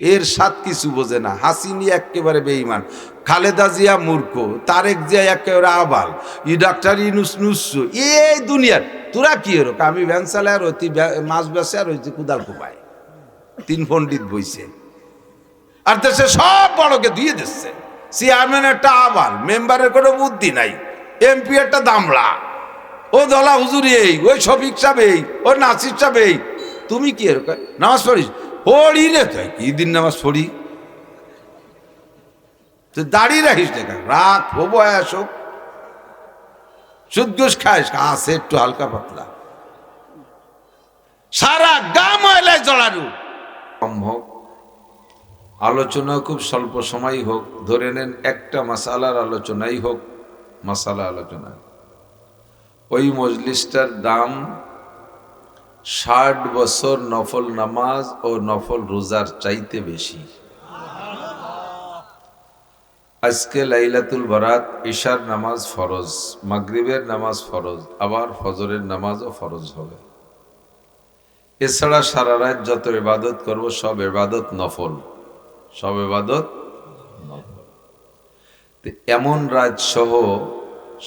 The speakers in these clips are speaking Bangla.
এর সাত কিছু বোঝে না। হাসিনি একেবারে বেঈমান, খালেদা জিয়া মূর্খ, তারেক জিয়া একেবারে আবাল, ই ডাক্তার ইনুস নুসু। এই দুনিয়ার তোরা কি এরক? আমি ভ্যান চালায় আর হইতি, মাছ বেসে আর হইতি কুদাল কুপায়, তিন পণ্ডিত বইছে। আর দেশে সব বড়কে দিয়ে দিচ্ছে। চেয়ারম্যান একটা আবাল, মেম্বারের কোনো বুদ্ধি নাই, এমপি একটা দামড়া, ও দলা হুজুরি এই, ওই শফিক সাহেব এই, ও নাসির সাহেব এই। তুমি কি এরকম নামাজ পড়িস? পড়ি রে, তুই কি দিন নামাজ পড়ি? তুই দাঁড়িয়ে রাখিস না, রাত হবো আসুক, সুদ ঘুষ খাইস, আছে একটু হালকা পাতলা, সারা গা ময়লায় জড়ানো। কম হোক, আলোচনা খুব স্বল্প সময় হোক, ধরে নেন একটা মাসালার আলোচনাই হোক, মাসালা আলোচনা, ওই মজলিসটার দাম 60 বছর নফল নামাজ ও নফল রোজার চাইতে বেশি। আজকে লাইলাতুল বারাত, ঈশার নামাজ ফরজ, মাগরিবের নামাজ ফরজ, আবার ফজরের নামাজও ফরজ হবে। এছাড়া সারা রাত যত ইবাদত করব সব ইবাদত নফল, সব ইবাদত নফল। এমন রাত সহ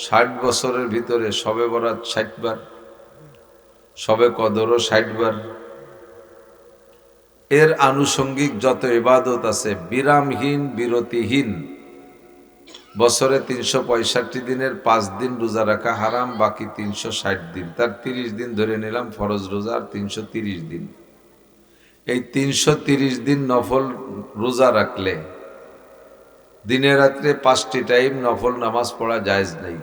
60 বছরের ভিতরে শবে বরাত 60 বার, শবে কদরও 60 বার, এর আনুষঙ্গিক যত ইবাদত আছে বিরামহীন বিরতিহীন, বছরে 365 দিনের 5 দিন রোজা রাখা হারাম, বাকি 360 দিন, তার 30 দিন ধরে নিলাম ফরজ রোজা, আর 330 দিন। এই 330 দিন নফল রোজা রাখলে দিনে রাত্রে 5টি টাইম নফল নামাজ পড়া জায়েজ নেই।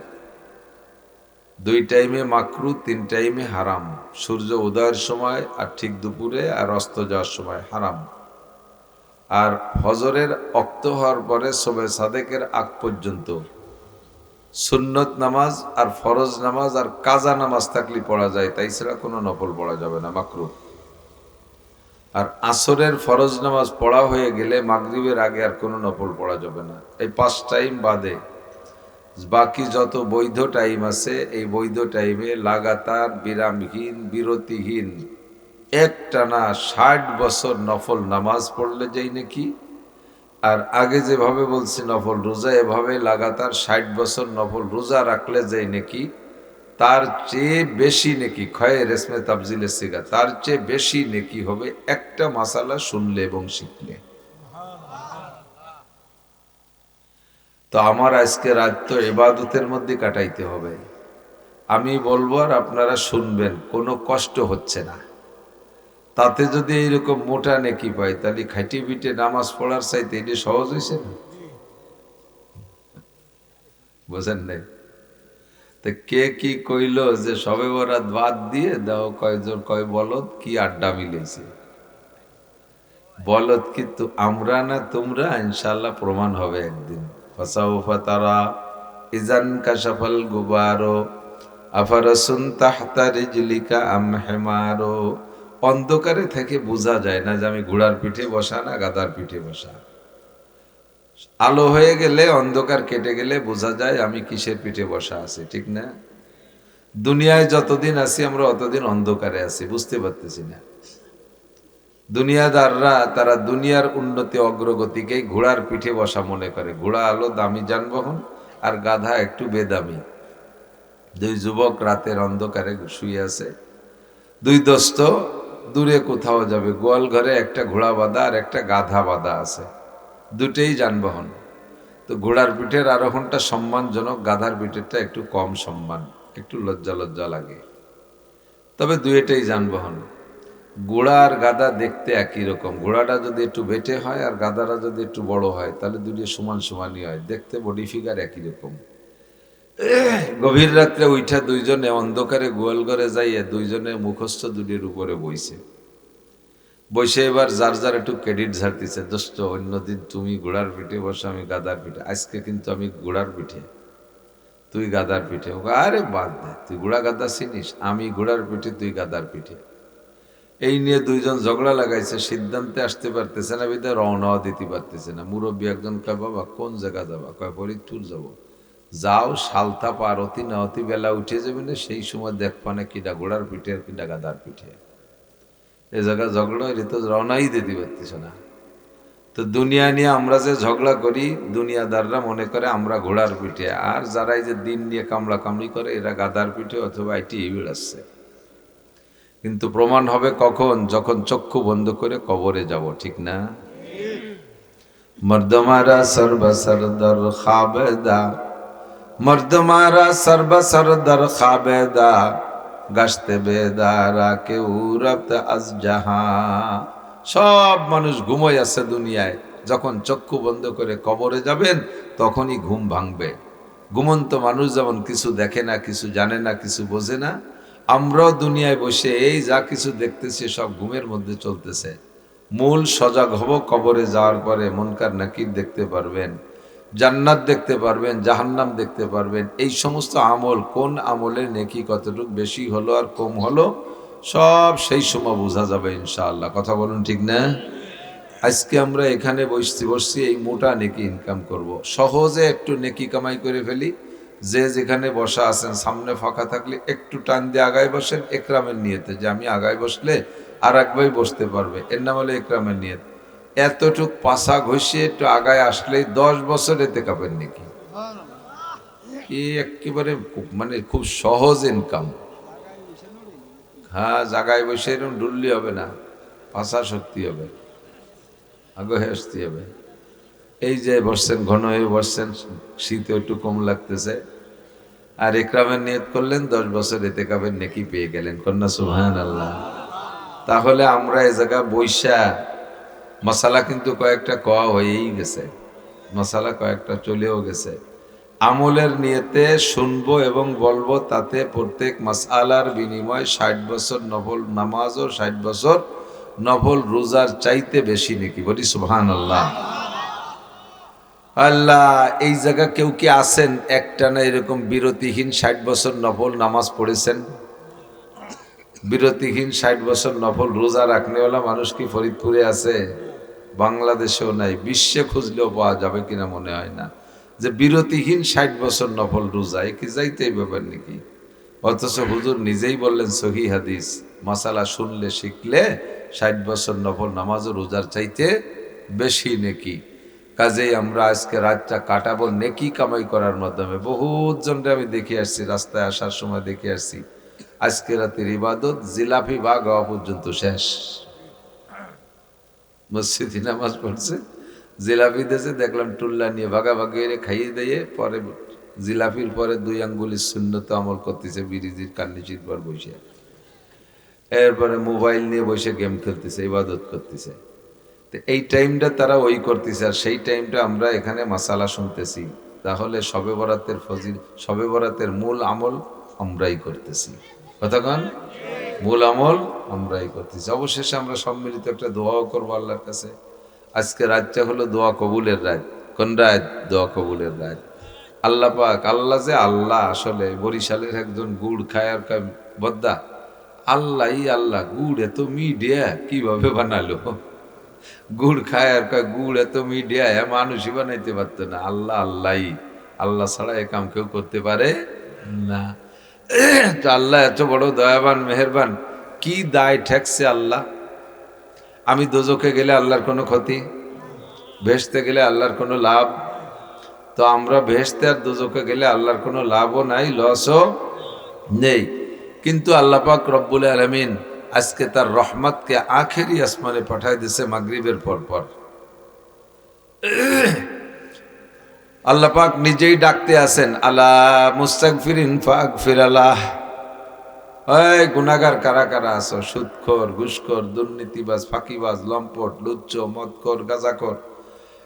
2 টাইমে মাকরু, 3 টাইমে হারাম, সূর্য উদয়ের সময় আর ঠিক দুপুরে, আর অস্ত যাওয়ার সময় হারাম। আর ফজরের অক্ত হওয়ার পরে শবে সাদেকের আগ পর্যন্ত সুন্নত নামাজ আর ফরজ নামাজ আর কাজা নামাজ থাকলে পড়া যায়, তাই ছাড়া কোনো নফল পড়া যাবে না, মাকরু। আর আসরের ফরজ নামাজ পড়া হয়ে গেলে মাগরিবের আগে আর কোনো নফল পড়া যাবে না। এই 5 টাইম বাদে বাকি যত বৈধ টাইম আছে, এই বৈধ টাইমে লাগাতার বিরামহীন বিরতিহীন একটানা 60 বছর নফল নামাজ পড়লে যাই নাকি, আর আগে যেভাবে বলছি নফল রোজা, এভাবে লাগাতার 60 বছর নফল রোজা রাখলে যাই নাকি, তার চেয়ে বেশি নেকি, খয়ে রেসমে তাবজিলে সিগা, তার চেয়ে বেশি নেকি হবে একটা মাসালা শুনলে এবং শিখলে। তো আমার আজকে রাত তো ইবাদতের মধ্যে কাটাইতে হবে। আমি বলবো আর আপনারা শুনবেন, কোনো কষ্ট হচ্ছে না। তাতে যদি এইরকম মোটা নেকি পাই, তাহলে খাইটি পিটে নামাজ পড়ার চাইতে এটা সহজ হয়েছে না? বোঝেন নাই? তো কে কি কইল যে সবে বরাত বাদ দিয়ে দাও, কয়জন কয় বলদ কি আড্ডা মিলেছে। বলদ কিন্তু আমরা না তোমরা, ইনশাআল্লাহ প্রমাণ হবে একদিন। ফাসাউফা তারা ইজান কাশাফাল গুবারো আফারাসুন তাহতা রিজলিকা আম হিমারো। অন্ধকারে থেকে বোঝা যায় না যে আমি ঘোড়ার পিঠে বসা না গাধার পিঠে বসা। আলো হয়ে গেলে, অন্ধকার কেটে গেলে বোঝা যায় আমি কিসের পিঠে বসা আছি, ঠিক না? দুনিয়ায় যতদিন আছি আমরা অতদিন অন্ধকারে আছি, বুঝতে পারতেছি না। দুনিয়াদাররা তারা দুনিয়ার উন্নতি অগ্রগতিকে ঘোড়ার পিঠে বসা মনে করে। ঘোড়া হলো দামি যানবাহন, আর গাধা একটু বেদামি। 2 যুবক রাতের অন্ধকারে শুয়ে আছে, 2 দোস্ত দূরে কোথাও যাবে, গোয়াল ঘরে একটা ঘোড়া বাঁধা আর একটা গাধা বাঁধা আছে, দুটেই যানবাহন। তো ঘোড়ার পিঠের আরোহণটা সম্মানজনক, গাধার পিঠেরটা একটু কম সম্মান, একটু লজ্জা লজ্জা লাগে, তবে দুইটাই যানবাহন। ঘোড়া আর গাধা দেখতে একই রকম। ঘোড়াটা যদি একটু বেটে হয় আর গাধাটা যদি একটু বড় হয়, তাহলে দুটো সমান সমানই হয়, দেখতে বডি ফিগার একই রকম। গভীর রাত্রে উঠা দুইজনে অন্ধকারে গোয়াল ঘরে যাইয়ে দুইজনে মুখস্থ দুটির উপরে বইছে। বসে এবার যার যার একটু ক্রেডিট ঝাড়তেছে, দোস্ত অন্যদিন তুমি ঘোড়ার পিঠে বসে আমি গাধার পিঠে, আজকে কিন্তু আমি ঘোড়ার পিঠে, তুই গাধার পিঠে। আরে বাদ দে, তুই ঘোড়া গাধা চিনিস? আমি ঘোড়ার পিঠে, তুই গাধার পিঠে। এই নিয়ে দুইজন ঝগড়া লাগাইছে, সিদ্ধান্তে আসতে পারতেছে না, বিধায় রওনাও দিতে পারতেছে না। মুরব্বী একজন কয়, বাবা কোন জায়গা যাবা? কয় ফরিদপুর যাবো। যাও, সালতা পার অতি না অতি বেলা উঠে যাবে না, সেই সময় দেখবা না কিনা ঘোড়ার পিঠে আর কিনা গাধার পিঠে। এ জায়গা ঝগড়া হইলে তো রওনাই দিতে পারতেছে না। তো দুনিয়া নিয়ে আমরা যে ঝগড়া করি, দুনিয়াদাররা মনে করে আমরা ঘোড়ার পিঠে, আর যারা এই যে দিন নিয়ে কামড়া কামড়ি করে এরা গাদার পিঠে অথবা এটি বেড়াচ্ছে। কিন্তু প্রমাণ হবে কখন? যখন চক্ষু বন্ধ করে কবরে যাব, ঠিক না? মর্দমারা সর্বসরদর খাবেদা, মর্দমারা সর্বসরদর খাবেদা, গাছতে বেদারা কেউ রপ্ত আজ জাহা। সব মানুষ ঘুমোয় আছে দুনিয়ায়, যখন চক্ষু বন্ধ করে কবরে যাবেন তখনই ঘুম ভাঙবে। ঘুমন্ত মানুষ যেমন কিছু দেখে না, কিছু জানে না, কিছু বোঝে না, আমরাও দুনিয়ায় বসে এই যা কিছু দেখতেছি সব ঘুমের মধ্যে চলতেছে। মূল সজাগ হব কবরে যাওয়ার পরে। মুনকার নাকির দেখতে পারবেন, জান্নাত দেখতে পারবেন, জাহান্নাম দেখতে পারবেন। এই সমস্ত আমল, কোন আমলের নেকি কতটুকু বেশি হলো আর কম হলো, সব সেই সময় বোঝা যাবে ইনশাআল্লাহ। কথা বলুন, ঠিক না? আজকে আমরা এখানে বসছি এই মোটা নেকি ইনকাম করব। সহজে একটু নেকি কামাই করে ফেলি। যে যেখানে বসা আছেন সামনে ফাঁকা থাকলে একটু টান দিয়ে আগায় বসেন, একরামের নিয়তে, যে আমি আগায় বসলে আর এক ভাই বসতে পারবে, এর নাম হলো একরামের নিয়ত। এতটুক পাশা ঘষিয়ে একটু আগায় আসলেই 10 বছর এতে কাপেন নাকি। একেবারে মানে খুব সহজ ইনকাম। হ্যাঁ, জায়গায় বসে এরকম ডুললি হবে না, পাশা শক্তি হবে, আগে আসতে হবে। এই যে বসছেন, ঘন হয়ে বসছেন, শীতে একটু কম লাগতেছে, আর একরামের নিয়ত করলেন 10 বছর এতে কাপের নেকি পেয়ে গেলেন। কন্যা সুবহানাল্লাহ। তাহলে আমরা এই জায়গা বৈশা মশালা কিন্তু কয়েকটা কওয়া হয়েই গেছে, মশালা কয়েকটা চলেও গেছে। আমলের নিয়তে শুনবো এবং বলবো, তাতে প্রত্যেক মাসআলার বিনিময় 60 বছর নফল নামাজ ও 60 বছর নফল রোজার চাইতে বেশি নাকি। বলি সুবহানাল্লাহ। আল্লাহ, এই জায়গা কেউ কি আছেন একটানা এরকম বিরতিহীন 60 বছর নফল নামাজ পড়েছেন? বিরতিহীন 60 বছর নফল রোজা রাখনেওয়ালা মানুষ কি ফরিদপুরে আছে? বাংলাদেশেও নাই, বিশ্বে খুঁজলেও পাওয়া যাবে কিনা মনে হয় না, যে বিরতিহীন 60 বছর নফল রোজা। এ কি যাইতে এই ব্যাপার নাকি? অথচ হুজুর নিজেই বললেন সহিহ হাদিস, মাসালা শুনলে শিখলে 60 বছর নফল নামাজ ও রোজার চাইতে বেশি নেকি। কাজেই আমরা আজকে রাতটা কাটাবো নেকি কামাই করার মাধ্যমে। বহুত জনকে আমি দেখে আসছি, রাস্তায় আসার সময় দেখে আসছি, আজকে রাতের ইবাদত জিলাপি ভাগ হওয়া পর্যন্ত শেষ। মসজিদে নামাজ পড়ছে, জিলাপি দিয়েছে, দেখলাম টুল্লা নিয়ে ভাগাভাগি খাইয়ে দিয়ে পরে জিলাপির পরে 2 আঙ্গুলির সুন্নত আমল করতেছে, বিরিজির কান্নিচির পর বসে, এরপরে মোবাইল নিয়ে বসে গেম খেলতেছে, ইবাদত করতেছে। তো এই টাইমটা তারা ওই করতেছে, আর সেই টাইমটা আমরা এখানে মাসালা শুনতেছি। তাহলে শবে বরাতের শবে বরাতের মূল আমল আমরাই করতেছি। কতক্ষণ মূল আমল আমরাই করতেছি। অবশেষে আমরা সম্মিলিত একটা দোয়াও করবো আল্লাহর কাছে। আজকে রাতটা হলো দোয়া কবুলের রাত। কোন রাত? দোয়া কবুলের রাত। আল্লাহ পাক, আল্লাহ যে আল্লাহ, আসলে বরিশালের একজন গুড় খায় আর কয় বদ্দা, আল্লাহ গুড় এত মিডিয়া কিভাবে বানালো? গুড় খায় আর কয় গুড় এত মিডিয়া, মানুষই বানাইতে পারতো না। আল্লাহই, আল্লাহ ছাড়া এ কাম কেউ করতে পারে না। তো আল্লাহ এত বড় দয়াবান মেহেরবান, কি দায় ঠেকছে আল্লাহ? আমি দোজখে গেলে আল্লাহর কোনো ক্ষতি, ভেস্তে গেলে আল্লাহর কোনো লাভ। তো আমরা ভেস্তে আর দোজখে গেলে আল্লাহর কোনো লাভও নাই, লসও নেই। কিন্তু আল্লাহ পাক রব্বুল আলামিন আজকে তার রহমতকে আখেরি আসমানে পাঠায় দিছে মাগরিবের পর। আল্লাহ পাক নিজেই ডাকতে আছেন, আলা মুস্তাগফিরিন ফাগফিরালাহ। ওই গুনাহগার কারা কারা আছো? সুদখোর, ঘুষখোর, দুর্নীতিবাজ, ফাঁকিবাজ, লম্পট, লুচ্চ, মদখোর, গাঁজাখোর,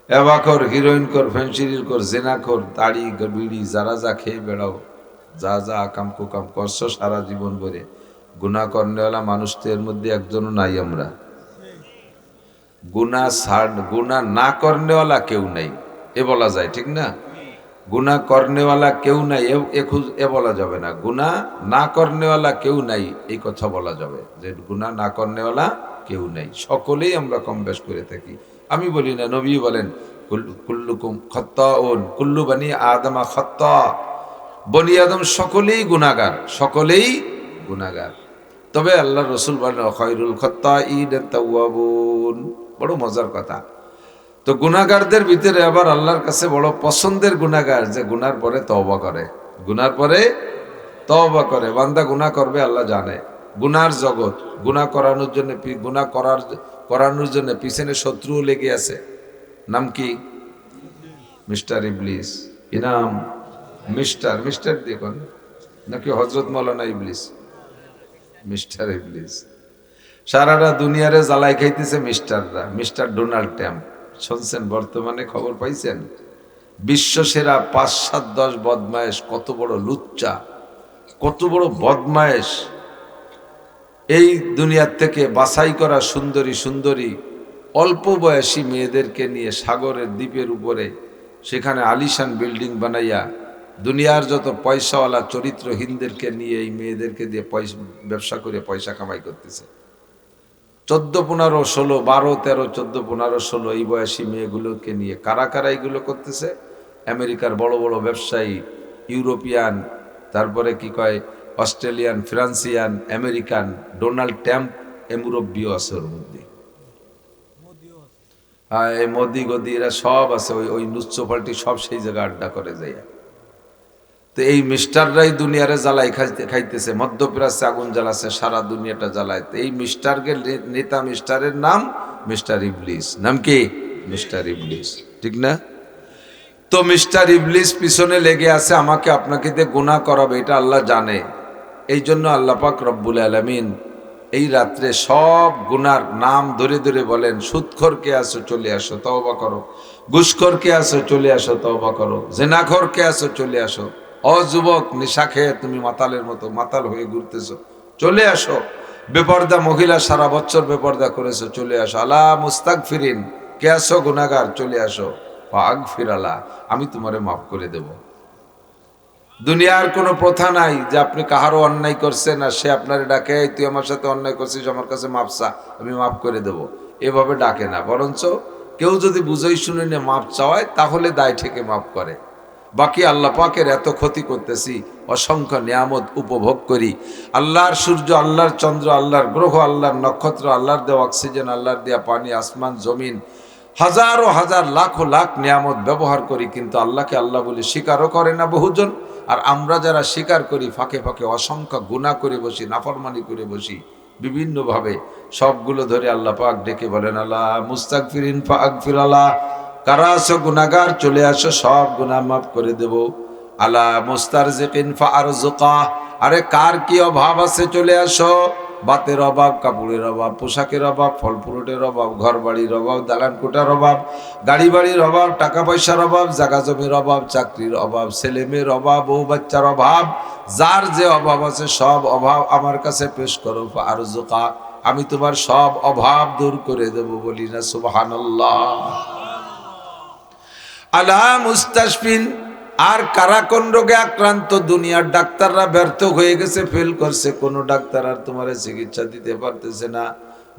এবাখোর, হিরোইনখোর, ফেন্সিডিলখোর, জেনাখোর, তাড়ি বিড়ি যারা যা খেয়ে বেড়াও, যা যা আকাম কুকাম করছো সারা জীবন ভরে, গুনাহ করনেওয়ালা মানুষ তো এর মধ্যে একজনও নাই। আমরা গুনাহ না করনেওয়ালা কেউ নাই, এ বলা যায়, ঠিক না? গুনাহ করনেওয়ালা কেউ নাই এ বলা যাবে না। গুনাহ না করনেওয়ালা কেউ নাই এই কথা বলা যাবে, যে গুনাহ না করনেওয়ালা কেউ নাই। সকলেই আমরা কম বেশ করে থাকি। আমি বলি না, নবী বলেন কুল্লুকুম খাত্তাউন, কুল্লু বানি আদমা খাত্তা। বনি আদম সকলেই গুনাহগার, সকলেই গুনাহগার। তবে আল্লাহর রাসূল বলেন খায়রুল খাত্তাঈন আত-তাওয়াবুন। বড় মজার কথা। তো গুনাহগারদের ভিতরে আবার আল্লাহর কাছে বড় পছন্দের গুনাহগার, যে গুনার পরে তওবা করে, গুনার পরে তওবা করে। বান্দা গুনাহ করবে আল্লাহ জানে, গুনার জগৎ, গুনাহ করানোর জন্য, গুনাহ করানোর জন্য পিছনে শত্রুও লেগে আছে। নাম কি? মিস্টার ইবলিস। কি নাম? মিস্টার। মিস্টার দিয়ে কোন নাকি হযরত মাওলানা ইবলিস? মিস্টার ইবলিস। সারাটা দুনিয়ারে জ্বালাই খাইতেছে মিস্টাররা। মিস্টার ডোনাল্ড ট্রাম্প শুনছেন বর্তমানে, খবর পাইছেন? বিশ্ব সেরা ৫, ৭, ১০ বদমায়েশ, কত বড় লুচ্চা, কত বড় বদমায়েশ। এই দুনিয়ার থেকে বাছাই করা সুন্দরী সুন্দরী অল্প বয়সী মেয়েদেরকে নিয়ে সাগরের দ্বীপের উপরে সেখানে আলিশান বিল্ডিং বানাইয়া দুনিয়ার যত পয়সাওয়ালা চরিত্রহীনদেরকে নিয়ে এই মেয়েদেরকে দিয়ে ব্যবসা করে পয়সা কামাই করতেছে। 14, 15, 16, 12, 13, 14, 15, 16 এই বয়সী মেয়েগুলোকে নিয়ে কারা কারা এইগুলো করতেছে? আমেরিকার বড় বড় ব্যবসায়ী, ইউরোপিয়ান, তারপরে কি কয় অস্ট্রেলিয়ান, ফ্রান্সিয়ান, আমেরিকান, ডোনাল্ড ট্রাম্প এ মুরব্বীও আছে ওর মধ্যে। হ্যাঁ, এই মোদি গদি এরা সব আছে, ওই নুচ্চ পাল্টি সব সেই জায়গায় আড্ডা করে যায়। তো এই মিস্টাররাই দুনিয়ারে জ্বালাই খাইতেছে, মধ্যপ্রাচ্যে আগুন জ্বালাচ্ছে, সারা দুনিয়াটা জ্বালায়। তো এই মিস্টারকে নেতা, মিস্টারের নাম মিস্টার ইবলিস। নাম কি? মিস্টার ইবলিস, ঠিক না? তো মিস্টার ইবলিস পিছনে লেগে আছে আমাকে আপনাকে দিয়ে গুনাহ করাবে, এটা আল্লাহ জানে। এই জন্য আল্লাহ পাক রব্বুল আলামিন এই রাত্রে সব গুনার নাম ধরে ধরে বলেন, সুদখোর কে আছো চলে আসো তওবা করো, ঘুষখোর কে আছো চলে আসো তওবা করো, জিনাখোর কে আছো চলে আসো, ও যুবক নেশা খেয়ে তুমি মাতালের মতো মাতাল হয়ে ঘুরতেছো চলে আসো, বেপর্দা মহিলা সারা বছর বেপর্দা করেছো চলে আসো, আলা মুস্তাগফিরিন কে আছো গুনাহগার চলে আসো, ফাগফির আলা আমি তোমারে মাফ করে দেব। দুনিয়ার কোনো প্রথা নাই যে আপনি কাহারও অন্যায় করছেন আর সে আপনারে ডাকে, তুই আমার সাথে অন্যায় করছিস আমার কাছে মাপ চা, আমি মাফ করে দেব, এভাবে ডাকে না। বরঞ্চ কেউ যদি বুঝেই শুনে নিয়ে মাপ চাওয়ায় তাহলে দায় থেকে মাফ করে। বাকি আল্লাহ পাকের এত ক্ষতি করতেছি, অসংখ্য নিয়ামত উপভোগ করি, আল্লাহর সূর্য, আল্লাহর চন্দ্র, আল্লাহর গ্রহ, আল্লাহর নক্ষত্র, আল্লাহর দেওয়া অক্সিজেন, আল্লাহর দেওয়া পানি, আসমান জমিন, হাজারো হাজার লাখো লাখ নিয়ামত ব্যবহার করি, কিন্তু আল্লাহকে আল্লাহ বলে স্বীকারও করে না বহুজন। আর আমরা যারা স্বীকার করি ফাঁকে ফাঁকে অসংখ্য গুনাহ করে বসি, নাফরমানি করে বসি বিভিন্নভাবে, সবগুলো ধরে আল্লাহ পাক ডেকে বলেন, আল্লাহ মুস্তাগফিরিন ফাগফির আল্লাহ, কারা আছো গুনাহগার চলে আসো সব গুনাহ মাফ করে দেব। আলা মুস্তারজিকিন ফারজুকা, আরে কার কি অভাব আছে চলে আসো, বাতের অভাব, কাপড়ের অভাব, পোশাকের অভাব, ফল ফ্রুটের অভাব, ঘর বাড়ির অভাব, দালান কোঠার অভাব, গাড়ি বাড়ির অভাব, টাকা পয়সার অভাব, জায়গা জমির অভাব, চাকরির অভাব, ছেলে মেয়ের অভাব, বউ বাচ্চার অভাব, যার যে অভাব আছে সব অভাব আমার কাছে পেশ করো, ফারজুকা আমি তোমার সব অভাব দূর করে দেব। বলি না সুবহানাল্লাহ। আলা মুস্তাশফিন, আর কারা কোন রোগে আক্রান্ত? দুনিয়ার ডাক্তাররা ব্যর্থ হয়ে গেছে, ফেল করছে, কোন ডাক্তার আর তোমার চিকিৎসা দিতে পারতেছে না।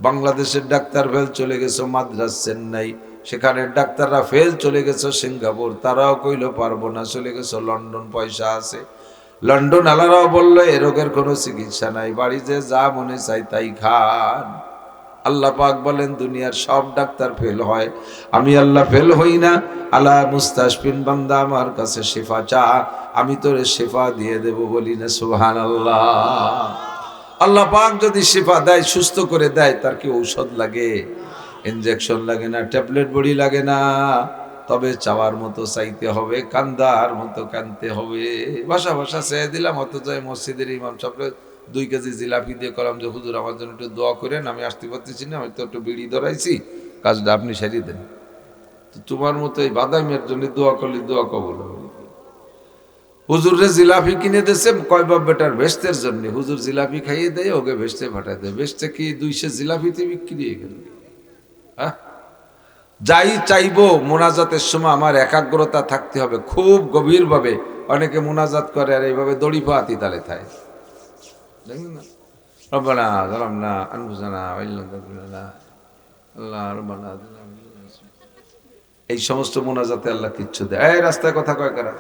বাংলাদেশের ডাক্তার ফেল, চলে গেছো মাদ্রাজ চেন্নাই, সেখানের ডাক্তাররা ফেল, চলে গেছো সিঙ্গাপুর, তারাও কইল পারবো না, চলে গেছো লন্ডন, পয়সা আছে। লন্ডন আলারাও বললো এ রোগের কোনো চিকিৎসা নাই, বাড়ি যে যা মনে চাই তাই খান। আল্লাহ পাক বলেন দুনিয়ার সব ডাক্তার ফেল হয়, আমি আল্লাহ ফেল হই না। আলা মুস্তাশফিন, বান্দা আমার কাছে শিফা চা, আমি তোরে শিফা দিয়ে দেব। বলি না সুবহানাল্লাহ। আল্লাহ পাক যদি শিফা দেয়, সুস্থ করে দেয়, তার কি ঔষধ লাগে? ইনজেকশন লাগে না, ট্যাবলেট বড়ি লাগে না। তবে চাওয়ার মতো চাইতে হবে, কান্দার মতো কানতে হবে। ভাষা ভাষা চেয়ে দিলাম, অথচ মসজিদের ইমাম সাহেব 2 কেজি জিলাপি দিয়ে করলাম যে হুজুর আমার জন্য একটু দোয়া করেন, আমি আসতে পারতেছি না, আমি তো একটু বিড়ি ধরাইছি, কাজটা আপনি সারিয়ে দেন। তো তোমার মতো এই বাদামের জন্য দোয়া করলে দোয়া কবুল হবে। হুজুরে জিলাপি কিনে দিয়েছে কয় বাপ বেটার ভেস্তের জন্য, হুজুর জিলাপি খাইয়ে দেয়, ওকে ভেস্তে ফাটাই দেয়, ভেস্তে কি 200 জিলাপিতে বিক্রি হয়ে গেল। হ্যাঁ, যাই চাইবো মোনাজাতের সময় আমার একাগ্রতা থাকতে হবে খুব গভীরভাবে। অনেকে মোনাজাত করে আর এইভাবে দড়ি পাতি তালে থায়, দেখলেন না? রব্বানা যালামনা আনফুসানা ওয়া ইল্লাম তাগফির লানা আল্লাহ রব্বানা, এই সমস্ত মোনাজাতে আল্লাহ কিচ্ছু দেয়। এই রাস্তায় কথা কয় কারা?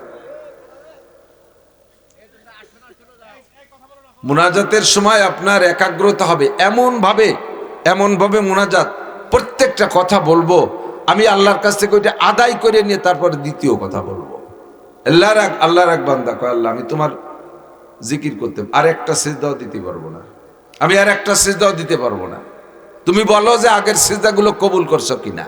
মোনাজাতের সময় আপনার একাগ্রতা হবে এমন ভাবে মোনাজাত, প্রত্যেকটা কথা বলবো আমি আল্লাহর কাছ থেকে ওইটা আদায় করে নিয়ে তারপরে দ্বিতীয় কথা বলবো। আল্লাহর এক বান্দা কয়, আল্লাহ আমি তোমার জিকির করতে আর একটা সিজদাও দিতে পারবো না, আমি আর একটা সিজদাও দিতে পারবো না। তুমি বলো যে আগের সিজদাগুলো কবুল করছো কিনা,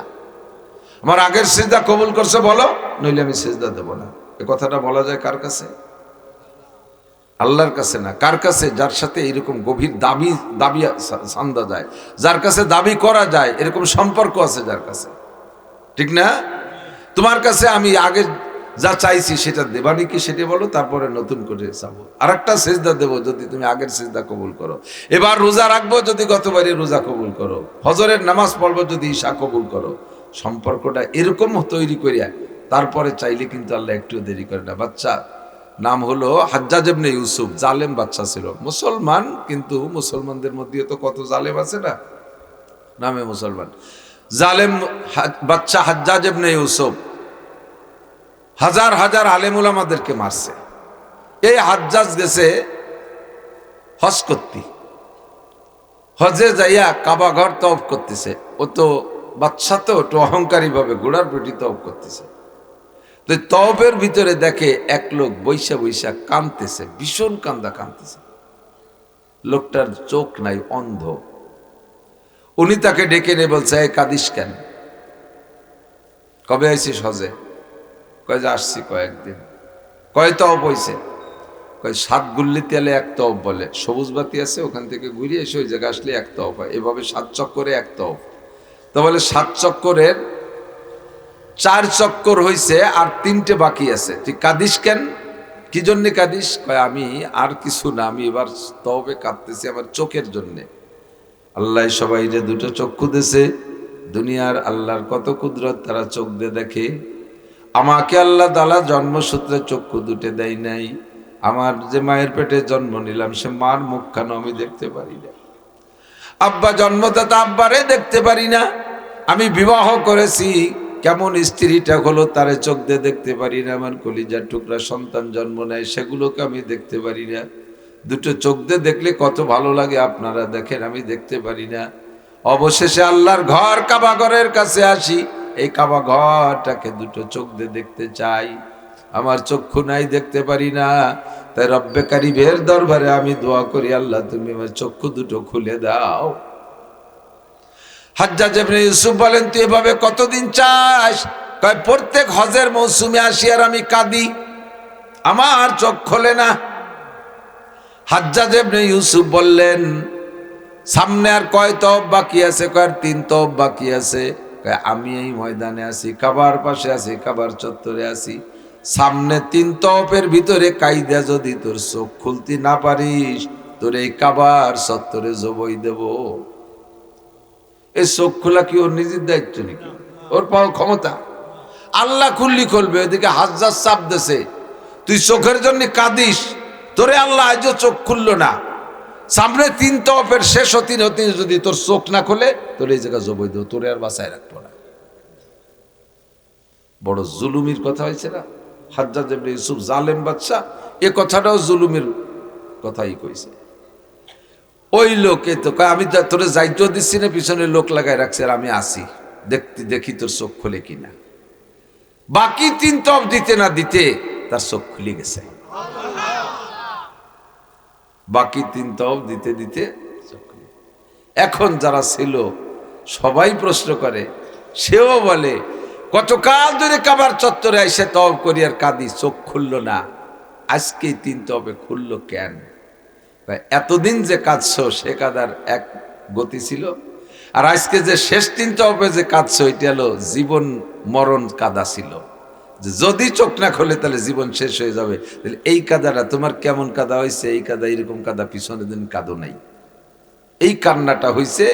আমার আগের সিজদা কবুল করছো বলো, নইলে আমি সিজদা দেবো না। এ কথাটা বলা যায় কার কাছে? আল্লাহর কাছে না। কার কাছে? যার সাথে এরকম গভীর দাবি সান্দা যায়, যার কাছে দাবি করা যায়, এরকম সম্পর্ক আছে যার কাছে, ঠিক না? তোমার কাছে আমি আগে যা চাইছি সেটা দেবা নাকি সেটা বলো, তারপরে নতুন করে চাবো, আর একটা সিজদা দেবো যদি তুমি আগের সিজদা কবুল করো। এবার রোজা রাখবো যদি গতবারে রোজা কবুল করো, ফজরের নামাজ পড়বো যদি ঈশা কবুল করো। সম্পর্কটা এরকম তৈরি করিয়া তারপরে চাইলে কিন্তু আল্লাহ একটু দেরি করে না। বাচ্চা নাম হলো হাজ্জাজ ইবনে ইউসুফ, জালেম বাচ্চা ছিল, মুসলমান, কিন্তু মুসলমানদের মধ্যে তো কত জালেম আছে না, নামে মুসলমান। জালেম বাচ্চা হাজ্জাজ ইবনে ইউসুফ হাজার হাজার আলেম ওলামাদেরকে মারছে। এই হাজ্জাজ গেছে হজ করতে, হজে যাইয়া কাবা ঘর তওয়াফ করতেছে। ও তো বাচ্চা, তো একটু অহংকারী ভাবে ঘোড়ার পিঠে তওয়াফ করতেছে। তো তওয়াফের ভিতরে দেখে এক লোক বৈশা বৈশা কাঁদতেছে, ভীষণ কাঁদতেছে। লোকটার চোখ নাই, অন্ধ। উনি তাকে ডেকে নিয়ে বলছে, এই কাঁদিস কেন? কবে আইছিস হজে? কয় যে আসছি কয়েকদিন। কয় তওয়াফ হইছে? কয় 7 গুল্লি তেলে এক তওয়াফ বলে, সবুজ বাতি আছে ওখান থেকে ঘুরে এসে ওই জায়গায় আসলে এক তওয়াফ হয়, এভাবে 7 চক্করে এক তওয়াফ। তো বলে 7 চক্করের 4 চক্কর হইছে আর 3টে বাকি আছে। তুই কাঁদিস কেন? কি জন্য কাঁদিস? কয় আমি আর কিছু না, আমি এবার তওয়াফে কাঁদতেছি আমার চোখের জন্যে। আল্লাহ সবাই যে 2টো চক্ষু দিয়েছে, দুনিয়ার আল্লাহর কত কুদরত, তারা চোখ দিয়ে দেখে। আমাকে আল্লাহ তাআলা জন্মসূত্রে চক্ষু 2টে দেয় নাই। আমার যে মায়ের পেটে জন্ম নিলাম সে মার মুখখানা আমি দেখতে পারি না, আব্বা জন্মদাতা আব্বারে দেখতে পারি না। আমি বিবাহ করেছি, কেমন স্ত্রীটা হলো তারে চোখ দিয়ে দেখতে পারি না। আমার কলিজার টুকরা সন্তান জন্ম নেয়, সেগুলোকে আমি দেখতে পারি না। 2টো চোখ দিয়ে দেখলে কত ভালো লাগে, আপনারা দেখেন, আমি দেখতে পারি না। অবশেষে আল্লাহর ঘর কাবা ঘরের কাছে আসি, এই কাবা ঘরটাকে 2টো চোখ দিয়ে দেখতে চাই, আমার চক্ষু নাই, দেখতে পারি না। তাই রব্বে কারিমের দরবারে আমি দোয়া করি, আল্লাহ তুমি আমার চক্ষু 2টো খুলে দাও। হাজ্জাজ ইবনে ইউসুফ বলেন, তুই এভাবে কতদিন চাস? কয় প্রত্যেক হজের মৌসুমে আসি আর আমি কাঁদি, আমার চোখ খোলে না। হাজ্জাজ ইবনে ইউসুফ বললেন, সামনে আর কয় তওয়াফ বাকি আছে? কয় 3 তওয়াফ বাকি আছে। কয় আমি এই ময়দানে আছি, কাবার পাশে আছি, কাবার চত্বরে আছি। সামনে 3 তওয়াফের ভিতরে কাইদা যদি তোর চোখ খুলতে না পারিস, তোর এই কাবার চত্বরে জবই দেব। এই চোখ খোলা কি ওর নিজের দায়িত্ব নাকি? ওর পাওয়া ক্ষমতা? আল্লাহ খুললি খুলবে। ওইদিকে হাজ্জাজ চাপ দেছে, তুই চোখের জন্য কাঁদিস, তোরে আল্লাহ আজও চোখ খুললো না। সামনে 3 তওয়াফের শেষ হতে যদি তোর চোখ না খোলে, তোর এই জায়গা জবই দেব, তোরে আর বাঁচায় রাখবো না। বড় জুলুমির কথা হয়েছে না? হাজ্জাজ ইবনে ইউসুফ জালেম বাদশা, এ কথাটাও জুলুমের কথাই কইছে। ওই লোকে তো কয়, আমি তোরে যাইতেও দিচ্ছি না, পিছনে লোক লাগাই রাখছে, আর আমি আসি দেখি তোর চোখ খোলে কিনা। বাকি 3 তওয়াফ দিতে না দিতে তার চোখ খুলে গেছে। বাকি 3 তওয়াফ দিতে দিতে চোখ খুলে। এখন যারা ছিল সবাই প্রশ্ন করে, সেও বলে, কতকাল ধরে কাবার চত্বরে এসে তওয়াফ করি আর কাঁদি, চোখ খুললো না, আজকে 3 তওয়াফে খুললো কেন? এতদিন যে কাঁদছো সে কাদার এক গতি ছিল, আর আজকে যে শেষ 3 তওয়াফে যে কাঁদছো এটা হলো জীবন মরণ কাদা ছিল, যে যদি চোখ না খোলে তাহলে জীবন শেষ হয়ে যাবে। তাহলে এই কাদাটা তোমার কেমন কাদা হয়েছে? এই কাদা, এরকম কাদা পিছনে দিন কাঁদো নাই। এই কান্নাটা হয়েছে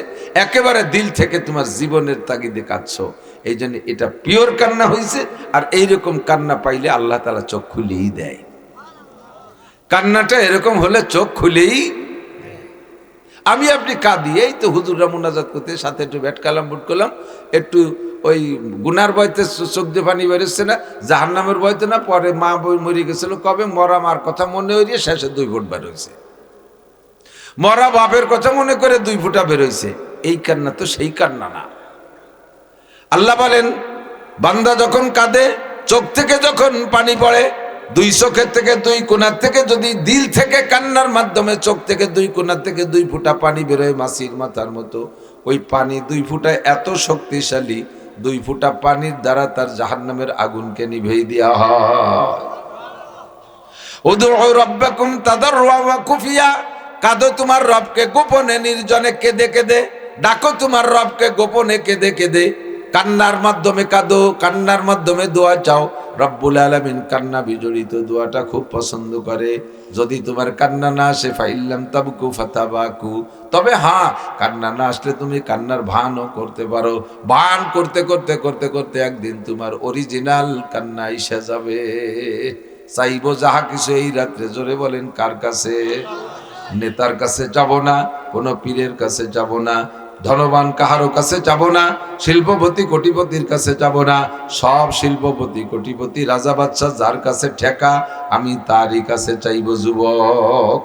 একেবারে দিল থেকে, তোমার জীবনের তাগিদে কাঁদছো, এই জন্য এটা পিওর কান্না হয়েছে। আর এইরকম কান্না পাইলে আল্লাহ তাআলা চোখ খুলেই দেয়। কান্নাটা এরকম হলে চোখ খুলেই। আমি আপনি কাঁদি, এই তো হুজুররা মুনাজাত করতে, সাথে একটু ব্যাট কালাম বুট করলাম, একটু ওই গুনার বয়তে চোখ দিয়ে পানি বেরোচ্ছে না, জাহান্নামের বয়তে না, পরে মা বই মরে গেছিল, কবে মরা মার কথা মনে হইয়ে শেষে 2 ফুট বের হয়েছে, মরা বাপের কথা মনে করে 2 ফুটা বের হয়েছে। এই কান্না তো সেই কান্না না। আল্লাহ বলেন, বান্দা যখন কাঁদে, চোখ থেকে যখন পানি পড়ে, দুই চোখের থেকে দুই কোণার থেকে যদি দিল থেকে কান্নার মাধ্যমে চোখ থেকে দুই কোণার থেকে 2 ফোঁটা পানি বেরোয় মাছির মাথার মতো, ওই পানি 2 ফোঁটা এত শক্তিশালী, 2 ফোঁটা পানির দ্বারা তার জাহান্নামের আগুনকে নিভিয়ে দেওয়া হয়। উদউ রাব্বাকুম তাদাররুআ ওয়া খুফিয়া, কাঁদো তোমার রবকে গোপনে নির্জনে কেঁদে কেঁদে, ডাকো তোমার রবকে গোপনে কেঁদে কেঁদে, কান্নার মাধ্যমে কাঁদো, কান্নার মাধ্যমে দোয়া চাও। রব্বুল আলামিন কান্না বিজড়িত দোয়াটা খুব পছন্দ করে। যদি তোমার কান্না না আসে, ফাইল্লাম তাবকু ফাতাবাকু, তবে হ্যাঁ, কান্না না আসলে তুমি কান্নার ভানও করতে পারো। ভান করতে করতে করতে করতে একদিন তোমার অরিজিনাল কান্না এসে যাবে। চাইবো যাহা কিছু এই রাত্রে, জোরে বলেন কার কাছে? নেতার কাছে যাব না, কোনো পীরের কাছে যাব না, ধনবান কাহারো কাছে যাব না, শিল্পপতি কোটিপতির কাছে যাব না। সব শিল্পপতি কোটিপতি রাজা বাদশা যার কাছে ঠেকা, আমি তারই কাছে চাইব। যুবক,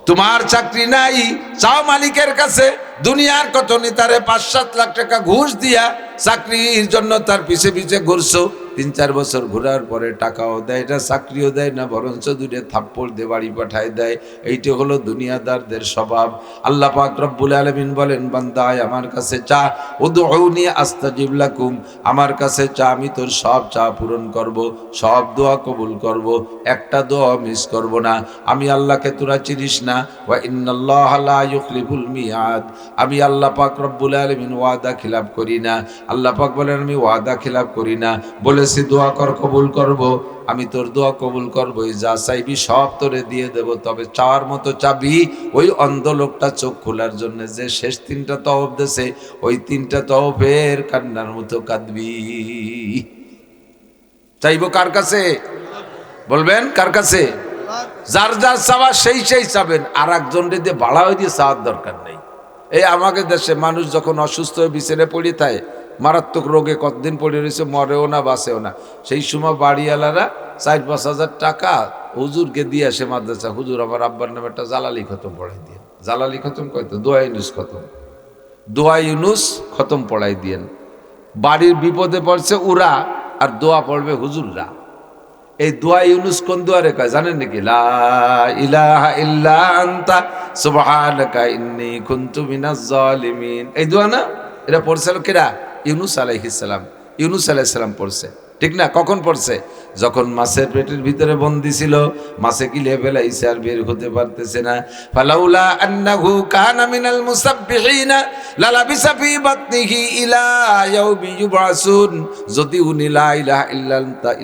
তোমার চাকরি নাই, চাও মালিকের কাছে। দুনিয়ার কত নেতারে 5-7 লাখ টাকা ঘুষ দিয়া চাকরির জন্য তার পিছে পিছে ঘুরছো, 3-4 বছর ঘোরার পরে টাকাও দেয় না, চাকরিও দেয় না, বরঞ্চ 2 থাপ্পড় দিয়ে বাড়ি পাঠায় দেয়। এইটা হলো দুনিয়াদারদের স্বভাব। আল্লাহ পাক রব্বুল আলামিন বলেন, বান্দায় আমার কাছে চা, উদউনি আস্তাজিব লাকুম, আমার কাছে চা, আমি তোর সব চা পূরণ করব, সব দোয়া কবুল করব, একটা দোয়া মিস করব না। আমি আল্লাহকে তোরা চিনিস না, ওয়া ইন্নাল্লাহা লা ইউখলিফুল মিয়াদ, আমি আল্লাহ পাক রব্বুল আলামিন ওয়াদা খিলাফ করি না। আল্লাহ পাক বলেন, আমি ওয়াদা খিলাফ করি না, বলেছি দোয়া কর, কবুল করব, আমি তোর দোয়া কবুল করবো, যা চাইবি সব তোরে দিয়ে দেব। তবে চাওয়ার মতো চাবি ওই অন্ধ লোকটা চোখ খোলার জন্য যে শেষ 3টা তওব দেছে, ওই 3টা তওবের কান্নার মতো কাঁদবি। চাইবো কার কাছে? বলবেন কার কাছে? যার যার চাওয়া সেই সেই চাবেন, আর একজনকে দিয়ে বাড়া হয়ে দিয়ে চাওয়ার দরকার নেই। এই আমাদের দেশে মানুষ যখন অসুস্থ হয়ে বিছানে পড়ে থাকে, মারাত্মক রোগে কতদিন পড়ে রয়েছে, মরেও না বাঁচেও না, সেই সময় বাড়িওয়ালারা 4-5 হাজার টাকা হুজুরকে দিয়ে আসে মাদ্রাসা, হুজুর আমার আব্বার নামে একটা জালালি খতম পড়াই দিয়ে। জালালি খতম কয়তো? দোয়া ইউনুস খতম, দোয়া ইউনুস খতম পড়াই দিয়েন। বাড়ির বিপদে পড়ছে ওরা, আর দোয়া পড়বে হুজুররা। এই দোয়া ইউনুস কোন দোয়ারে কয় জানেন নাকি? লা ইলাহা ইল্লা আনতা সুবহানাকা ইন্নী কুনতু মিনাজ জালিমিন। এই দোয়া না, এটা পড়ছিল কেরা? ইউনুস আলাইহিস সালাম। ইউনুস আলাইহিস সালাম পড়ছে, ঠিক না? কখন পড়ছে? যখন মাছের পেটের ভিতরে বন্দী ছিল, মাছে গিলে ফেলাইছে, আর বের হতে পারতেছে না। ফালাউলা আন্নাহু কানা মিনাল মুসাব্বিহিনা লালাবিসা ফি বাতনিহি ইলা ইয়াউমি ইউবআসুন, যদি উনি লা ইলাহা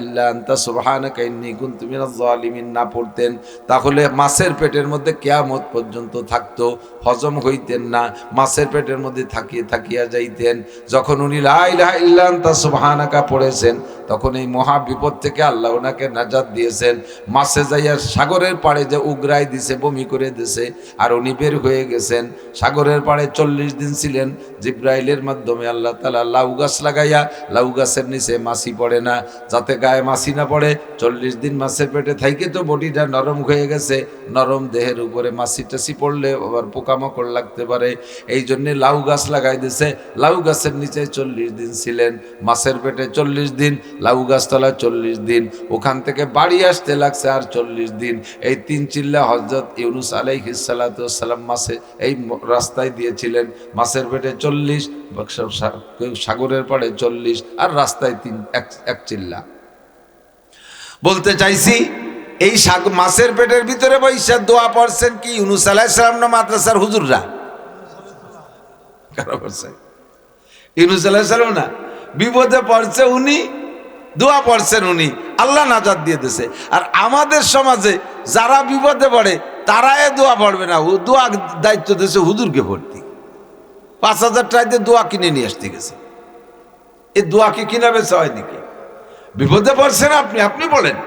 ইল্লা আনতা সুবহানাকা ইন্নী কুনতু মিনাজ জালিমিন না পড়তেন, তাহলে মাছের পেটের মধ্যে কিয়ামত পর্যন্ত থাকতো, হজম হইতেন না, মাছের পেটের মধ্যে থাকিয়ে থাকিয়া যাইতেন। যখন উনি লা ইলাহা ইল্লা আনতা সুবহানাকা পড়েছেন, তখন এই মহা বিপদ থেকে আল্লাহ ওনাকে নাজাত দিয়েছেন। মাছে যাইয়া সাগরের পাড়ে যে উগরাই দিছে, বমি করে দিছে, আর উনি বের হয়ে গেছেন। সাগরের পাড়ে 40 দিন ছিলেন। জিব্রাইলের মাধ্যমে আল্লাহ তাআলা লাউ গাছ লাগাইয়া, লাউ গাছের নিচে মাছি পড়ে না, যাতে গায়ে মাছি না পড়ে। 40 দিন মাছের পেটে থাইকে তো বডিটা নরম হয়ে গেছে, নরম দেহের উপরে মাছি টাছি পড়লে আবার পোকামাকড় লাগতে পারে, এই জন্যে লাউ গাছ লাগাই দিছে। লাউ গাছের নিচে 40 দিন ছিলেন, মাছের পেটে 40 দিন, লাউ গাছতলায় 40 দিন, ওখান থেকে বাড়ি আসতে লাগছে আর 40 দিন। এই 3 চিল্লা হযরত ইউনুস আলাইহিস সালাতু ওয়াস সালাম মাছে এই রাস্তায় দিয়েছিলেন। মাছের পেটে 40, সাগরের পাড়ে 40, আর রাস্তায় 1 চিল্লা। বলতে চাইছি, এই মাছের পেটের ভিতরে বৈশা দোয়া পড়ছেন কি ইউনুস আলাইহিস সালাম না মাদ্রাসার হুজুররা? কারা পড়ছে? ইউনুস আলাইহিস সালাম না, বিপদে পড়ছে উনি, দোয়া পড়ছেন উনি, আল্লাহ নাজাত দিয়ে দিয়েছে। আর আমাদের সমাজে যারা বিপদে পড়ে তারা এ দোয়া পড়বে না, দোয়া দায়িত্ব দিয়েছে হুজুরকে ভর্তি। 5,000 টাকাতে দোয়া কিনে নিয়ে আসতে গেছে। এই দোয়া কি কিনা বেচা হয় নাকি? বিপদে পড়ছেন আপনি বলেন।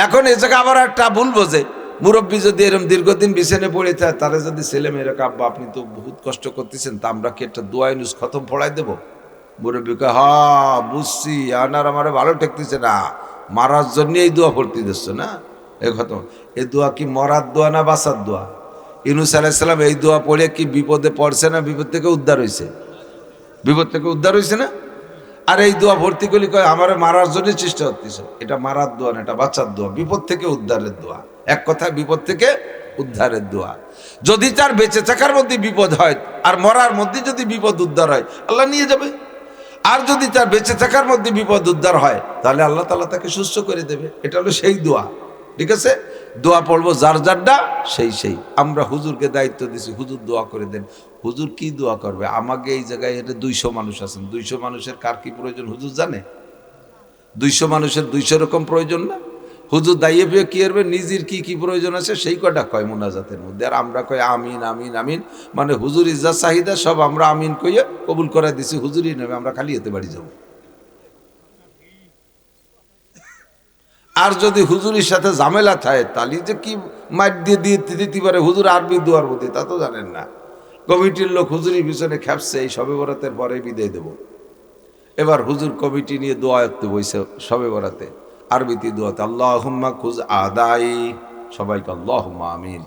এখন এই জায়গায় আবার একটা ভুল বোঝে, মুরব্বী যদি এরকম দীর্ঘদিন বিছানে পড়ে থাকে, তারা যদি ছেলে মেয়েরা আব্বা আপনি তো বহুত কষ্ট করতেছেন, তা আমরা কি একটা দোয়া ইউনুস খতম পড়াই দেবো? মুরব্বীকে হ্যাঁ বুঝছি, আনার আমার ভালো ঠেকতেছে না, মারার জন্য এই দোয়া পড়তে দিচ্ছ না? এই খতম, এই দোয়া কি মরার দোয়া না বাঁচার দোয়া? ইউনুস আলাইহিস সালাম এই দোয়া পড়ে কি বিপদে পড়ছে না বিপদ থেকে উদ্ধার হয়েছে? বিপদ থেকে উদ্ধার হয়েছে না? আর এই দোয়া ভর্তি করলে কয় আমারে মারার জন্য চেষ্টা করতেছ। এটা মারার দোয়া না, এটা বাঁচার দোয়া, বিপদ থেকে উদ্ধারের দোয়া। এক কথায় বিপদ থেকে উদ্ধারের দোয়া। যদি তার বেঁচে থাকার মধ্যে বিপদ হয় আর মরার মধ্যে যদি বিপদ উদ্ধার হয়, আল্লাহ নিয়ে যাবে। আর যদি তার বেঁচে থাকার মধ্যে বিপদ উদ্ধার হয়, তাহলে আল্লাহ তাআলা তাকে সুস্থ করে দেবে। এটা হলো সেই দোয়া। ঠিক আছে, দোয়া পড়বো যার যারটা সেই। আমরা হুজুরকে দায়িত্ব দিছি, হুজুর দোয়া করে দেন। হুজুর কি দোয়া করবে? আমাকে এই জায়গায় এটা 200 মানুষ আছেন, 200 মানুষের কার কি প্রয়োজন হুজুর জানে? 200 মানুষের 200 রকম প্রয়োজন না? হুজুর দাইয়ে পেয়ে কি করবে? নিজের কি কি প্রয়োজন আছে সেই কটা কয় মুনাজাতের মধ্যে, আর আমরা কয় আমিন আমিন আমিন। মানে হুজুর ইজ্জত চাহিদা সব আমরা আমিন কইয়ে কবুল করে দিছি, হুজুরই নেবে, আমরা খালি এতে বাড়ি যাব। আর যদি হুজুরের সাথে ঝামেলা থাকে তাহলে যে কি মাইট দিয়ে দিতে পারে হুজুর আরবি দোয়ার মধ্যে, তা তো জানেন না। কমিটির লোক হুজুরের পিছনে খেপছে, এই শবে বরাতের পরে বিদায় দেব। এবার হুজুর কমিটি নিয়ে দোয়া করতে বইছে শবে বরাতে, আরবিতে দোয়াতে আল্লাহুম্মা খুজ আদাই, সবাইকে আল্লাহুম্মা আমিন।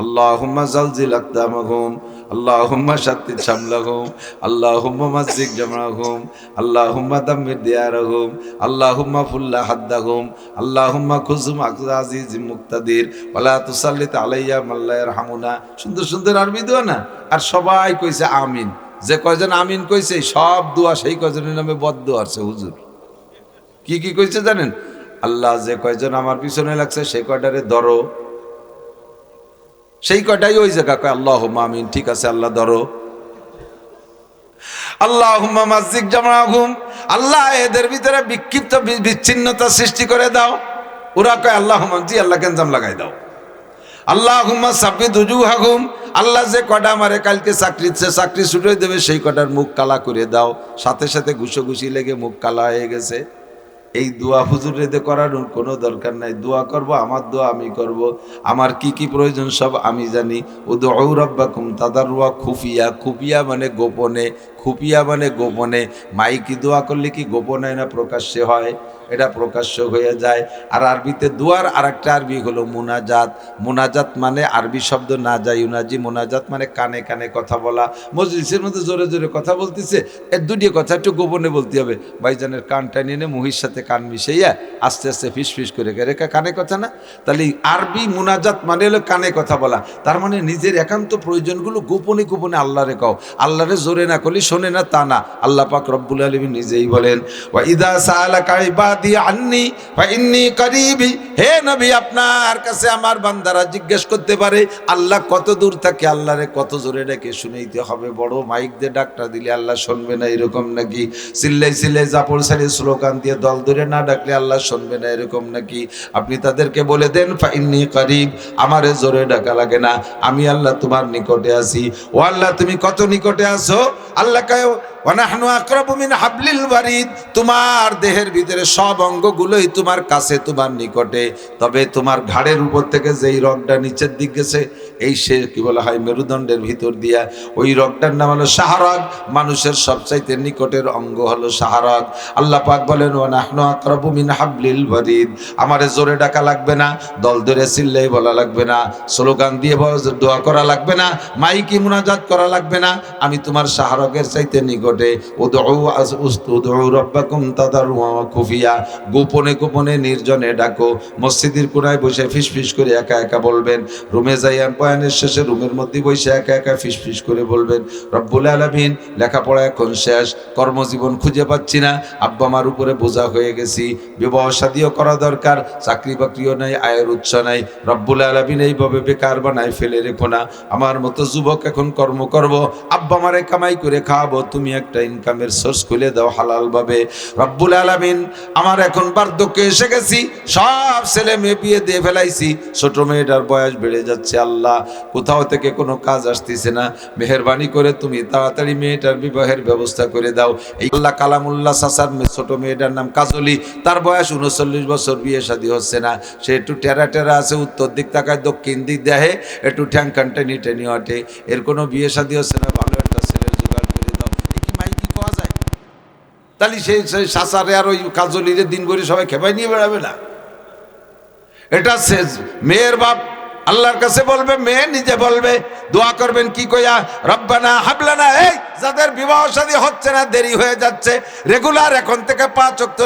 আল্লাহুম্মা জালজিল আকদামাহুম, আল্লাহুম্মা শাত্তিত শামলাহুম, আল্লাহুম্মা মাজ্জিক জামআহুম, আল্লাহুম্মা দাম্মির দিয়ারাহুম, আল্লাহুম্মা ফুল্লা হাদ্দাহুম, আল্লাহুম্মা খুজুম আজিজিম মুক্তাদির ওয়ালা তুসাল্লিত আলাইয়া মাল্লা ইয়ারহামুনা। সুন্দর সুন্দর আরবি দোয়া না? আর সবাই কইছে আমিন। যে কয়জন আমিন কইছে সব দোয়া সেই কয়জনের নামে বদদোয়া আছে হুজুর। কি কি কইছে জানেন? আল্লাহ যে কয়জন আমার পিছনে লাগছে সেই কয়টারে ধরো, সেই কয়টাই ওই জায়গা কয় আল্লাহুম্মা আমিন। ঠিক আছে আল্লাহ ধরো। আল্লাহুম্মা মাজ্জিক জামআহুম, আল্লাহ এদের ভিতরে বিক্ষিপ্ত বিচ্ছিন্নতা সৃষ্টি করে দাও। ওরা কয় আল্লাহুম্মা, জি আল্লাহ কেনজাম লাগাই দাও। আল্লাহুম্মা সাব্বিত উজুহাহুম, আল্লাহ যে কটা আমারে কালকে চাকরি ছুটে দেবে সেই কটার মুখ কালা করে দাও। সাথে সাথে ঘুষোঘুষি লেগে মুখ কালা হয়ে গেছে। এই দোয়া হুজুরেতে করানোর কোনো দরকার নাই। দোয়া করব, আমার দোয়া আমি করব, আমার কি কি প্রয়োজন সব আমি জানি। উদউ রাব্বাকুম তাদাররুয়া খুফিয়া, খুফিয়া মানে গোপনে, খুফিয়া মানে গোপনে। মাইকি দোয়া করলে কি গোপনে না প্রকাশ্যে হয়? এটা প্রকাশ্য হয়ে যায়। আর আরবিতে দোয়ার আরেকটা আরবি হলো মুনাজাত। মুনাজাত মানে আরবি শব্দ না যায় ইউনাজি, মুনাজাত মানে কানে কানে কথা বলা। মজলিসের মধ্যে জোরে জোরে কথা বলতেছে, এর দুটি কথা একটু গোপনে বলতে হবে। ভাইজানের কানটা নিয়ে মুহির সাথে কান মিশাইয়া আস্তে আস্তে ফিস ফিস করে রেখা কানে কথা না? তাহলে আরবি মুনাজাত মানে হলো কানে কথা বলা। তার মানে নিজের একান্ত প্রয়োজনগুলো গোপনে গোপনে আল্লাহরে কও। আল্লাহরে জোরে না করলে শোনে না তা না। আল্লাহ পাক রব্বুল আলামিন নিজেই বলেন ওয়া ইযা সাআলাকা ইবাদি আন্নী ফা ইন্নী করিবি। হে নবী, আপনার কাছে আমার বান্দারা জিজ্ঞেস করতে পারে আল্লাহ কত দূর থাকে, আল্লাহরে কত জোরে ডেকে শুনাইতে হবে। বড় মাইক দিয়ে ডাকটা দিলে আল্লাহ শুনবে না এরকম নাকি? চিল্লাই চিল্লাই জাপড় সারি স্লোগান দিয়ে দল ধরে না ডাকলে আল্লাহ শুনবে না এরকম নাকি? আপনি তাদেরকে বলে দেন ফা ইন্নী করিব, আমারে জোরে ডাকা লাগে না, আমি আল্লাহ তোমার নিকটে আছি। ও আল্লাহ তুমি কত নিকটে আছো? আল্লাহ কয় ওয়ানাহনু আকরাবু মিন হাবলিল ওয়ারিদ, তোমার দেহের ভিতরে সব অঙ্গগুলোই তোমার কাছে, তোমার নিকটে। তবে তোমার ঘাড়ের উপর থেকে যেই রগটা নিচের দিক গেছে, এই সে কি বলা হয় মেরুদণ্ডের ভিতর দিয়া, ওই রগটার নাম হলো শাহরগ। মানুষের সবচাইতে নিকটের অঙ্গ হলো শাহরগ। আল্লাহ পাক বলেন ওয়ানাহনু আকরাবু মিন হাবলিল ওয়ারিদ, আমারে জোরে ডাকা লাগবে না, দল ধরে চিল্লাই বলা লাগবে না, স্লোগান দিয়ে দোয়া করা লাগবে না, মাইকি মুনাজাত করা লাগবে না, আমি তোমার শাহরগের চাইতে নিকট। গোপনে গোপনে নির্জনে ডাকো। মসজিদের কোনায় বসে ফিস ফিস করে একা একা বলবেন। রুমে যাইয়া বয়ানের শেষে রুমের মধ্যে বসে একা একা ফিস ফিস করে বলবেন রব্বুল আলামিন, লেখাপড়া এখন শেষ, কর্মজীবন খুঁজে পাচ্ছি না, আব্বা মার উপরে বোঝা হয়ে গেছি, বিবাহ শাদীও করা দরকার, চাকরি বাকরিও নাই, আয়ের উৎস নাই। রব্বুল আলামিন এইভাবে বেকার বানায় ফেলে রেখো না। আমার মতো যুবক এখন কর্ম করব, আব্বা মারে কামাই করে খাওয়াবো, তুমি একটা ইনকামের সোর্স খুলে দাও হালাল ভাবে। রব্বুল আলামিন, আমার এখন বার্ধক্যে এসে গেছি, সব ছেলে মেয়ে বিয়ে দিয়ে ফেলাইছি, ছোট মেয়েটার বয়স বেড়ে যাচ্ছে, আল্লাহ কোথাও থেকে কোনো কাজ আসতেছে না, মেহেরবানি করে তুমি তাড়াতাড়ি মেয়েটার বিবাহের ব্যবস্থা করে দাও। এই আল্লাহ কালামুল্লাহ চাচার ছোট মেয়েটার নাম কাজলি, তার বয়স 39 বছর, বিয়ে শাদী হচ্ছে না, সে একটু টেরা টেরা আছে, উত্তর দিক তাকায়, দক্ষিণ দিক দেখে, একটু ঠ্যাং খান টেনি টেনি ওঠে, এর কোনো বিয়ে শাদী হচ্ছে না, ভালো একটা ছেলের জোগাড় করে দাও। কি মাইকি পাওয়া যায়? তাহলে সেই চাচারে আর ওই কাজলিরে দিন ভরে সবাই খেপাই নিয়ে বেড়াবে না? এটা মেয়ের বাপ আল্লাহর কাছে বলবে, মেয়ে নিজে বলবে। দোয়া করবেন কি কইয়া? রব্বানা হাবলানা। এই যাদের বিবাহ শাদী হচ্ছে না, দেরি হয়ে যাচ্ছে, রেগুলার এখন থেকে 5 ওয়াক্ত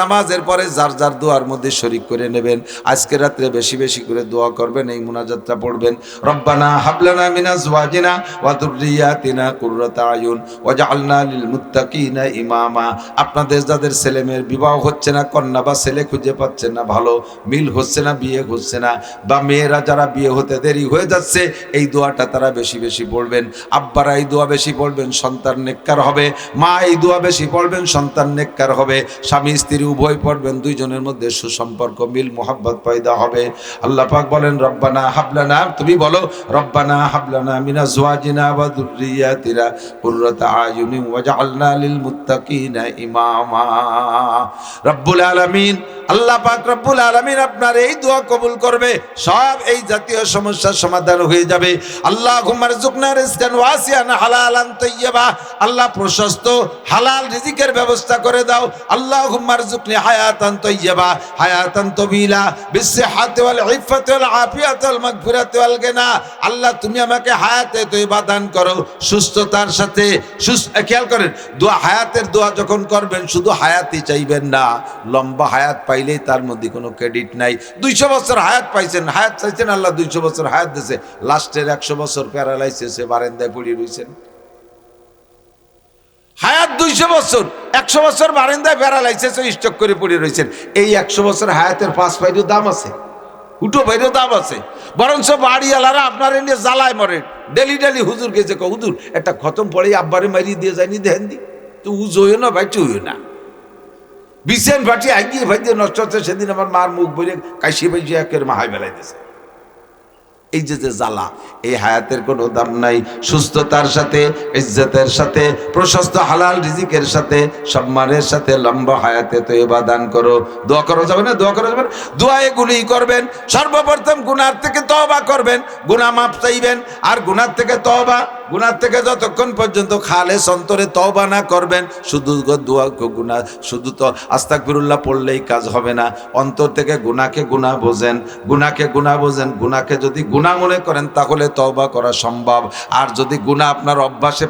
নামাজের পরে যার যার দোয়ার মধ্যে শরীক করে নেবেন। আজকে রাত্রে বেশি বেশি করে দোয়া করবেন, এই মুনাজাতটা পড়বেন। রব্বানা হাবলানা মিনা আজওয়াজিনা ওয়া যুররিয়াতিনা কুররাতা আয়ুন ওয়াজআলনা লিল মুত্তাকিনা ইমামা। আপনাদের যাদের ছেলে মেয়ের বিবাহ হচ্ছে না, কন্যা বা ছেলে খুঁজে পাচ্ছেন না, ভালো মিল হচ্ছে না, বিয়ে হচ্ছে না, বা মেয়েরা যারা বিয়ে হতে দেরি হয়ে যাচ্ছে, এই দোয়াটা তারা বেশি বেশি পড়বেন। আব্বারা এই দোয়া বেশি পড়বেন, সন্তান নেককার হবে। মা এই দোয়া বেশি পড়বেন, সন্তান নেককার হবে। স্বামী স্ত্রী উভয় পড়বেন, দুইজনের মধ্যে সুসম্পর্ক, মিল মোহাব্বত পয়দা হবে। আল্লাহ পাক বলেন রব্বানা হাবলানা, তুমি বলো রব্বানা হাবলানা মিনা আজওয়াজিনা ওয়া যুররিয়াতিনা কুররাতা আয়ুনিন ওয়াজআলনা লিল মুত্তাকিনা ইমামা। রব্বুল আলামিন, আল্লাহ পাক রব্বুল আলামিন আপনার এই দোয়া কবুল করবে, সব এই জাতীয় সমস্যার সমাধান হয়ে যাবে। আল্লাহুম্মা রযুকনা রিজকান ওয়াসিআন হালালান তাইয়্যিবা। আল্লাহ প্রশস্ত হালাল রিজিকের ব্যবস্থা করে দাও। আল্লাহুম্মা রযুকনি হায়াতান তাইয়্যিবা হায়াতান তাবিলা বিসসিহাতি ওয়াল ইফাতি ওয়াল আফিয়াতি ওয়াল মাগফিরাতি ওয়াল গিনা। আল্লাহ তুমি আমাকে হায়াতে তয়্যিবা দান করো, সুস্থতার সাথে। খেয়াল করেন, দোয়া হায়াতের দোয়া যখন করবেন, শুধু হায়াতই চাইবেন না। লম্বা হায়াত পাইলেই তার মধ্যে কোনো ক্রেডিট নাই। 200 বছর হায়াত পাইছেন, হায়াত চাইছেন, আল্লাহ 200 বছর হায়াত দিয়েছে, লাস্টের 100 বছর প্যারালাইসিসে বারান্দায় পড়ে রয়েছেন। হায়াত 200 বছর, 100 বছর বারান্দায় প্যারালাইসিসে স্ট্রোক করে পড়ে রয়েছেন। এই 100 বছর হায়াতের 5 পাইরও দাম আছে, উঠো বাইরেও দাম আছে। বরঞ্চ বাড়িওয়ালারা আপনার এনে জ্বালায় মরে। ডেলি ডেলি হুজুর গেছে, হুজুর একটা খতম পড়ে আব্বারে মারিয়ে দিয়ে যায়নি, দেখেন দি তো উজো হইও না, বাইচু হইও না। বিছেন ফাটি আগিয়ে ভাইতে নষ্ট হচ্ছে। সেদিন আমার মার মুখ বলে কাশি বাইজি একের মাহাই বেলাই দিয়েছে। এই যে জ্বালা, এই হায়াতের কোনো দাম নাই। সুস্থতার সাথে, ইজ্জতের সাথে, প্রশস্ত হালাল রিজিকের সাথে, সম্মানের সাথে লম্বা হায়াতে তয়্যিবা দান করো। দোয়া করা যাবে না? দোয়া করা যাবে না? দোয়া এগুলিই করবেন। সর্বপ্রথম গুনার থেকে তওবা করবেন, গুনাহ মাফ চাইবেন। আর গুনার থেকে তওবা, গুনার থেকে যতক্ষণ পর্যন্ত খালেস অন্তরে তওবা না করবেন, শুধু দোয়া গুনাহ, শুধু তো আস্তাগফিরুল্লাহ পড়লেই কাজ হবে না। অন্তর থেকে গুনাহকে গুনাহ বোঝেন, গুনাহকে গুনাহ বোঝেন। গুনাহকে যদি গুনাহ মনে করেন তাহলে তওবা করা সম্ভব। আর যদি গুনাহ আপনার অভ্যাসে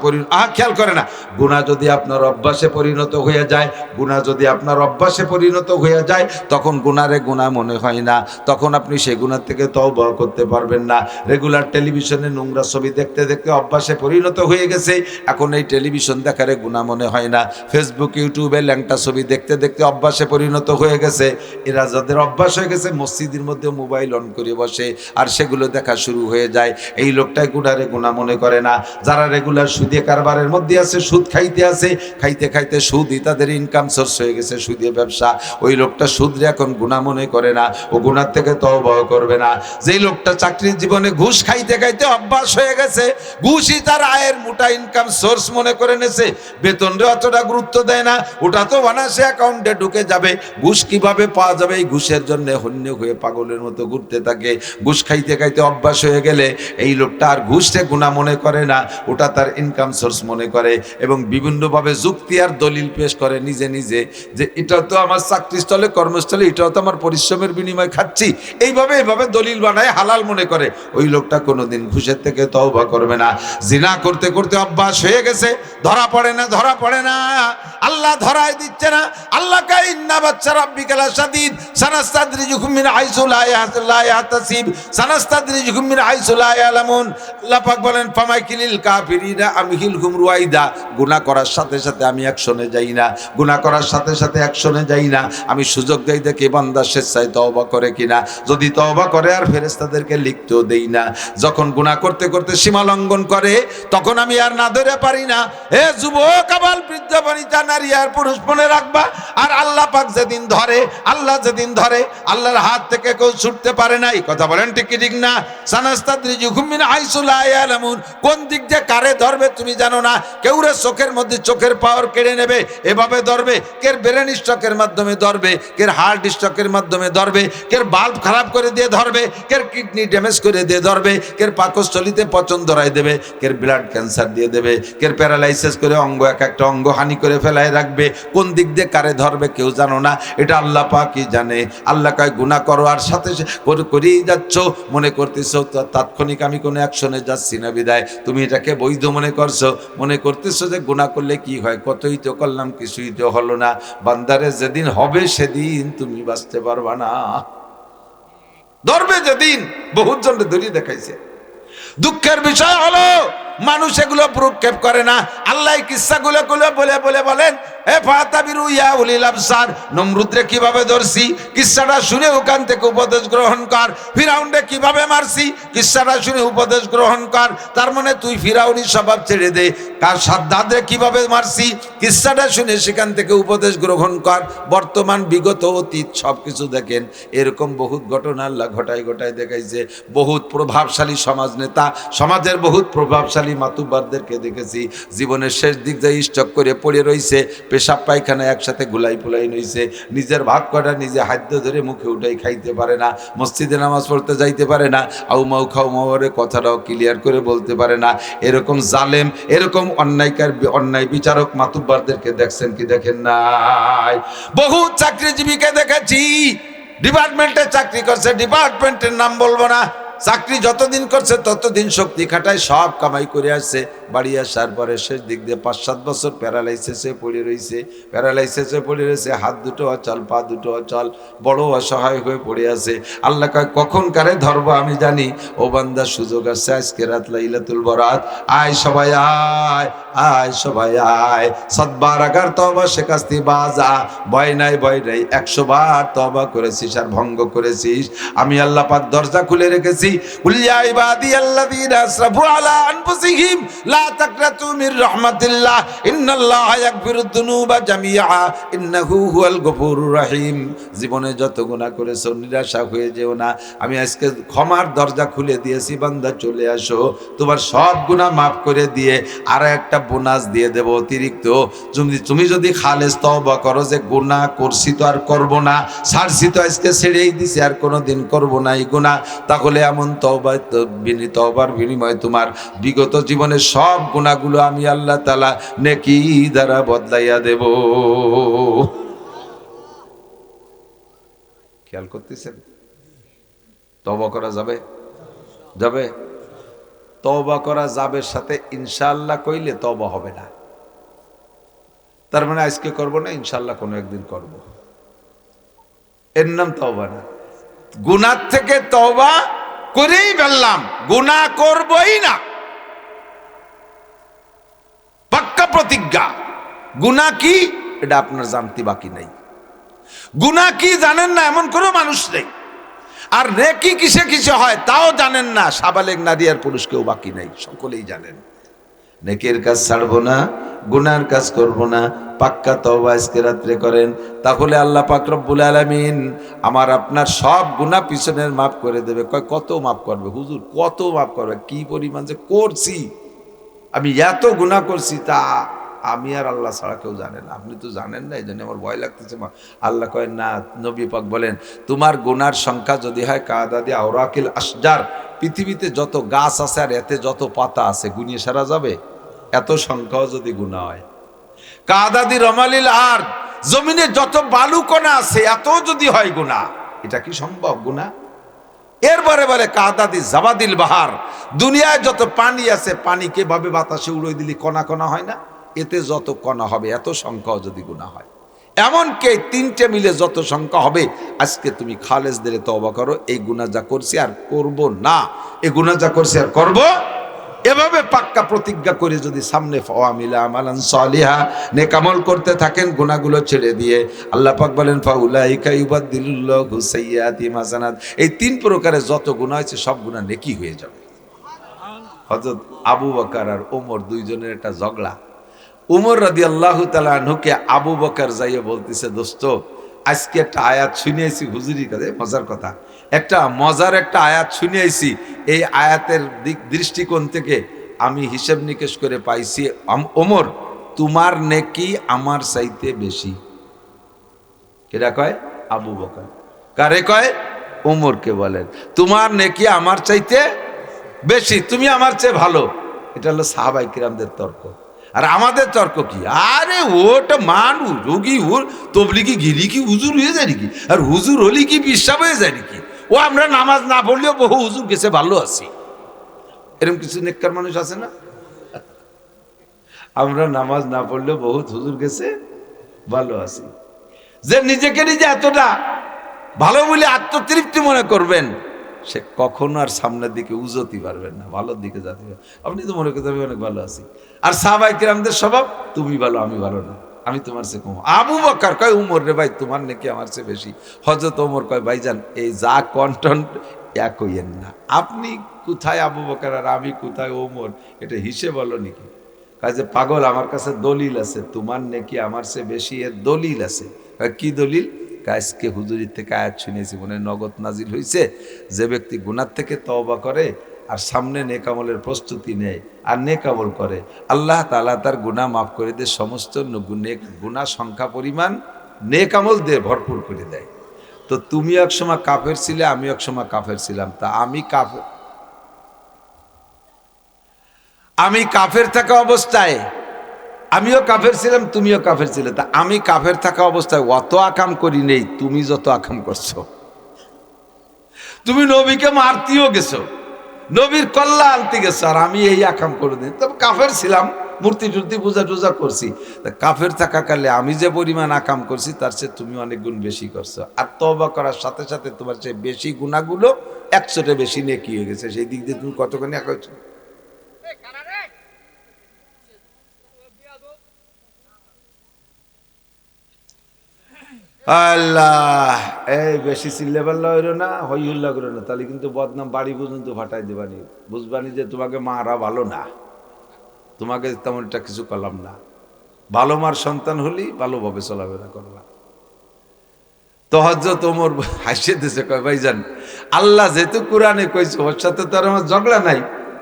খেয়াল করে না, গুনাহ যদি আপনার অভ্যাসে পরিণত হয়ে যায়, গুনাহ যদি আপনার অভ্যাসে পরিণত হয়ে যায়, তখন গুনারে গুনাহ মনে হয় না, তখন আপনি সেই গুনাহ থেকে তওবা করতে পারবেন না। রেগুলার টেলিভিশনে নোংরা ছবি দেখতে দেখতে অভ্যাসে পরিণত হয়ে গেছে, এখন এই টেলিভিশন দেখারে গুনাহ মনে হয় না। ফেসবুক ইউটিউবে ল্যাংটা ছবি দেখতে দেখতে অভ্যাসে পরিণত হয়ে গেছে। এরা যাদের অভ্যাস হয়ে গেছে, মসজিদের মধ্যে মোবাইল অন করে বসে আর সেগুলো দেখা শুরু হয়ে যায়, এই লোকটাই গুনারে গুনাহ মনে করে না। যারা রেগুলার সুদে কারবারের মধ্যে আছে, সুদ খাইতে আছে, খাইতে খাইতে সুদই তাদের ইনকাম সোর্স হয়ে গেছে, সুদে ব্যবসা, ওই লোকটা সুদরে এখন গুনাহ মনে করে না, ও গুনার থেকে তওবা করবে না। যেই লোকটা চাকরির জীবনে ঘুষ খাইতে খাইতে অভ্যাস হয়ে গেছে, ঘুষই তার আয়ের মোটা ইনকাম সোর্স মনে করে নেছে, বেতনরে অতটা গুরুত্ব দেয় না, ওটা তো অনায়াসে অ্যাকাউন্টে ঢুকে যাবে। ঘুষ কিভাবে পাওয়া যাবে, এই ঘুষের জন্য হন্য হয়ে পাগলের মতো ঘুরতে থাকে। ঘুষ খাইতে খাইতে অভ্যাস হয়ে গেলে এই লোকটা আর ঘুষে গুনাহ মনে করে না, ওটা তার ইনকাম সোর্স মনে করে, এবং বিভিন্নভাবে যুক্তি আর দলিল পেশ করে নিজে নিজে, যে এটা তো আমার চাকরিস্থলে, কর্মস্থলে, এটাও তো আমার পরিশ্রমের বিনিময়ে খাচ্ছি, এইভাবে দলিল বানায় হালাল মনে করে। ওই লোকটা কোনোদিন ঘুষের থেকে তওবা করবে না। জিনা করতে করতে অভ্যাস হয়ে গেছে, ধরা পড়ে না, ধরা পড়ে না, আল্লাহ ধরাই দিচ্ছে না। আল্লাহ কা ইন্না বাচ্চা রাব্বিকা লাশাদীদ সানাস্তাদরিজুহুম মিন হাইসু লা ইয়াহতাসিব সানাস্তাদরিজুহুম মিন হাইসু লা ইয়ালামুন। আল্লাহ পাক বলেন ফামাইকিলিল কাফিরিনা আমহিলহুম রুয়াইদা। গুনাহ করার সাথে সাথে আমি অ্যাকশনে যাই না, গুনাহ করার সাথে সাথে অ্যাকশনে যাই না, আমি সুযোগ দেই দেখি বান্দা স্বেচ্ছায় তওবা করে কিনা। যদি তওবা করে আর ফেরেশতাদেরকে লিখতেও দেই না। যখন গুনাহ করতে করতে সীমা লঙ্ঘন করে, তখন আমি আর না ধরে পারি না। হে যুবক, আবাল, বৃদ্ধ, বনিতা, নারী আর পুরুষ, মনে রাখবা, আর আল্লাহ পাক যেদিন ধরে, আল্লাহ যেদিন ধরে, আল্লাহর হাত থেকে কেউ ছুটতে পারে না। এই কথা বলেন ঠিক কি ঠিক না? সানাস্তাদরিজুহুম মিন হাইসু লা ইয়ালামুন। কোন দিক দিয়ে কারে ধরবে তুমি জানো না। কেউ রে চোখের মধ্যে চোখের পাওয়ার কেড়ে নেবে, এভাবে ধরবে। কের ব্রেন স্ট্রোকের মাধ্যমে ধরবে, কের হার্ট স্ট্রোকের মাধ্যমে ধরবে, কের বাল্ব খারাপ করে দিয়ে ধরবে, কের কিডনি ড্যামেজ করে দিয়ে ধরবে, কের পাকস্থলীতে পচন ধরাই দেবে, কের ব্লাড ক্যান্সার দিয়ে দেবে, কের প্যারালাইসিস করে অঙ্গ এক একটা অঙ্গ হানি করে ফেলায় রাখবে, কোন দিক দিয়ে কারে ধরবে কেউ জানো না, এটা আল্লাহ পাকই জানে। আল্লাহ কয় গুনাহ করো আর সাথে করেই যাচ্ছ, মনে করতেছো তাৎক্ষণিক আমি কোনো অ্যাকশনে যাচ্ছি না বিদায় তুমি এটাকে বৈধ মনে করছো, মনে করতেছো যে গুনাহ করলে কি হয়, কতই তো করলাম কিছুই তো হলো না। বান্দারে যেদিন হবে সেদিন তুমি বাঁচতে পারবা না, ধরবে যেদিন। বহুত জনকে ধরিয়ে দেখাইছে। দুঃখের বিষয় হলো মানুষ এগুলো প্রক্ষেপ করে না। আল্লাহ কিসসাগুলো বলে বলেন, এ ফাতাবিরু ইয়া উলিল আবসার, নমরুদরে কিভাবে ধরছি কিসসাটা শুনে ওখান থেকে উপদেশ গ্রহণ কর। ফিরাউনরে কিভাবে মারছি কিসসাটা শুনে উপদেশ গ্রহণ কর। তার মানে তুই ফিরাউনি স্বভাব ছেড়ে দে। কার সাদ্দাদরে কিভাবে মারছি কিসসাটা শুনে সেখান থেকে উপদেশ গ্রহণ কর। বর্তমান বিগত অতীত সবকিছু দেখেন, এরকম বহুত ঘটনা আল্লাহ ঘটায় দেখাইছে। বহুত প্রভাবশালী সমাজ নেতা, সমাজের বহুত প্রভাবশালী মাতুব্বারদেরকে দেখেছি জীবনের শেষ দিক দিয়ে স্টক করে পড়ে রইছে, পেশাব পায়খানা একসাথে গুলাই ফুলাই নইছে, নিজের ভাত কটা নিজে হাদ্য ধরে মুখে উঠাই খাইতে পারে না, মসজিদে নামাজ পড়তে যাইতে পারে না, আউ মাউ খাও মাওয়ারে কথাটাও ক্লিয়ার করে বলতে পারে না। এরকম জালেম, এরকম অন্যায় বিচারক মাতুব্বারদেরকে দেখছেন কি দেখেন নাই? বহু চাকরিজীবীকে দেখেছি, ডিপার্টমেন্টে চাকরি করছে, ডিপার্টমেন্টের নাম বলবো না, চাকরি যতদিন করছে ততদিন শক্তি খাটায় সব কামাই করে আসছে, বাড়ি আসার পরে শেষ দিক দিয়ে 5-7 বছর প্যারালাইসিসে পড়ে রয়েছে, হাত দুটো অচল, পা দুটো অচল, বড় অসহায় হয়ে পড়ে আছে। আল্লাহ কয় কখন কারে ধরবো আমি জানি। ও বান্দা সুযোগ আছে, আজকে রাত লাইলাতুল বরাত, আয় সবাই আয় সবাই আয়, 7 আগার তওবা শেখাস্তি বাজা, ভয় নাই 100 বার তওবা করেছিস আর ভঙ্গ করেছিস, আমি আল্লাহ পাক দরজা খুলে রেখেছি। কুলিয়া ইবাদিয়াল্লাযীনা আসরাফু আলা আনফুসিহিম লা তাকনাতু মির রাহমাতিল্লাহ ইন্নাল্লাহা ইয়াগফিরুদ যুনুবা জামিআ ইন্নাহু হুয়াল গফুরুর রহিম। জীবনে যত গুনাহ করেছো নিরাশা হয়ে যেও না, আমি আজকে ক্ষমার দরজা খুলে দিয়েছি, বান্দা চলে আসো, তোমার সব গুনাহ মাফ করে দিয়ে আর একটা বোনাস দিয়ে দেব অতিরিক্ত। তুমি যদি খালেস তওবা করো যে গুনাহ করছি তো আর করব না, ছাড়ছি তো আজকে ছেড়েই দিছি আর কোনোদিন করব না এই গুনাহ, তাহলে এমন তওবার বিনিময়ে তোমার বিগত জীবনের সব গুনাহগুলো আমি আল্লাহ তাআলা নেকি দ্বারা বদলাইয়া দেব। খেয়াল করতেছেন? তওবা করা যাবে তওবা করা যাবে সাথে ইনশাআল্লাহ কইলে তওবা হবে না। তার মানে আজকে করব না, ইনশাআল্লাহ কোনো একদিন করব, এর নাম তওবা না। গুনাহ থেকে তওবা করেই ফেললাম, গুনাহ করবই না, পাক্কা প্রতিজ্ঞা। গুনাহ কি এটা আপনার জানতে বাকি নাই। গুনাহ কি জানেন না এমন কোনো মানুষ নেই, আর নেকি কিসে কিসে হয় তাও জানেন না, সাবালেগ নারী আর পুরুষ কেউ বাকি নাই, সকলেই জানেন। নেকের কাজ ছাড়বো না, গুনার কাজ করব না, পাক্কা তওবা আজকে রাত্রে করেন, তাহলে আল্লাহ পাক রব্বুল আলামিন আমার আপনার সব গুনাহ পিছনের মাফ করে দেবে। কয় কত মাফ করবে হুজুর, কত মাফ করবে? কি পরিমাণ যে করছি, আমি এত গুনাহ করছি তা আমি আর আল্লাহ ছাড়া কেউ জানে না, আপনি তো জানেন না, এই জন্য আমার ভয় লাগতেছে। আল্লাহ কয় না, নবী পাক বলেন তোমার গুনার সংখ্যা যদি হয় কাদাদি আওরাকিল আশজার, পৃথিবীতে যত গাছ আছে আর এতে যত পাতা আছে গুনিয়ে সারা যাবে, এত সংখ্যাও যদি গুনাহ হয়। কাদাদি রমালিল আর, জমিনে যত বালুকণা আছে এত যদি হয় গুনাহ, এটা কি সম্ভব গুনাহ? এরপরে বলে কাদাদি জাবাদিল বাহার, দুনিয়ায় যত পানি আছে পানিকে ভাবে বাতাসে উড়িয়ে দিলি কণা কণা হয় না, এতে যত কণা হবে এত সংখ্যাও যদি গুনাহ হয়। এমনকি 3টে মিলে যত সংখ্যা হবে, আজকে তুমি খালেস দিলে তওবা করো, এই গুনাহ যা করছি আর করব না, এই গুনাহ যা করছি আর করব, এভাবে পাক্কা প্রতিজ্ঞা করে যদি সামনে ফাওয়ামিলা আমালান সালিহা নেক আমল করতে থাকেন গুনাহগুলো ছেড়ে দিয়ে, আল্লাহ পাক বলেন ফাউলাইকা ইউবাদদিলুল্লাহু সাইয়্যাতিহিম হাসানাত, এই 3 প্রকারের যত গুনাহ আছে সব গুনাহ নেকি হয়ে যাবে। হযরত আবু বকর আর ওমর দুইজনের একটা ঝগড়া। উমর রাদিয়াল্লাহু তাআলা আনহুকে আবু বকর যাইয়ে বলতেছে, দোস্ত আজকে একটা আয়াত শুনিয়েছি হুজুরির কাছে, মজার কথা, মজার একটা আয়াত শুনিয়েছি, এই আয়াতের দৃষ্টিকোণ থেকে আমি হিসাব নিকেশ করে পাইছি ওমর তোমার নেকি আমার চাইতে বেশি। কেডা কয়? আবু বকর। কারে কয়? ওমরকে বলেন তোমার নেকি আমার চাইতে বেশি, তুমি আমার চেয়ে ভালো। এটা হলো সাহাবাই কিরামদের তর্ক। আর আমাদের তর্ক কি, আরে ওটা মানুষ রোগী, ওর তবলিগি গিরি কি হুজুর হয়ে যায় নাকি, আর হুজুর হলি কি বিশ্বাস হয়ে যায় নাকি, ও আমরা নামাজ না পড়লেও বহু হুজুর গেছে ভালো আছি। এরকম কিছু নেককার মানুষ আছে না? আমরা নামাজ না পড়লেও বহুত হুজুর গেছে ভালো আছি। যে নিজেকে নিজে এতটা ভালো বলে আত্মতৃপ্তি মনে করবেন, সে কখনো আর সামনের দিকে উজতি পারবেন না, ভালোর দিকে যাতে। আপনি তো মনে করতে আমি অনেক ভালো আছি। আর সাহাবায়ে কিরামদের স্বভাব, তুমি ভালো আমি ভালো না, আমি তোমার চেয়ে কম। আবু বকর কয় উমর রে ভাই তোমার নাকি আমার চেয়ে বেশি। হযরত ওমর কয় ভাইজান এই যা কন্টেন্ট এক হইয়েন না, আপনি কোথায় আবু বকর আর আমি কোথায় ওমর, এটা হিসেব হলো নাকি? কাজে পাগল, আমার কাছে দলিল আছে, তোমার নাকি আমার চেয়ে বেশি, এর দলিল আছে। কি দলিল? আজকে হুজুরির থেকে আয়াত শুনেছি, মনে নগদ নাজিল হয়েছে, যে ব্যক্তি গুনাহ থেকে তওবা করে আর সামনে নেক আমলের প্রস্তুতি নেয় আর নেক আমল করে, আল্লাহ তাআলা তার গুনাহ মাফ করে দিয়ে সমস্ত গুনাহ সংখ্যা পরিমাণ নেক আমল দিয়ে ভরপুর করে দেয়। তো তুমি এক সময় কাফের ছিলে, আমি এক সময় কাফের ছিলাম, তা আমি কাফের থাকা অবস্থায়, আমিও কাফের ছিলাম তুমিও কাফের ছিলে, তা আমি কাফের থাকা অবস্থায় অত আকাম করি নেই তুমি যত আকাম করছো। তুমি নবীকে মারতেও গেছো, নবীর কল্লা আনতে গেছো, আর আমি এই আকাম করে দিই। তবে কাফের ছিলাম, মূর্তি টুর্তি পূজা টুজা করছি। তা কাফের থাকাকালে আমি যে পরিমাণ আকাম করছি তার চেয়ে তুমি অনেক গুণ বেশি করছো। আর তওবা করার সাথে সাথে তোমার চেয়ে বেশি গুনাহগুলো 100টা বেশি নেকি হয়ে গেছে। সেই দিক দিয়ে তুমি কতখানি একা হয়েছো। আল্লাহ, এই বেশি চিল্লে পাল্লা হইল না, হই হুল্লা করো না, তাহলে কিন্তু বদনাম বাড়ি পর্যন্ত ফাটাই দেবানি। বুঝবানি যে তোমাকে মারা ভালো না, তোমাকে তেমন একটা কিছু করলাম না। ভালো মার সন্তান হলি ভালোভাবে চলাফেরা করবা। তো হযরত ওমর হাসিয়ে দিয়েছে, কয় ভাইজান আল্লাহ যেহেতু কোরআনে কইছে, ওর সাথে তো আর আমার ঝগড়া নাই,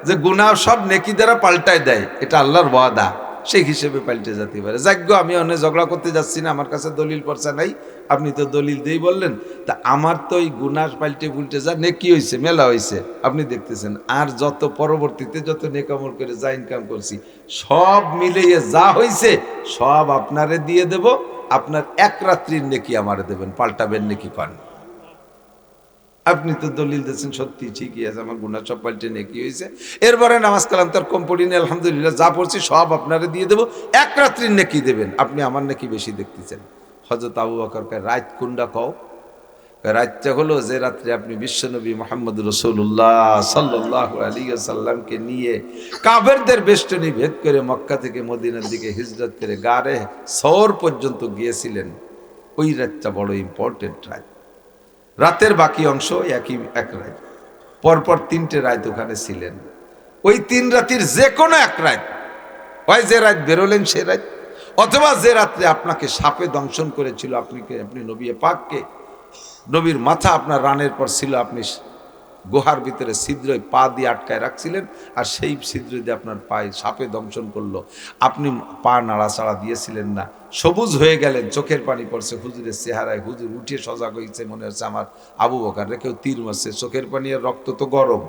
যে গুনাহ সব নেকি দ্বারা পাল্টায় দেয়, এটা আল্লাহর ওয়াদা, সেই হিসেবে পাল্টে যেতে পারে। যাজ্ঞ আমি অন্য ঝগড়া করতে যাচ্ছি না, আমার কাছে দলিল পড়ছে নাই, আপনি তো দলিল দিয়েই বললেন। তা আমার তো ওই গুনাহ পাল্টে পুল্টে যা নেকি হয়েছে, মেলা হয়েছে, আপনি দেখতেছেন। আর যত পরবর্তীতে যত নেকামল করে যা ইনকাম করছি, সব মিলিয়ে যা হয়েছে সব আপনারে দিয়ে দেব, আপনার এক রাত্রির নেকি আমারে দেবেন, পাল্টাবেন নেকি পান। আপনি তো দলিল দিয়েছেন, সত্যি ঠিকই আছে, আমার গুনাহ সব পাল্টে নেকি হয়েছে। এরপরে নামাজ কালাম তার কম পড়িনি, আলহামদুলিল্লাহ, যা পড়ছি সব আপনারে দিয়ে দেবো, এক রাত্রির নেকি দেবেন, আপনি আমার নেকি বেশি দেখতেছেন। হযরত আবু বকর কয় রাত কোনটা কও? রাতটা হলো যে রাত্রে আপনি বিশ্বনবী মুহাম্মদ রাসূলুল্লাহ সাল্লাল্লাহু আলাইহি ওয়াসাল্লামকে নিয়ে কাফেরদের বেষ্টনী ভেদ করে মক্কা থেকে মদিনার দিকে হিজরত করে গারে সওর পর্যন্ত গিয়েছিলেন। ওই রাতটা বড় ইম্পর্টেন্ট রাত। রাতের বাকি অংশ এক রাত, পরপর 3টে রাত ওখানে ছিলেন। ওই 3 রাতের যে কোনো এক রাত, হয় যে রাত বেরোলেন সে রাত, অথবা যে রাত্রে আপনাকে সাপে দংশন করেছিল, আপনি নবী পাককে, নবীর মাথা আপনার রানের পর ছিল, আপনি গুহার ভিতরে ছিদ্রে পা দিয়ে আটকায় রাখছিলেন, আর সেই ছিদ্র দিয়ে আপনার পায়ে সাপে দংশন করলো, আপনি পা নাড়াচাড়া দিয়েছিলেন না, সবুজ হয়ে গেলেন, চোখের পানি পড়ছে হুজুরের চেহারায়, হুজুর উঠে সজাগ হয়েছে, মনে হচ্ছে আমার আবু বকর রেখেও তীর মারছে, চোখের পানি আর রক্ত তো গরম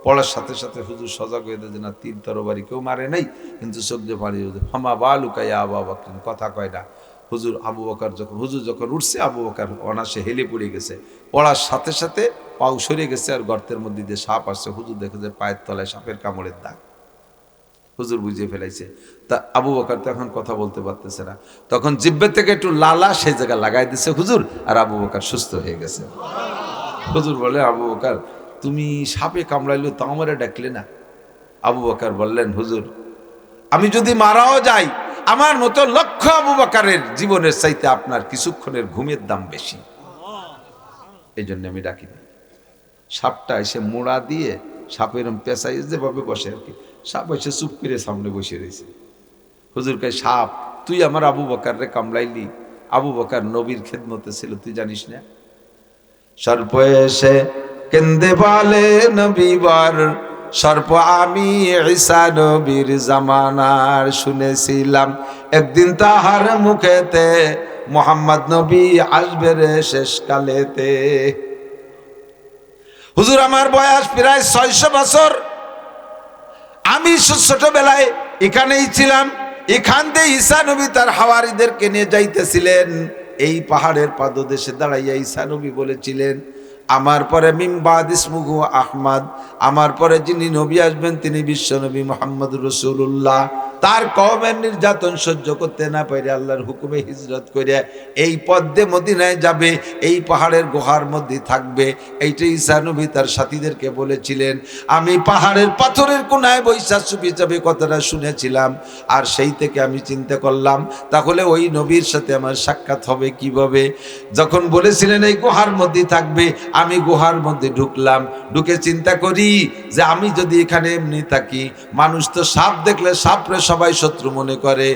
পড়ার সাথে সাথে হুজুর সজাগ হয়ে দেয় যে না, তীর তরবারি কেউ মারে নাই, কিন্তু চোখ দিয়ে পানি, হামা বা লুকাইয়া আবা বকর, কথা কয় না। হুজুর যখন উঠছে, আবু বকর অনাসে হেলে পড়ে গেছে, পড়ার সাথে সাথে পাও সরে গেছে, আর গর্তের মধ্যে দিয়ে সাপ আসছে। হুজুর দেখে যে পায়ের তলায় সাপের কামড়ের দাগ, হুজুর বুঝিয়ে ফেলাইছে। তা আবু বকর তো এখন কথা বলতে পারতেছে না, তখন জিব্বে থেকে একটু লালা সেই জায়গা লাগাই দিছে হুজুর, আর আবু বকর সুস্থ হয়ে গেছে। হুজুর বলে, আবু বকর তুমি সাপে কামড়াইলো তা আমারে ডাকলে না? আবু বকর বললেন, হুজুর আমি যদি মারাও যাই, আমার মতো লক্ষ আবু বকরের জীবনের চাইতে আপনার কিছুক্ষণের ঘুমের দাম বেশি, এই জন্য আমি ডাকিনি। সাপটা এসে মোড়া দিয়ে সাপের পেঁচাই যেভাবে বসে আর কি, সাপ এসে চুপ করে সামনে বসে রয়েছে। হুজুর কয়, সাপ তুই আমার আবু বকর রে কামড়াইলি? আবু বকর নবীর খেদমতে ছিল, তুই জানিস না? সর্প এসে কেন্দে বলে নবীবার, সর্প আমি ঈসা নবীর জামানার শুনেছিলাম, একদিন তাহার মুখেতে মুহাম্মদ নবী আসবে রে শেষ কালেতে। হুজুর আমার বয়স প্রায় 600 বছর, আমি ছোটবেলায় এখানেই ছিলাম, এখান থেকে ঈসা নবী তার হাওয়ারীদেরকে নিয়ে যাইতেছিলেন। এই পাহাড়ের পাদদেশে দাঁড়াইয়া ঈসা নবী বলেছিলেন, আমার পরে মিন বাদ ইসমুহু আহমদ, আমার পরে যিনি নবী আসবেন তিনি বিশ্ব নবী মুহাম্মদ রাসূলুল্লাহ। তার কওমের নির্যাতন সহ্য করতে না পারে আল্লাহর হুকুমে হিজরত করে এই পদ্মে মদিনায় যাবে, এই পাহাড়ের গুহার মধ্যে থাকবে। এইটা ঈসা নবী তার সাথীদেরকে বলেছিলেন। আমি পাহাড়ের পাথরের কোনায় বৈশা চুপি চাপি কথাটা শুনেছিলাম, আর সেই থেকে আমি চিন্তা করলাম তাহলে ওই নবীর সাথে আমার সাক্ষাৎ হবে কিভাবে। যখন বলেছিলেন এই গুহার মধ্যে থাকবে, আমি গুহার মধ্যে ঢুকলাম। ঢুকে চিন্তা করি যে আমি যদি এখানে এমনি থাকি, মানুষ তো সাপ দেখলে সাপরে সবাই শত্রু মনে করে,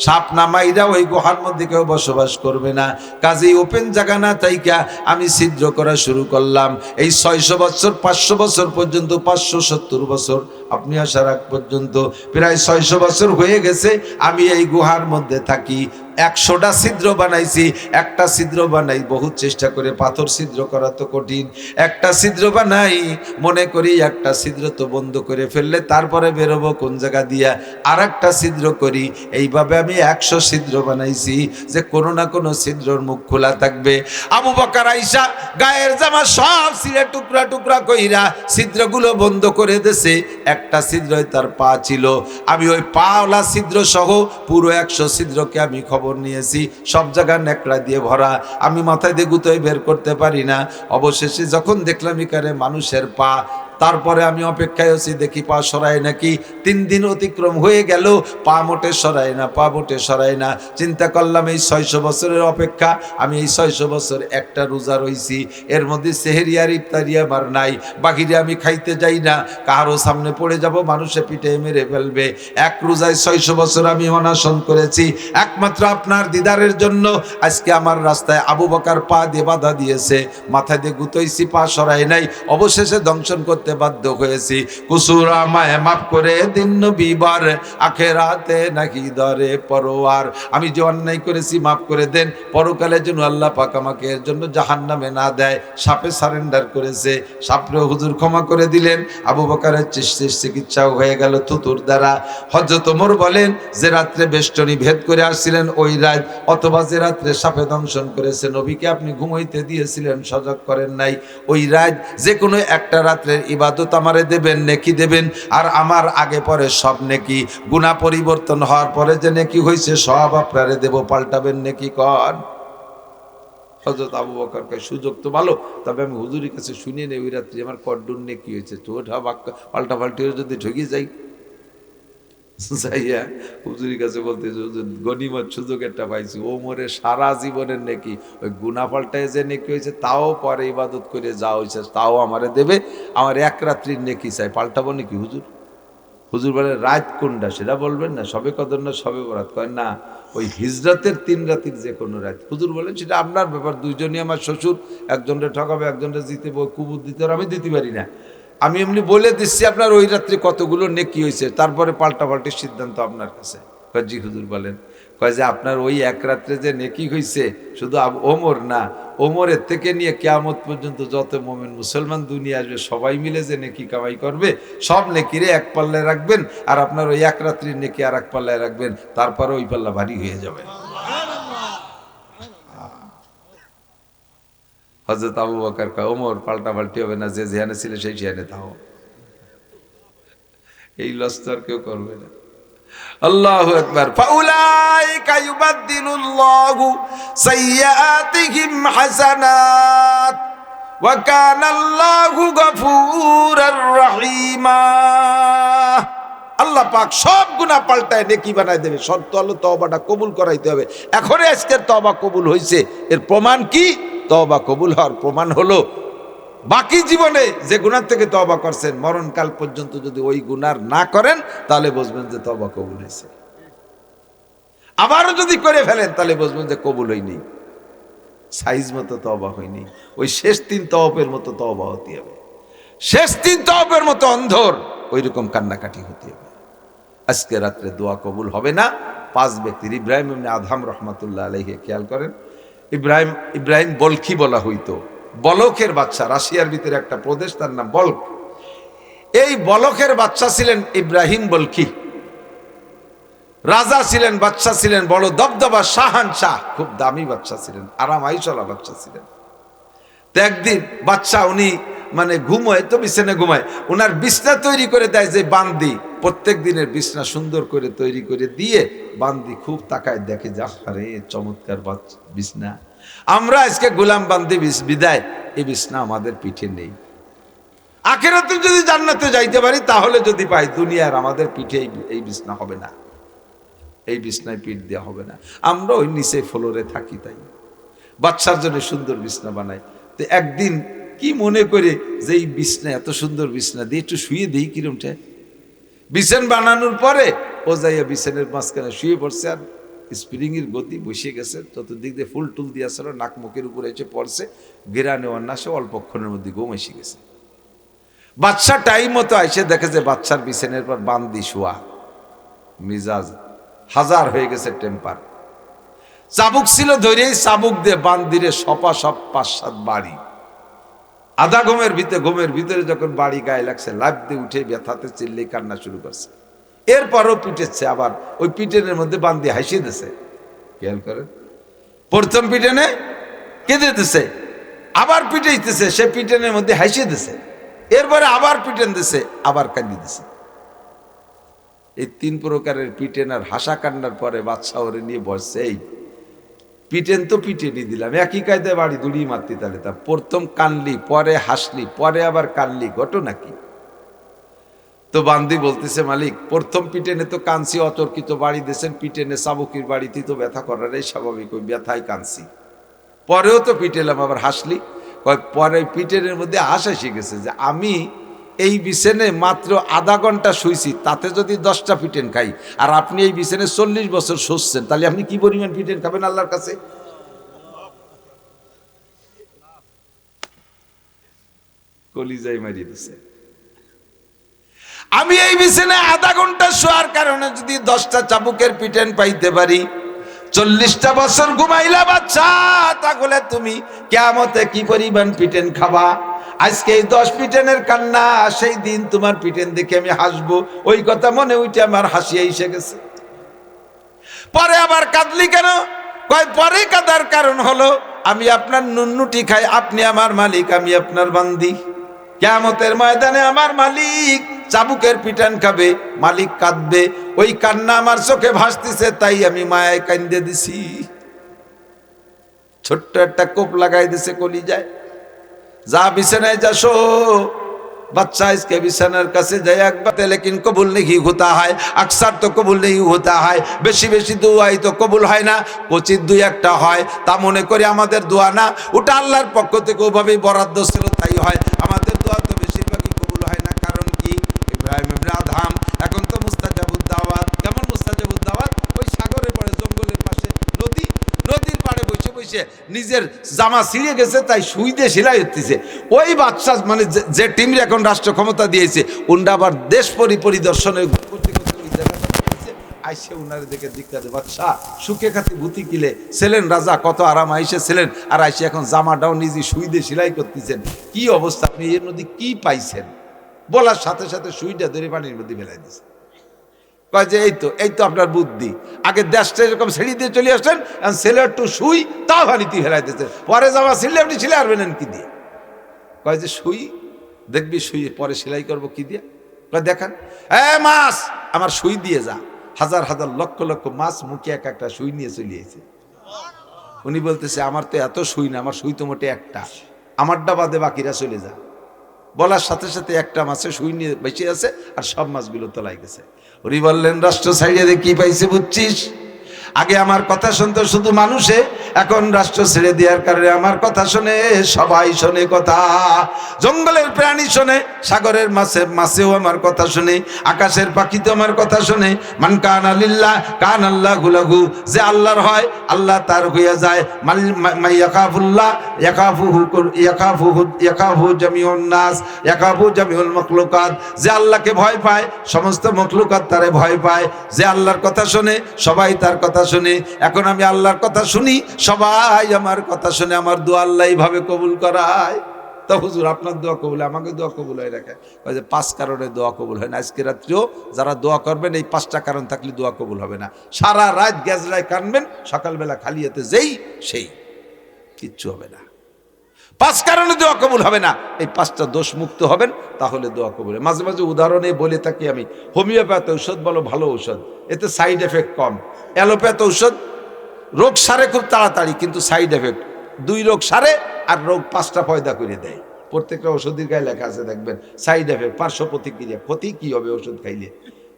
সাপ না মাইরা ওই গুহার মধ্যে কেউ বসবাস করবে না। কাজেই ওপেন জায়গা না তাইকা আমি ছিদ্র করা শুরু করলাম। এই 600 বছর 500 বছর পর্যন্ত, 570 বছর আপনি আসার আগ পর্যন্ত প্রায় 600 বছর হয়ে গেছে আমি এই গুহার মধ্যে থাকি। 100টা ছিদ্র বানাইছি, একটা ছিদ্র বানাই বহু চেষ্টা করে, পাথর ছিদ্র করা তো কঠিন। একটা ছিদ্র বানাই, মনে করি একটা ছিদ্র তো বন্ধ করে ফেললে তারপরে বেরোবো কোন জায়গা দিয়া, আর একটা ছিদ্র করি। এইভাবে আমি 100 ছিদ্র বানাইছি যে কোনো না কোনো ছিদ্রর মুখ খোলা থাকবে। আবু বকর আয়েশা গায়ের জামা সব ছিঁড়ে টুকরা টুকরা কইরা ছিদ্রগুলো বন্ধ করে দিয়েছে। একটা ছিদ্রই তার পা ছিল। আমি ওই পাওয়ালা ছিদ্র সহ পুরো 100 ছিদ্রকে আমি খবর নিয়েছি, সব জায়গা নেকড়া দিয়ে ভরা। আমি মাথায় দিয়ে গুতোয় বের করতে পারি না। অবশেষে যখন দেখলাম এখানে মানুষের পা, তারপরে আমি অপেক্ষায় আছি দেখি পা সরায় নাকি। 3 দিন অতিক্রম হয়ে গেল, পা মোটে সরায় না, পা মোটে সরায় না। চিন্তা করলাম এই 600 বছরের অপেক্ষা, আমি এই 600 বছর একটা রোজা রইছি, এর মধ্যে সেহেরি আর ইফতারি আমার নাই, বাকিরে আমি খাইতে যাই না, কারো সামনে পড়ে যাব, মানুষে পিঠে মেরে ফেলবে। এক রোজায় 600 বছর আমি অনশন করেছি একমাত্র আপনার দিদারের জন্য। আজকে আমার রাস্তায় আবু বকর পা দিয়ে বাধা দিয়েছে, মাথা দিয়ে গুতইছি, পা সরায় নাই, অবশেষে দংশন করতে বাধ্য হয়েছি। কুসুর আমায় মাফ করে দিন নবীবার, আখেরাতে নাকি দরে পরোয়ার। আমি যে অন্যায় করেছি মাফ করে দেন, পরকালের জন্য আল্লাহ পাক আমাকে এর জন্য জাহান্নামে না দেয়। সাপে সারেন্ডার করেছে, সাপরে হুজুর ক্ষমা করে দিলেন। আবু বকরের চিকিৎসাও হয়ে গেল থুতুর দ্বারা। হযরত ওমর বলেন যে রাত্রে বেষ্টনী ভেদ করে আসছিলেন ওই রাত, অথবা যে রাত্রে সাপে দংশন করেছে নবীকে আপনি ঘুমাইতে দিয়েছিলেন, সজাগ করেন নাই, ওই রাত যে কোনো একটা রাত্রের ইবাদত আমারে দেবেন, নেকি দেবেন। আর আমার আগে পরে সব নেকি, গুনাহ পরিবর্তন হওয়ার পরে যে নেকি হয়েছে সব আপনারে দেব, পাল্টাবেন নেকি কর। হযরত আবু বকর কয় সুযোগ তো ভালো, তবে আমি হুজুরের কাছে শুনিয়ে নেই ওই রাত্রি আমার কড্ডুর নেকি হয়েছে, তো ওঠা পাল্টা পাল্টি যদি ঠকে যাই। যাইয়া হুজুরের কাছে বলতে গনিমত সুযোগ একটা পাইছি, ওমরের সারা জীবনের নেকি ওই গুনাহ পাল্টায় যে নেকি হয়েছে তাও পরে ইবাদত করে যা হয়েছে তাও আমারে দেবে, আমার এক রাত্রির নেকি চাই, পাল্টাবো নাকি হুজুর? হুজুর বলে রাত কোনটা সেটা বলবেন না, সবে কদর না সবে বরাত? কয় না, ওই হিজরতের 3 রাতের যে কোনো রাত। হুজুর বলেন সেটা আপনার ব্যাপার, দুইজনই আমার শ্বশুর, একজনটা ঠকাবে একজনটা জিতে কুবুর দিতে, আমি দিতে পারি না। আমি এমনি বলে দিচ্ছি আপনার ওই রাত্রে কতগুলো নেকি হয়েছে, তারপরে পাল্টাপাল্টির সিদ্ধান্ত আপনার কাছে। কয় জি হুজুর বলেন। কয় যে আপনার ওই এক রাত্রে যে নেকি হয়েছে শুধু ওমর না, ওমরের থেকে নিয়ে কিয়ামত পর্যন্ত যত মুমিন মুসলমান দুনিয়া আসবে সবাই মিলে যে নেকি কামাই করবে, সব নেকিরে এক পাল্লায় রাখবেন, আর আপনার ওই এক রাত্রির নেকি আর এক পাল্লায় রাখবেন, তারপরে ওই পাল্লা ভারী হয়ে যাবে। হযরত আবু বকর কয় ওমর পাল্টা পাল্টি হবে না, যে যেখানে ছিল সেই সেখানে থাও, এই লস্ত আর কেউ করবে না। আল্লাহু আকবার। ফাউলাইকা ইউবাদদিলুল্লাহু সাইয়্যাতিহিম হাসানাত ওয়া কানা আল্লাহু গফুরার রহিমা। আল্লাহ পাক সব গুনাহ পাল্টায় নেকি বানায় দেবে, শর্ত হলো তওবাটা কবুল করাইতে হবে। এখনই আজকের তওবা কবুল হয়েছে, এর প্রমাণ কি? তওবা কবুল হওয়ার প্রমাণ হলো বাকি জীবনে যে গুনাহ থেকে তওবা করছেন মরণকাল পর্যন্ত যদি ওই গুনাহ না করেন তাহলে বুঝবেন যে তওবা কবুল হয়েছে। আবারও যদি করে ফেলেন তাহলে বুঝবেন যে কবুল হয়নি, সাইজ মতো তওবা হয়নি। ওই শেষ 3 তওবের মতো তওবা হতে হবে, শেষ 3 তওবের মতো অন্ধর ওই রকম কান্নাকাটি হতে হবে। আজকে রাত্রে দোয়া কবুল হবে না 5 ব্যক্তির। ইব্রাহিম ইবনে আদহাম রাহমাতুল্লাহ আলাইহি, খেয়াল করেন, ইব্রাহিম বলখি বলা হইতো, বলকের বাচ্চা, রাশিয়ার ভিতরে একটা প্রদেশ তার নাম বলক। এই বলকের বাচ্চা ছিলেন ইব্রাহিম বলকি, রাজা ছিলেন, বাচ্চা ছিলেন, বড় দবদবা শাহানশাহ, খুব দামি বাচ্চা ছিলেন, আরাম আইসলা বাচ্চা ছিলেন। তো একদিন বাচ্চা উনি মানে ঘুমোয় তো বিছানে ঘুমায়, উনার বিছনা তৈরি করে দেয় যে বান্দি, প্রত্যেক দিনের বিছনা সুন্দর করে তৈরি করে দিয়ে বান্দি খুব তাকায় দেখে যে আরে চমৎকার বিছনা, আমরা আজকে গোলাম বান্দি বিদায় এই বিছনা আমাদের পিঠে নেই। আখিরাতে যদি জান্নাতে যাইতে পারি তাহলে যদি পাই, দুনিয়ার আমাদের পিঠে এই বিছনা হবে না, এই বিছনায় পিঠ দেওয়া হবে না, আমরা ওই নিচে ফ্লোরে থাকি। তাই বাচ্চার জন্য সুন্দর বিছনা বানাই। তো একদিন কি মনে করে যে এই বিছনা, এত সুন্দর বিছনা দিয়ে একটু শুয়ে দিই কিরমটা, বিছান বানানোর পরে ও যাইয়া বিছানের মাঝখানে শুয়ে পড়ছে, আর স্প্রিং এর গতি বসে গেছে, চতুর্দিক দিয়ে ফুল টুল দিয়ে আসলে নাক মুখের উপরে এসে পড়ছে, গেরা নেওয়ার না, সে অল্পক্ষণের মধ্যে ঘুম এসে গেছে। বাচ্চা টাইম মতো আইসে দেখে যে বাচ্চার বিছানের পর বান্দি শোয়া, মিজাজ হাজার হয়ে গেছে, টেম্পার। চাবুক ছিল ধরে, চাবুক দিয়ে বান্দিরে সপা সপ 5-7 বাড়ি। আধা ঘুমের ভিতরে যখন বাড়ি গায়ে লাগছে, লাফ দিয়ে উঠে ব্যথাতে চিল্লেই কান্না শুরু করছে। এরপরও পিটেছে, আবার ওই পিটেনের মধ্যে বান্দি হাসিয়ে দিছে। খেয়াল করেন, প্রথম পিটেনে কেঁদে দিছে, আবার পিটাইতেছে, সে পিটেনের মধ্যে হাসিয়ে দিছে, এরপরে আবার পিটেন দিছে, আবার কান্দি দিছে। এই 3 প্রকারের পিটেন আর হাসা কান্নার পরে বাদশা ওরে নিয়ে বসছে, এই পিটেন তো পিটেনি দিলাম, একই কায়দায় বাড়ি দুড়িয়ে মারতি, তাহলে তা প্রথম কানলি, পরে হাসলি, পরে আবার কানলি, ঘটনা কি? তো বান্দি বলতেছে, মালিক প্রথম পিটেনে তো কানছি, অতর্কিত বাড়ি দিয়েছেন, পিটেনে চাবুকির বাড়িতে তো ব্যথা করাটাই স্বাভাবিক, ওই ব্যথায় কানছি, পরেও তো পিটেলাম, আবার হাসলি। পরে পিটেনের মধ্যে হাসা শিখেছে যে আমি এই বিছানে মাত্র আধা ঘন্টা শুইছি, তাতে যদি 10টা পিটেন খাই, আর আপনি এই বিছানে 40 বছর শুচ্ছেন, তাহলে আপনি কি পরিমাণ পিটেন খাবেন আল্লাহর কাছে? কলিজায় মারিয়ে দিছে। আমি এই বিছানায় আধা ঘন্টা শোয়ার কারণে যদি 10টা চাবুকের পিটেন পাইতে পারি, 40টা বছর ঘুমাইলা বাচ্চা, তাহলে তুমি কিয়ামতে কি পরিমাণ পিটেন খাবা? আজকে এই 10 পিটেনের কান্না, সেই দিন তোমার পিটেন দেখে আমি হাসবো, ওই কথা মনে উঠে আমার হাসি এসে গেছে। পরে আবার কাঁদলি কেন? কয় পরে কাঁদার কারণ হলো আমি আপনার নুন্নুটি খাই, আপনি আমার মালিক, আমি আপনার বান্দি। কিয়ামতের ময়দানে আমার মালিক চাবুকের পিটান খাবে, মালিক কাঁদবে, ওই কান্না আমার চোখে ভাসতেছে, তাই আমি মায়ায় কান্দে দিছি। ছোট্ট একটা কোপ লাগাই দিছে কলিজায়, যা বিছানায় যাসো बच्चा इसके बिछानार काছে যায় একবার, लेकिन कबूल नहीं होता है, अक्सर तो कबूल नहीं होता है, বেশি বেশি দোয়াই তো কবুল হয় না, কোচিত দুই একটা হয়, তা মনে করি আমাদের দোয়া না, ওটা আল্লাহর পক্ষ থেকে ওভাবেই বরাদ্দ ছিল, তাই হয়। আমাদের দোয়া তো বেশিরভাগই কবুল হয় না, কারণ কি? ইব্রাহিম ইবনে আদহাম এখন তো মুস্তাজাবুদ দাওয়াত। কেমন মুস্তাজাবুদ দাওয়াত? ওই সাগরের পাড়ে, জঙ্গলের পাশে, নদীর পাড়ে বসে বসে নিজের জামা ছিঁড়ে গেছে, তাই সুই দিয়ে সেলাই হচ্ছে। ওই বাচ্চা মানে যে টিমের এখন রাষ্ট্র ক্ষমতা দিয়েছে, উনরা আবার দেশ পরিদর্শনে করতে করতে ওই জায়গাটা আইসে উনারে দেখে দিক্কাতে, বাচ্চা সুখে খাতি ভূতি কিলে ছিলেন, রাজা কত আরাম আইসে ছিলেন, আর আইসে এখন জামাটাও নিজে সুই দিয়ে সেলাই করতেছেন, কি অবস্থা, আপনি এর মধ্যে কি পাইছেন? বলার সাথে সাথে সুইটা ধরে পানির মধ্যে ফেলাই দিয়েছে। কয় যে এই তো আপনার বুদ্ধি, আগে দেশটা এরকম ছেড়ে দিয়ে চলে আসলেন, ছেলের টু সুই তাও পানিতে ফেলাই দিয়েছে, পরে জামা ছিঁড়লে আপনি ছিলে আরবেন কি দিয়ে? কয় যে সুই দেখবি, সুই পরে সেলাই করবো কি দিয়ে? কয় দেখান, মাছ আমার সুই দিয়ে যা। হাজার হাজার লক্ষ লক্ষ মাছ মুখে এক একটা সুই নিয়ে চলে এসেছে। উনি বলতেছে আমার তো এত সুই না, আমার সুই তো মোটে একটা, আমারটা বাদে বাকিরা চলে যা। বলার সাথে সাথে একটা মাছে সুই নিয়ে বেঁচে আছে, আর সব মাছগুলো তলায় গেছে। উনি বললেন রাষ্ট্র ছাড়িয়ে কি পাইছে বুঝছিস? আগে আমার কথা শুনতো শুধু মানুষে, এখন রাষ্ট্র ছেড়ে দেওয়ার কারণে আমার কথা শুনে সবাই শোনে কথা। জঙ্গলের প্রাণী শোনে, সাগরের মাছেও আমার কথা শুনে, আকাশের পাখিতে আমার কথা শুনে। মান কানা লিল্লাহ কান আল্লাহু লাহু, যে আল্লাহর হয় আল্লাহ তার হয়ে যায়। মাই ইয়াখাফুল্লাহ ইয়াখাফু জামিউন নাস ইয়াখাফু জামিউল মাখলুকাত, যে আল্লাহকে ভয় পায় সমস্ত মাখলুকাত তারে ভয় পায়। যে আল্লাহর কথা শুনে সবাই তার কথা শুনে। এখন আমি আল্লাহর কথা শুনি, সবাই আমার কথা শুনে, আমার দোয়া আল্লাহ এইভাবে কবুল করায়। তা হুজুর আপনার দোয়া কবুল হয়, আমাকে দোয়া কবুল হয় রাখে। ওই যে 5 কারণে দোয়া কবুল হয় না। আজকে রাত্রেও যারা দোয়া করবেন এই 5টা কারণ থাকলে দোয়া কবুল হবে না। সারা রাত গ্যাজরায় কানবেন, সকালবেলা খালি হাতে যেই সেই, কিচ্ছু হবে না। 5 কারণে দোয়া কবুল হবে না, এই 5টা দোষ মুক্ত হবেন, তাহলে দোয়া কবুল হয়। মাঝে মাঝে উদাহরণে বলে থাকি আমি, হোমিওপ্যাথ ঔষধ বলো ভালো ঔষধ, এতে সাইড এফেক্ট কম। অ্যালোপ্যাথ ঔষধ রোগ সারে খুব তাড়াতাড়ি, কিন্তু সাইড এফেক্ট 2 রোগ সারে আর রোগ 5টা পয়দা করে দেয়। প্রত্যেকটা ওষুধের গায়ে লেখা আছে দেখবেন, সাইড এফেক্ট, পার্শ্ব প্রতিক্রিয়া। ক্ষতি কি হবে ওষুধ খাইলে?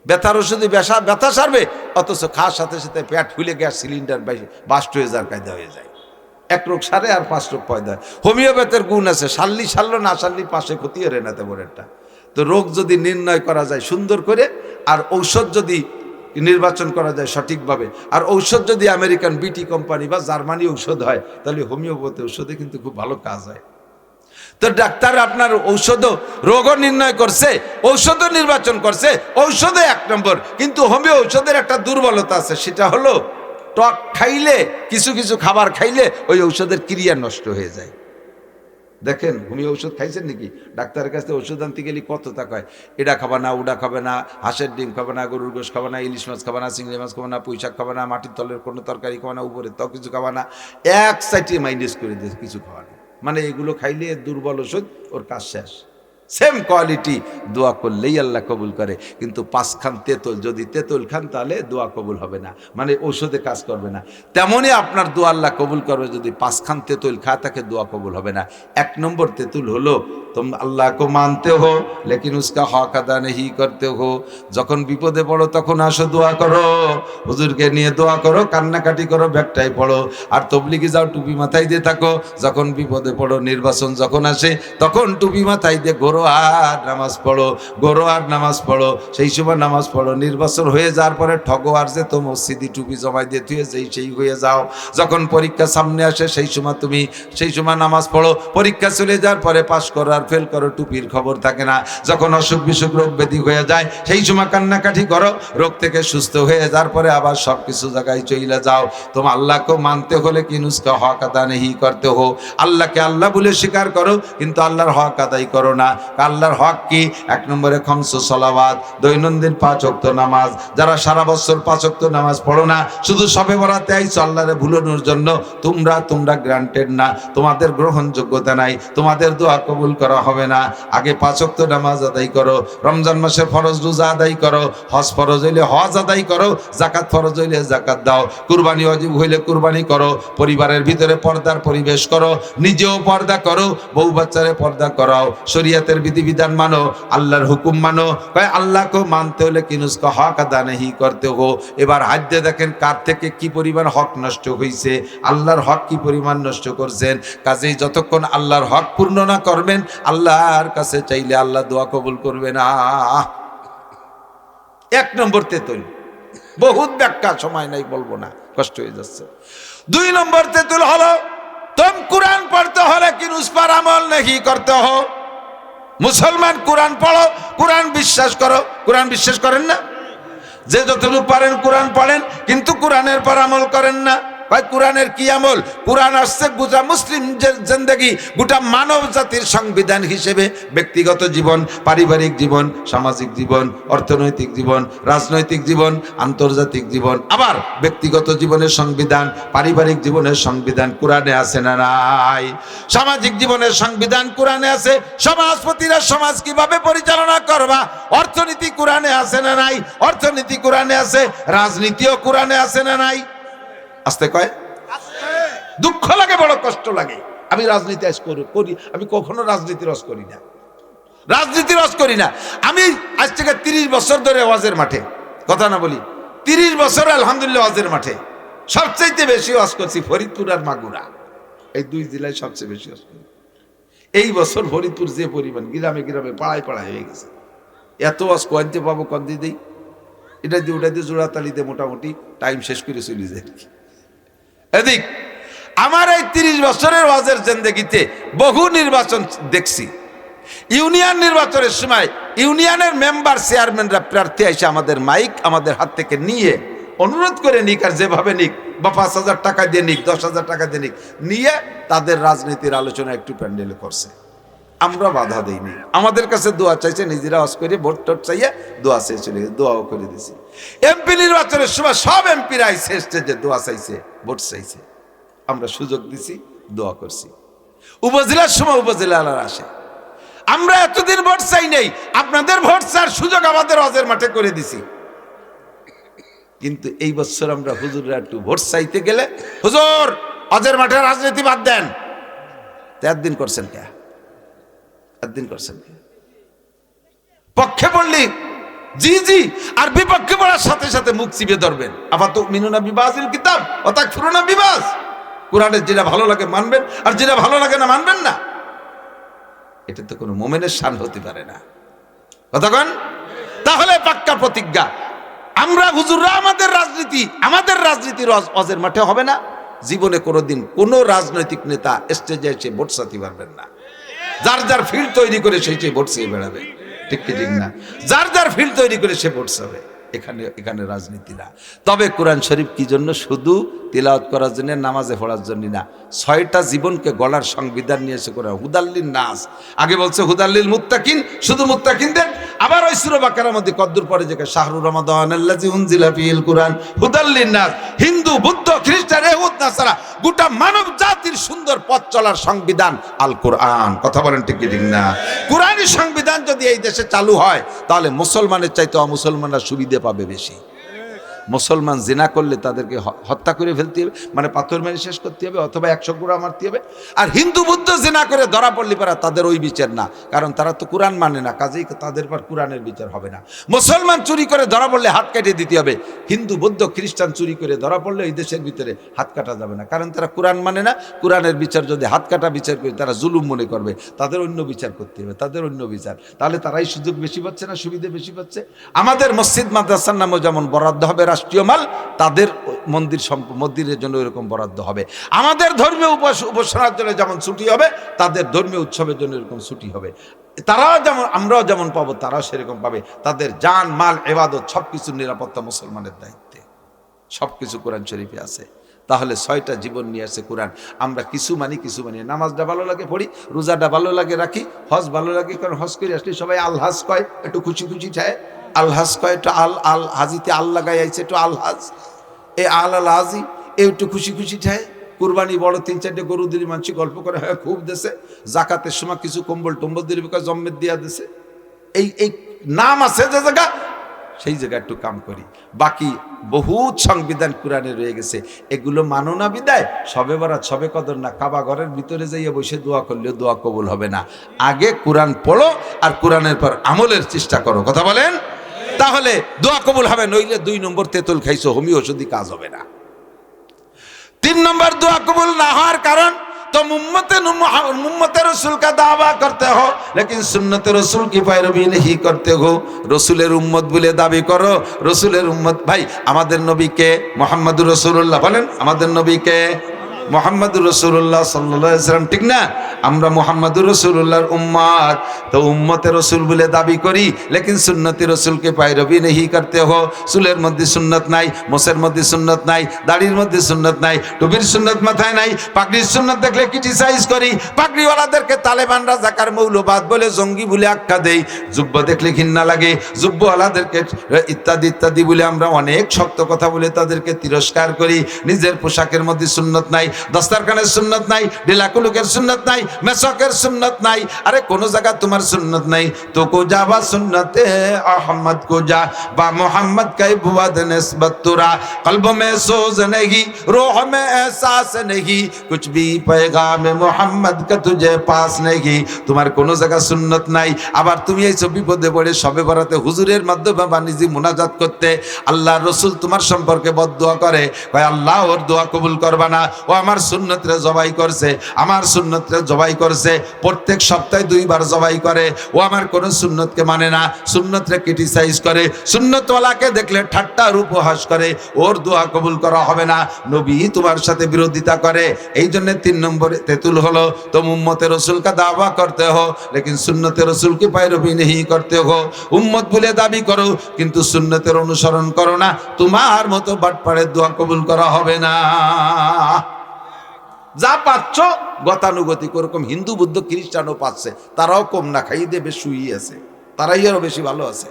ব্যথার ওষুধে ব্যথা সারবে, অথচ খাওয়ার সাথে সাথে পেট ফুলে গ্যাস সিলিন্ডার বাস্ট হয়ে যাওয়ার কায়দা হয়ে যায়। 1 রোগ সারে আর 5 রোগ পয়দা। হোমিওপ্যাথের গুণ আছে, সারলো না সারলি পাশে ক্ষতি হরে না তেমন একটা। তো রোগ যদি নির্ণয় করা যায় সুন্দর করে, আর ঔষধ যদি নির্বাচন করা যায় সঠিকভাবে, আর ঔষধ যদি আমেরিকান বিটি কোম্পানি বা জার্মানি ঔষধ হয়, তাহলে হোমিওপ্যাথি ঔষধে কিন্তু খুব ভালো কাজ হয়। তো ডাক্তার আপনার ঔষধও রোগও নির্ণয় করছে, ঔষধও নির্বাচন করছে, ঔষধে 1 নম্বর। কিন্তু হোমিও ঔষধের একটা দুর্বলতা আছে, সেটা হলো টক খাইলে, কিছু কিছু খাবার খাইলে ওই ঔষধের ক্রিয়া নষ্ট হয়ে যায়। দেখেন, হোমিও ঔষধ খাইছেন নাকি? ডাক্তারের কাছে ওষুধ আনতে গেলে কত টাকা হয়, এটা খাবে না, ওটা খাবে না, হাঁসের ডিম খাবে না, গরুর গোশ খাবে না, ইলিশ মাছ খাবে না, চিংড়ি মাছ খাবে না, পুঁই শাক খাবে না, মাটির তলের কোনো তরকারি খাবে না, উপরে তো কিছু খাবে না, 1 সাইডে মাইনাস করে দিয়েছে, কিছু খাওয়া না। মানে এগুলো খাইলে দুর্বল ওষুধ, ওর কাজ শেষ। সেম কোয়ালিটি, দোয়া করলেই আল্লাহ কবুল করে। কিন্তু 5 খান তেঁতুল, যদি তেঁতুল খান তাহলে দোয়া কবুল হবে না, মানে ঔষধে কাজ করবে না। তেমনই আপনার দোয়া আল্লাহ কবুল করবে যদি 5 খান তেঁতুল খায়, তাকে দোয়া কবুল হবে না। 1 নম্বর তেঁতুল হলো, तुम अल्लाह को मानते हो लेकिन उसका हक अदा नहीं करते हो। যখন বিপদে পড়ো তখন আসো দোয়া করো, হুজুরকে নিয়ে দোয়া করো, কান্নাকাটি করো, ব্যাগটাই পড়ো, আর তবলিগে যাও, টুপি মাথায় দিয়ে থাকো। যখন বিপদে পড়ো, নির্বাচন যখন আসে, তখন টুপি মাথায় দিয়ে ঘোরোয়ার নামাজ পড়ো, ঘোরোয়ার নামাজ পড়ো, সেই সময় নামাজ পড়ো। নির্বাচন হয়ে যাওয়ার পরে ঠগোয়ার যে তো মসজিদি টুপি জমাই দিয়ে তুই সেই হয়ে যাও। যখন পরীক্ষা সামনে আসে, সেই সময় নামাজ পড়ো। পরীক্ষা চলে যাওয়ার পরে পাশ করো আর ফেল করো, টুপির খবর থাকে না। যখন অসুখ বিসুখ রোগ ব্যাধি হয়ে যায়, সেই সময় কান্নাকাটি করো, রোগ থেকে সুস্থ হয়ে যাওয়ার পরে আবার সব কিছু জায়গায় চলে যাও। তোমার আল্লাহকে মানতে হলে কি নুসকা হক আদা নেই করতে হো। আল্লাহকে আল্লাহ বলে স্বীকার করো, কিন্তু আল্লাহর হক আদায় করো না। আল্লাহর হক কি? 1 নম্বরে খামসু সালাওয়াত, দৈনন্দিন 5 ওয়াক্ত নামাজ। যারা সারা বছর 5 ওয়াক্ত নামাজ পড়ো না, শুধু সবে বরাতে আইছো আল্লাহরে ভুলানোর জন্য, তোমরা গ্রান্টেড না, তোমাদের গ্রহণযোগ্যতা নাই, তোমাদের দোয়া কবুল করা হবে না। আগে 5 ওয়াক্ত নামাজ আদায় করো, রমজান মাসে ফরজ রোজা আদায় করো, হজ ফরজ হইলে হজ আদায় করো, যাকাত ফরজ হইলে যাকাত দাও, কুরবানি ওয়াজিব হইলে কুরবানি করো, পরিবারের ভিতরে পর্দার পরিবেশ করো, নিজেও পর্দা করো, বউ বাচ্চারে পর্দা করাও, শরীয়তের বিধিবিধান মানো, আল্লাহর হুকুম মানো। কয় আল্লাহকে মানতে হলে কি নুসকা হক আদা নেই করতে হো। এবার হাত দিয়ে দেখেন কার থেকে কি পরিমাণ হক নষ্ট হয়েছে, আল্লাহর হক কি পরিমাণ নষ্ট করছেন। কাজেই যতক্ষণ আল্লাহর হক পূর্ণ না করবেন, আল্লাহর কাছে চাইলে আল্লাহ দোয়া কবুল করবে না। 1 নম্বর তেঁতুল, বহুত ব্যাখ্যা, সময় নাই, বলবো না, কষ্ট হয়ে যাচ্ছে। 2 নম্বর তেঁতুল হলো, तुम कुरान पढ़ते हो लेकिन उस पर अमल नहीं करते हो। मुसलमान कुरान पढ़ो, कुरान বিশ্বাস করো, কুরআন বিশ্বাস করেন না? যে যতটুকু পারেন কুরআন পড়েন, কিন্তু কুরআনের পর আমল করেন না। ভাই কুরআনের কি আমল? কুরআন আসছে গোটা মুসলিম জিন্দেগি, গোটা মানব জাতির সংবিধান হিসেবে ব্যক্তিগত জীবন, পারিবারিক জীবন, সামাজিক জীবন, অর্থনৈতিক জীবন, রাজনৈতিক জীবন, আন্তর্জাতিক জীবন, আবার ব্যক্তিগত জীবনের সংবিধান, পারিবারিক জীবনের সংবিধান কুরআনে আছে না নাই? সামাজিক জীবনের সংবিধান কুরআনে আছে, সমাজপতিরা সমাজ কিভাবে পরিচালনা করবা, অর্থনীতি কুরআনে আছে না নাই? অর্থনীতি কুরআনে আছে, রাজনীতিও কুরআনে আছে না নাই? আসতে কয় দুঃখ লাগে, বড় কষ্ট লাগে। আমি রাজনীতি করি, আমি কখনো রাজনীতির রস করি না, রাজনীতির রস করি না। আমি আজ থেকে 30 বছর ধরে ওয়াজের মাঠে, কথা না বলি, 30 বছর আলহামদুলিল্লাহ ওয়াজের মাঠে। সবচেয়ে বেশি ওয়াজ করছি ফরিদপুর আর মাগুরা, এই 2 জেলায় সবচেয়ে বেশি ওয়াজ করি। এই বছর ফরিদপুর যে পরিমাণ, গ্রামে গ্রামে পাড়ায় পাড়ায় হয়ে গেছে। এত ওয়াজ কনতে পাবো, কনতে দেই, এটা দিয়ে ওটা দিয়ে জোড়াতালিতে মোটামুটি টাইম শেষ করে চলে যায়। এদিক আমার এই 30 বছরের ওয়াজের জিন্দেগিতে বহু নির্বাচন দেখছি। ইউনিয়ন নির্বাচনের সময় ইউনিয়নের মেম্বার চেয়ারম্যানরা প্রার্থী এসে আমাদের মাইক আমাদের হাত থেকে নিয়ে অনুরোধ করে নিক, আর যেভাবে নিক, বা 5,000 টাকা দিয়ে নিক, 10,000 টাকা দিয়ে নিক, নিয়ে তাদের রাজনীতির আলোচনা একটু প্যান্ডেলে করছে। আমরা বাধা দেইনি, আমাদের কাছে দোয়া চাইছে, নিজেরা হজ করে ভোট টোট চাইয়া দোয়া চেয়ে চলে গেছে, দোয়াও করে দিছি। এমপি নির্বাচনের সময় সব এমপিরা আইসে স্টেজে দোয়া চাইছে, ভোট চাইছে, আমরা সুযোগ দিছি, দোয়া করছি। উপজেলার সময় উপজেলার আসে, আমরা এতদিন ভোট চাই নাই, আপনাদের ভোট চার সুযোগ আমাদের হজের মাঠে করে দিছি। কিন্তু এই বছর আমরা হুজুররা একটু ভোট চাইতে গেলে, হুজুর হজের মাঠে রাজনীতি বাদ দেন, একদিন করছেন কে? একদিন করছেন কে? পক্ষে পড়লি জি জি, আর বিপক্ষে পড়ার সাথে সাথে মুখ চিপে ধরবেন। আবার তো মিনুনা বিবাজিল কিতাব অতাক ফুরুনা বিবাজ, কোরআনের যেটা ভালো লাগে মানবেন, আর যেটা ভালো লাগে না মানবেন না। এটা তো কোনো মোমেনের শান হতে পারে না, কতক্ষণ? তাহলে পাক্কা প্রতিজ্ঞা, আমরা হুজুররা আমাদের রাজনীতির হজের মাঠে হবে না। জীবনে কোনোদিন কোনো রাজনৈতিক নেতা স্টেজে এসে ভোট চাইতে পারবেন না। যার যার ফিল্ড তৈরি করে সেই ভোট চেয়ে বেড়াবে, ঠিক কি ঠিক না? যার যার ফিল্ড তৈরি করে সে ভোট চাবে, এখানে রাজনীতি না। তবে কোরআন শরীফ কি জন্য? শুধু তিলাওয়াত করার জন্য, নামাজে পড়ার জন্য না, 6টা জীবনকে গলার সংবিধান নিয়েছে কোরআন। হুদাল্লিন নাস, আগে বলছে হুদাল্লিল মুত্তাকিন, শুধু মুত্তাকিনদের। আবার ওই সূরা বাকারার মধ্যে কদ্দুর পরে যে শাহরুর রমাদান আল্লাযী উনজিলা ফীহিল কুরআন হুদাল্লিন নাস, হিন্দু বুদ্ধ খ্রিস্টান ইহুদ নাসারা গোটা মানব জাতির সুন্দর পথ চলার সংবিধান আল কোরআন। কথা বলেন ঠিক কি ঠিক না? কোরআনী সংবিধান যদি এই দেশে চালু হয়, তাহলে মুসলমানের চাইতে অমুসলমানরা সুবিধা পাবে বেশি। মুসলমান জিনা করলে তাদেরকে হত্যা করে ফেলতে হবে, মানে পাথর মেরে শেষ করতে হবে, অথবা 100 গুঁড়া মারতে হবে। আর হিন্দু বুদ্ধ জিনা করে ধরা পড়লে পারা তাদের ওই বিচার না, কারণ তারা তো কোরআন মানে না, কাজেই তাদের পর কোরআনের বিচার হবে না। মুসলমান চুরি করে ধরা পড়লে হাত কেটে দিতে হবে, হিন্দু বৌদ্ধ খ্রিস্টান চুরি করে ধরা পড়লে এই দেশের ভিতরে হাত কাটা যাবে না, কারণ তারা কোরআন মানে না। কোরআনের বিচার যদি হাত কাটা বিচার করে তারা জুলুম মনে করবে, তাদের অন্য বিচার করতে হবে, তাদের অন্য বিচার। তাহলে তারাই সুযোগ বেশি পাচ্ছে না, সুবিধা বেশি পাচ্ছে। আমাদের মসজিদ মাদ্রাসার নামও যেমন বরাদ্দ হবে রাষ্ট্রীয় মাল, তাদের মন্দিরের জন্য এরকম বরাদ্দ হবে। আমাদের ধর্মীয় উপাসনার জন্য যেমন ছুটি হবে, তাদের ধর্মীয় উৎসবের জন্য এরকম ছুটি হবে। তারাও যেমন, আমরাও যেমন পাবো, তারাও সেরকম পাবে। তাদের জান মাল ইবাদত সবকিছুর নিরাপত্তা মুসলমানের দায়িত্বে, সবকিছু কোরআন শরীফে আছে। তাহলে 6টা জীবন নিয়ে আসে কোরআন। আমরা কিছু মানি, কিছু মানি। নামাজটা ভালো লাগে পড়ি, রোজাটা ভালো লাগে রাখি, হজ ভালো লাগে, কারণ হজ করে আসলে সবাই আলহাজ কয়, একটু খুশি খুশি চায়। আলহাজ কয়, একটু আল হাজিতে আল লাগাই আইছে, একটু আলহাজ, এই আল হাজি একটু খুশি খুশি চায়। কুরবানি বড় 3-4টে গরু দিলি মানুষ গল্প করে, হয় খুব দেশে। জাকাতের সময় কিছু কম্বল টম্বল দিলি, জম্মের দিয়া দেশে। এই নাম আছে যে জায়গা, সেই জায়গায় একটু কাম করি। বাকি বহুত সংবিধান কোরআনে রয়ে গেছে, এগুলো মানো না বিদায় সবে বরাত সবে কদর না, কাবা ঘরের ভিতরে যাইয়া বসে দোয়া করলেও দোয়া কবুল হবে না। আগে কোরআন পড়ো, আর কোরআনের পর আমলের চেষ্টা করো। কথা বলেন? তাহলে দোয়া কবুল হবে, নইলে 2 নম্বর তেঁতুল খাইছো, হোমি ওষুধি কাজ হবে না। 3 নম্বর দোয়া কবুল না হওয়ার কারণ, तो उम्मत रसूल का दावा करते हो लेकिन सुन्नत रसूल की पैरवी नहीं करते हो। रसूलेर उम्मत बोले दाबी करो, रसूलेर उम्मत। भाई आमादेर नबी के मुहम्मदुर रसूलुल्लाह बोलेन, आमादेर नबी के मुहम्मदुर रसूलुल्लाह सल्लल्लाहु अलैहि वसल्लम, ठीक ना? আমরা মুহাম্মদুর রাসূলুল্লাহর উম্মত, তো উম্মতে রাসূল বলে দাবি করি, লেকিন সুন্নতে রাসূলকে পায়রবি नहीं करते हो। চুলের মধ্যে সুন্নাত নাই, মোছের মধ্যে সুন্নাত নাই, দাড়ির মধ্যে সুন্নাত নাই, টুপির সুন্নাত মাথায় নাই, পাগড়ির সুন্নাত দেখলে ক্রিটিসাইজ করি, পাগড়িওয়ালাদেরকে তালেবান রাজাকার মৌলবাদ বলে, জঙ্গি বলে আখ্যা দেই, জুব্বা দেখলে ঘৃণা লাগে, জুব্বাওয়ালাদেরকে ইত্যাদি ইত্যাদি বলে আমরা অনেক শক্ত কথা বলে তাদেরকে তিরস্কার করি। নিজের পোশাকের মধ্যে সুন্নাত নাই, দস্তারখানের সুন্নাত নাই, ঢিলাকুলুকের সুন্নাত নাই, মেসকের সুন্নত নাই। আরে কোন জায়গা তোমার সুন্নত নাই তো কো যাবা সুন্নতে আহমদ কো যা বা মোহাম্মদ কা বুয়াদ নিসবত তুরা, কলব মে সোজ नहीं, रूह में एहसास नहीं, कुछ भी पैगाम मोहम्मद का तुझे पास नहीं। তোমার কোন জায়গা সুন্নত নাই। আবার তুমি এই বিপদে পড়ে সবে বরাতে হুজুরের মাধ্যমে বানিজি মুনাজাত করতে, আল্লাহর রাসূল তোমার সম্পর্কে বদদুয়া করে, কয় আল্লাহ ওর দোয়া কবুল করবা না, ও আমার সুন্নতরে জবাই করছে, আমার সুন্নতরে জবাই করছে, প্রত্যেক সপ্তাহে 2 বার জবাই করে, ও আমার কোন সুন্নতকে মানে না, সুন্নতরে ক্রিটিসাইজ করে, সুন্নতওয়ালাকে দেখলে ঠাট্টা আর উপহাস করে, ওর দোয়া কবুল করা হবে না। নবী তোমার সাথে বিরোধিতা করে, এই জন্য 3 নম্বরে তেতুল হলো, তুম উম্মতে রাসূল কা দাওয়া করতে हो लेकिन সুন্নতে রাসূল কি पैरवी नहीं करते हो। উম্মত বলে দাবি করো কিন্তু সুন্নতের অনুসরণ করো না, তোমার মতো বাটপাড়ের দোয়া কবুল করা হবে না। যা পাচ্ছ গতানুগতিক, ওরকম হিন্দু বুদ্ধ খ্রিস্টানও পাচ্ছে, তারাও কম না খাইয়ে দিয়ে বেশ শুয়ে আছে, তারাই আরো বেশি ভালো আছে।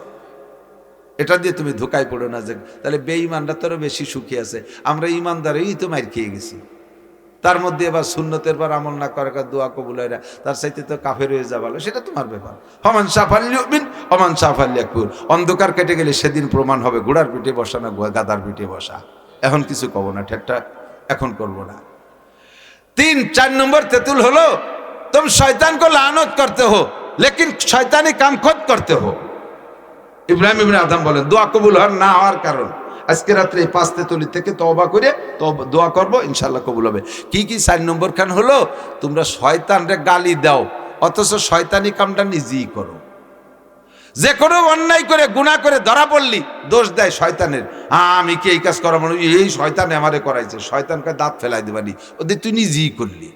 এটা দিয়ে তুমি ধোকায় পড়ো না যে তাহলে বেঈমানরা তো বেশি সুখী আছে, আমরা ইমানদারই তো মার খেয়ে গেছি। তার মধ্যে এবার সুন্নতের পর আমল না করে দোয়া কবুল হয় না, তার চাইতে তো কাফের হয়ে যা ভালো, সেটা তোমার ব্যাপার। হমান সাফাল্লিউমিন হমান সাফাল্লিয়াকুর, অন্ধকার কেটে গেলে সেদিন প্রমাণ হবে ঘোড়ার পিঠে বসা না গাদার পিঠে বসা। এখন কিছু কব না, ঠেকটা এখন করবো না। 4 নম্বর তেতুল হলো तुम शैतान को लानत करते हो लेकिन शैतानी काम खुद करते हो। ইব্রাহিম ইবনে আদম বলেন দোয়া কবুল হওয়ার না হওয়ার কারণ আজকে রাত্রে এই 5 তেতুলি থেকে তওবা করে দোয়া করব, ইনশাআল্লাহ কবুল হবে। কি 4 নম্বর খান হলো তোমরা শয়তানরে গালি দাও অথচ শয়তানি কামটা নিজেই করো। যে কোনো অন্যায় করে গুনাহ করে ধরা পড়লি দোষ দেয় শয়তানের, আমি কি এই কাজ করা, মানে এই শয়তান আমারে করাইছে, শয়তানকে দাঁত ফেলাই দিবানি, ওদের তুই নিজেই করলি।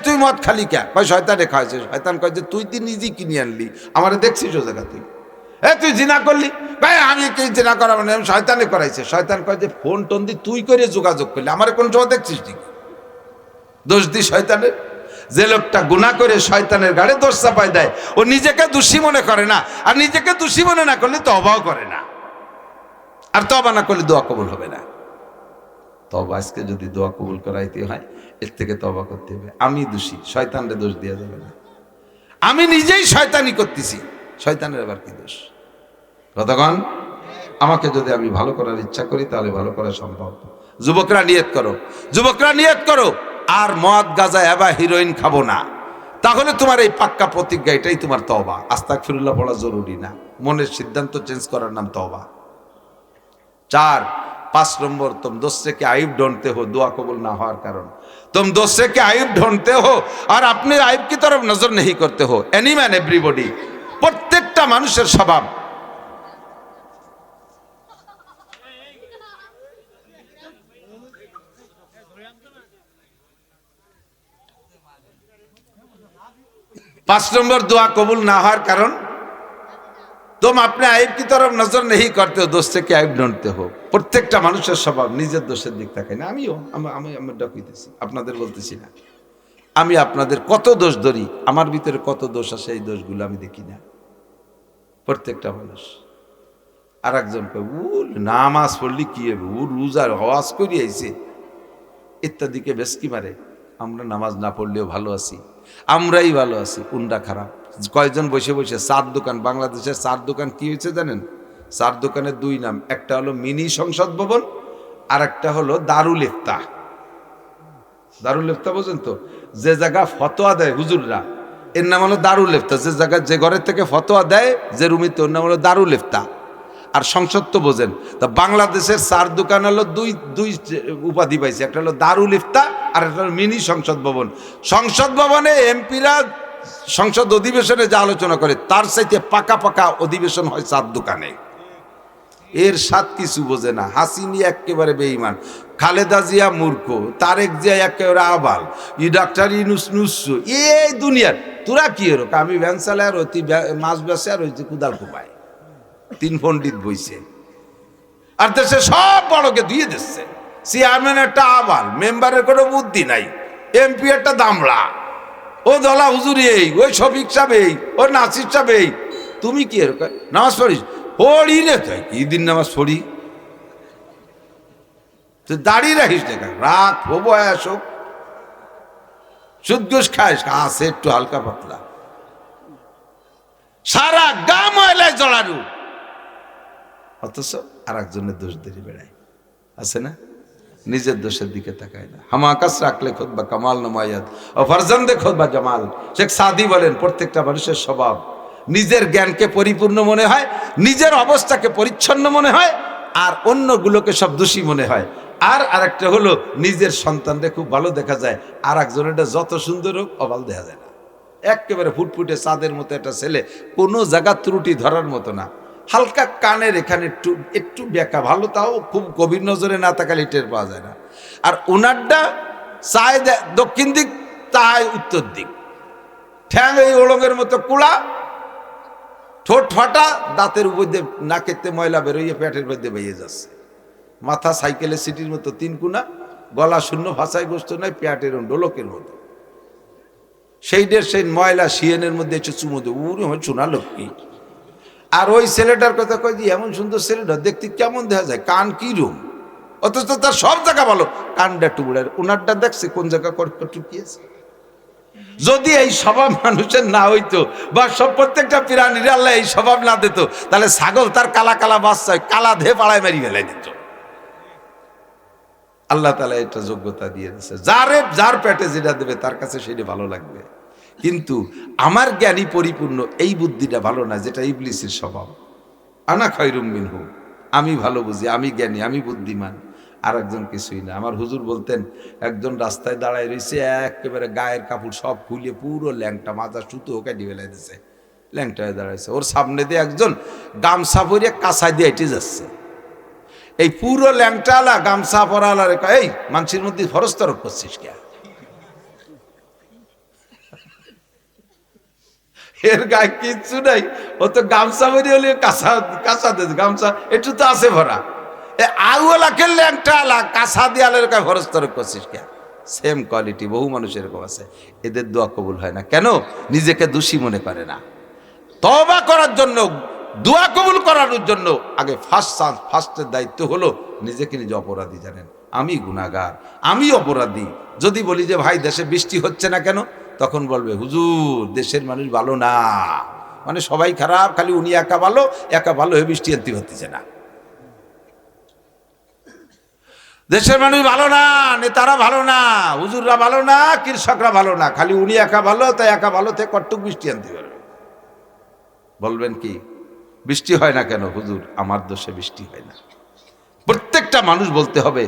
তুই মদ খালি কে, কয় শয়তানে খাওয়াইছে, শয়তান কয় যে তুই নিজেই কিনে আনলি, আমারে দেখছিস ও জায়গা তুই। তুই জিনা করলি, ভাই আমি কি জিনা করা, মানে শয়তানে করাইছে, শয়তান কয় যে ফোন টোন দি তুই করে যোগাযোগ করলি, আমার কোন সময় দেখছিস নাকি, দোষ দি শয়তানের। যে লোকটা গুনাহ করে শয়তানের গাড়ে দোষ চাপাই দেয় ও নিজেকে দোষী মনে করে না, আর নিজেকে দোষী মনে না করলে তওবাও করে না, আর তওবা না করলে দোয়া কবুল হবে না। তওবা আজকে যদি দোয়া কবুল করাইতে হয় এর থেকে তওবা করতে হবে। আমি দোষী, শয়তানরে দোষ দেওয়া যাবে না, আমি নিজেই শয়তানি করতেছি, শয়তানের আবার কি দোষ? কতক্ষণ আমাকে যদি আমি ভালো করার ইচ্ছা করি তাহলে ভালো করা সম্ভব। যুবকরা নিয়ত করো, যুবকরা নিয়ত করো আর মদ গাঁজা এবা হিরোইন খাবো না, তাহলে তোমার এই পাক্কা প্রতিজ্ঞা, এটাই তোমার তওবা। আস্তাগফিরুল্লাহ পড়া জরুরি না, মনের সিদ্ধান্ত চেঞ্জ করার নাম তওবা। 5 নম্বর तुम दूसरे के आइब ढूंढते हो दुआ कबूल ना होने कारण, तुम दूसरे के आइब ढूंढते हो और अपने आइब की तरफ नजर नहीं करते हो। एनी मैन एवरीबॉडी, प्रत्येकटा मानुषेर स्वभाव। पांच नंबर दुआ कबूल ना होने कारण तुम अपने आइब की तरफ नजर नहीं करते हो, दोस्ते के आइब ढूंढते हो। প্রত্যেকটা মানুষের স্বভাব নিজের দোষের দিক তাকায় না। আমিও আমি ডাকিতেছি, আপনাদের বলতেছি না, আমি আপনাদের কত দোষ ধরি, আমার ভিতরে কত দোষ আছে এই দোষগুলো আমি দেখি না। প্রত্যেকটা মানুষ আর একজন নামাজ পড়লি কি হবে, ও রোজার হওয়াজ করি আইছে ইত্যাদিকে বেশকি মারে। আমরা নামাজ না পড়লেও ভালো আছি, আমরাই ভালো আছি, কোনটা খারাপ? কয়েকজন বসে বসে চার দোকান, বাংলাদেশের চার দোকান কি হয়েছে জানেন? চার দোকানের 2 নাম, একটা হলো মিনি সংসদ ভবন আর একটা হলো দারুল ইফতাহ। দারুল ইফতাহ বোঝেন তো, যে জায়গা ফতোয়া দেয় হুজুররা, এর নাম হলো দারুল ইফতাহ। যে জায়গা যে ঘরের থেকে ফতোয়া দেয় যে রুমিতে, ওর নাম হলো দারুল ইফতাহ। আর সংসদ তো বোঝেন, তা বাংলাদেশের চার দোকান হলো দুই উপাধি পাইছে, একটা হলো দারুল ইফতাহ আর একটা হলো মিনি সংসদ ভবন। সংসদ ভবনে এমপিরা সংসদ অধিবেশনে যা আলোচনা করে তার চাইতে পাকা পাকা অধিবেশন হয় চার দোকানে। এর সাথ কিছু বোঝে না, হাসিনি একেবারে বেঈমান, খালেদা জিয়া মূর্খ, তারেক জিয়া একেবারে আবাল, ডাক্তার ইউনূস নুসু, এই দুনিয়ার তোরা কি এরকম? আমি ভ্যান চালাই আর অতি মাছ বেসে আর হইছে কুদাল কুপায়, 3 পণ্ডিত বইছে, আর দেশে সব বড়কে দিয়ে দিচ্ছে। চেয়ারম্যান একটা আবাল, মেম্বারের কোনো বুদ্ধি নাই, এমপি একটা দামড়া, ও দলা হুজুরি এই, ওই শফিক সাহেব এই, ও নাসির সাহেব এই। তুমি কি এরকম নামাজ পড়িস? পড়ি না, তাই কি দিন নামাজ পড়ি, তুই দাঁড়িয়ে রাখিস না, রাত হবো আসুক, সুদ ঘুষ খাইস, আছে একটু হালকা পাতলা, সারা গা ময়লায় জড়ানো, অথচ আর একজনের দোষ দিয়ে বেড়ায়, আছে না? নিজের দোষের দিকে তাকায় না। হামাকাস রাখলে খোদ বা কামাল নমায়াত ও ফারজান্দে খোদ বা জামাল। শেখ সাদি বলেন প্রত্যেকটা মানুষের স্বভাব নিজের জ্ঞানকে পরিপূর্ণ মনে হয়, নিজের অবস্থাকে পরিচ্ছন্ন মনে হয়, আর অন্যগুলোকে সব দোষী মনে হয়। আর আরেকটা হলো নিজের সন্তানকে খুব ভালো দেখা যায়, আর একজনের যত সুন্দর হোক অভাব দেখা যায় না। একেবারে ফুটফুটে চাঁদের মতো একটা ছেলে, কোনো জায়গা ত্রুটি ধরার মতো না, হালকা কানের এখানে একটু বেঁকা, ভালো তাও খুব গভীর নজরে না তাকালে টের পাওয়া যায় না। আর ওনারটা চায় দক্ষিণ দিক, তাই উত্তর দিক, ঠ্যাং এই ওলঙ্গের মতো কুড়া, ঠোঁট ফাটা, দাঁতের উপর দিয়ে নাকেতে ময়লা বেরোইয়ে পেটের মধ্যে বেরিয়ে যাচ্ছে, মাথা সাইকেলের সিটির মতো 3 কোনা, গলা শূন্য ভাষায় গোস্ত নাই, পেটের ডোলকের মতো। সেই ময়লা শিয়েনের মধ্যে এসে চুমু দেবো, উনি হয় চুনা লক্ষ্মী। আর ওই ছেলেটার কথা কয় যে এমন সুন্দর ছেলেটা দেখতে কেমন দেখা যায়, কান কি রুম, অথচ তার সব জায়গা ভালো, কানটা টুকরার, ওনারটা দেখছে কোন জায়গা টুকিয়েছে। যদি এই স্বভাব মানুষের না হইতো, বা সব প্রত্যেকটা প্রাণীর আল্লাহ এই স্বভাব না দিত, তাহলে ছাগল তার কালা কালা বাচ্চা কালা ধে পাড়ায় মারি ফেলাই দিত। আল্লাহ তাআলা এটা যোগ্যতা দিয়ে দিয়েছে, যার পেটে যেটা দেবে তার কাছে সেটা ভালো লাগবে। কিন্তু আমার জ্ঞানী পরিপূর্ণ এই বুদ্ধিটা ভালো না, যেটা ইবলিসের স্বভাব। আনা খায়রুম মিনহু, আমি ভালো বুঝি, আমি জ্ঞানী, আমি বুদ্ধিমান, আর একজন কিছুই না। আমার হুজুর বলতেন, একজন রাস্তায় দাঁড়ায় রয়েছে, একেবারে গায়ের কাপড় সব খুলে পুরো ল্যাংটা, মাথা সুতো কেটে ফেলে দিছে, ল্যাংটা হয়ে দাঁড়াইছে। ওর সামনে দিয়ে একজন গামছা পরিয়ে কাঁচা দিয়ে হেঁটে যাচ্ছে। এই পুরো ল্যাংটালা গামছা পরালা রেখা, এই মানুষের মধ্যে ফরজ তরক করছিস কে? এর গায়ে কিচ্ছু নাই, ও তো গামছা বেরিয়ে হলে কাঁচা দিয়ে গামছা একটু তো আছে ভরা। আউলাকে ল্যাংটালা কাঁচা দেয়ালের গায়ে ফরজ তরক করছিস কে? সেম কোয়ালিটি বহু মানুষ এরকম আছে, এদের দোয়া কবুল হয় না কেন? নিজেকে দোষী মনে করে না। তওবা করার জন্য, দোয়া কবুল করানোর জন্য আগে ফার্স্টের দায়িত্ব হলো নিজেকে নিজে অপরাধী জানেন। আমি গুনাহগার, আমি অপরাধী। যদি বলি যে ভাই দেশে বৃষ্টি হচ্ছে না কেন, তখন বলবে হুজুর দেশের মানুষ ভালো না, মানে সবাই খারাপ, খালি উনি একা ভালো হয়ে বৃষ্টি আনতে হচ্ছে না। দেশের মানুষ ভালো না, নেতারা ভালো না, হুজুররা ভালো না, কৃষকরা ভালো না, খালি উনি একা ভালো, তাই একা ভালো থেকে কটুক বৃষ্টি আনতে পারবে। বলবেন কি বৃষ্টি হয় না কেন? হুজুর আমার দোষে বৃষ্টি হয় না। প্রত্যেকটা মানুষ বলতে হবে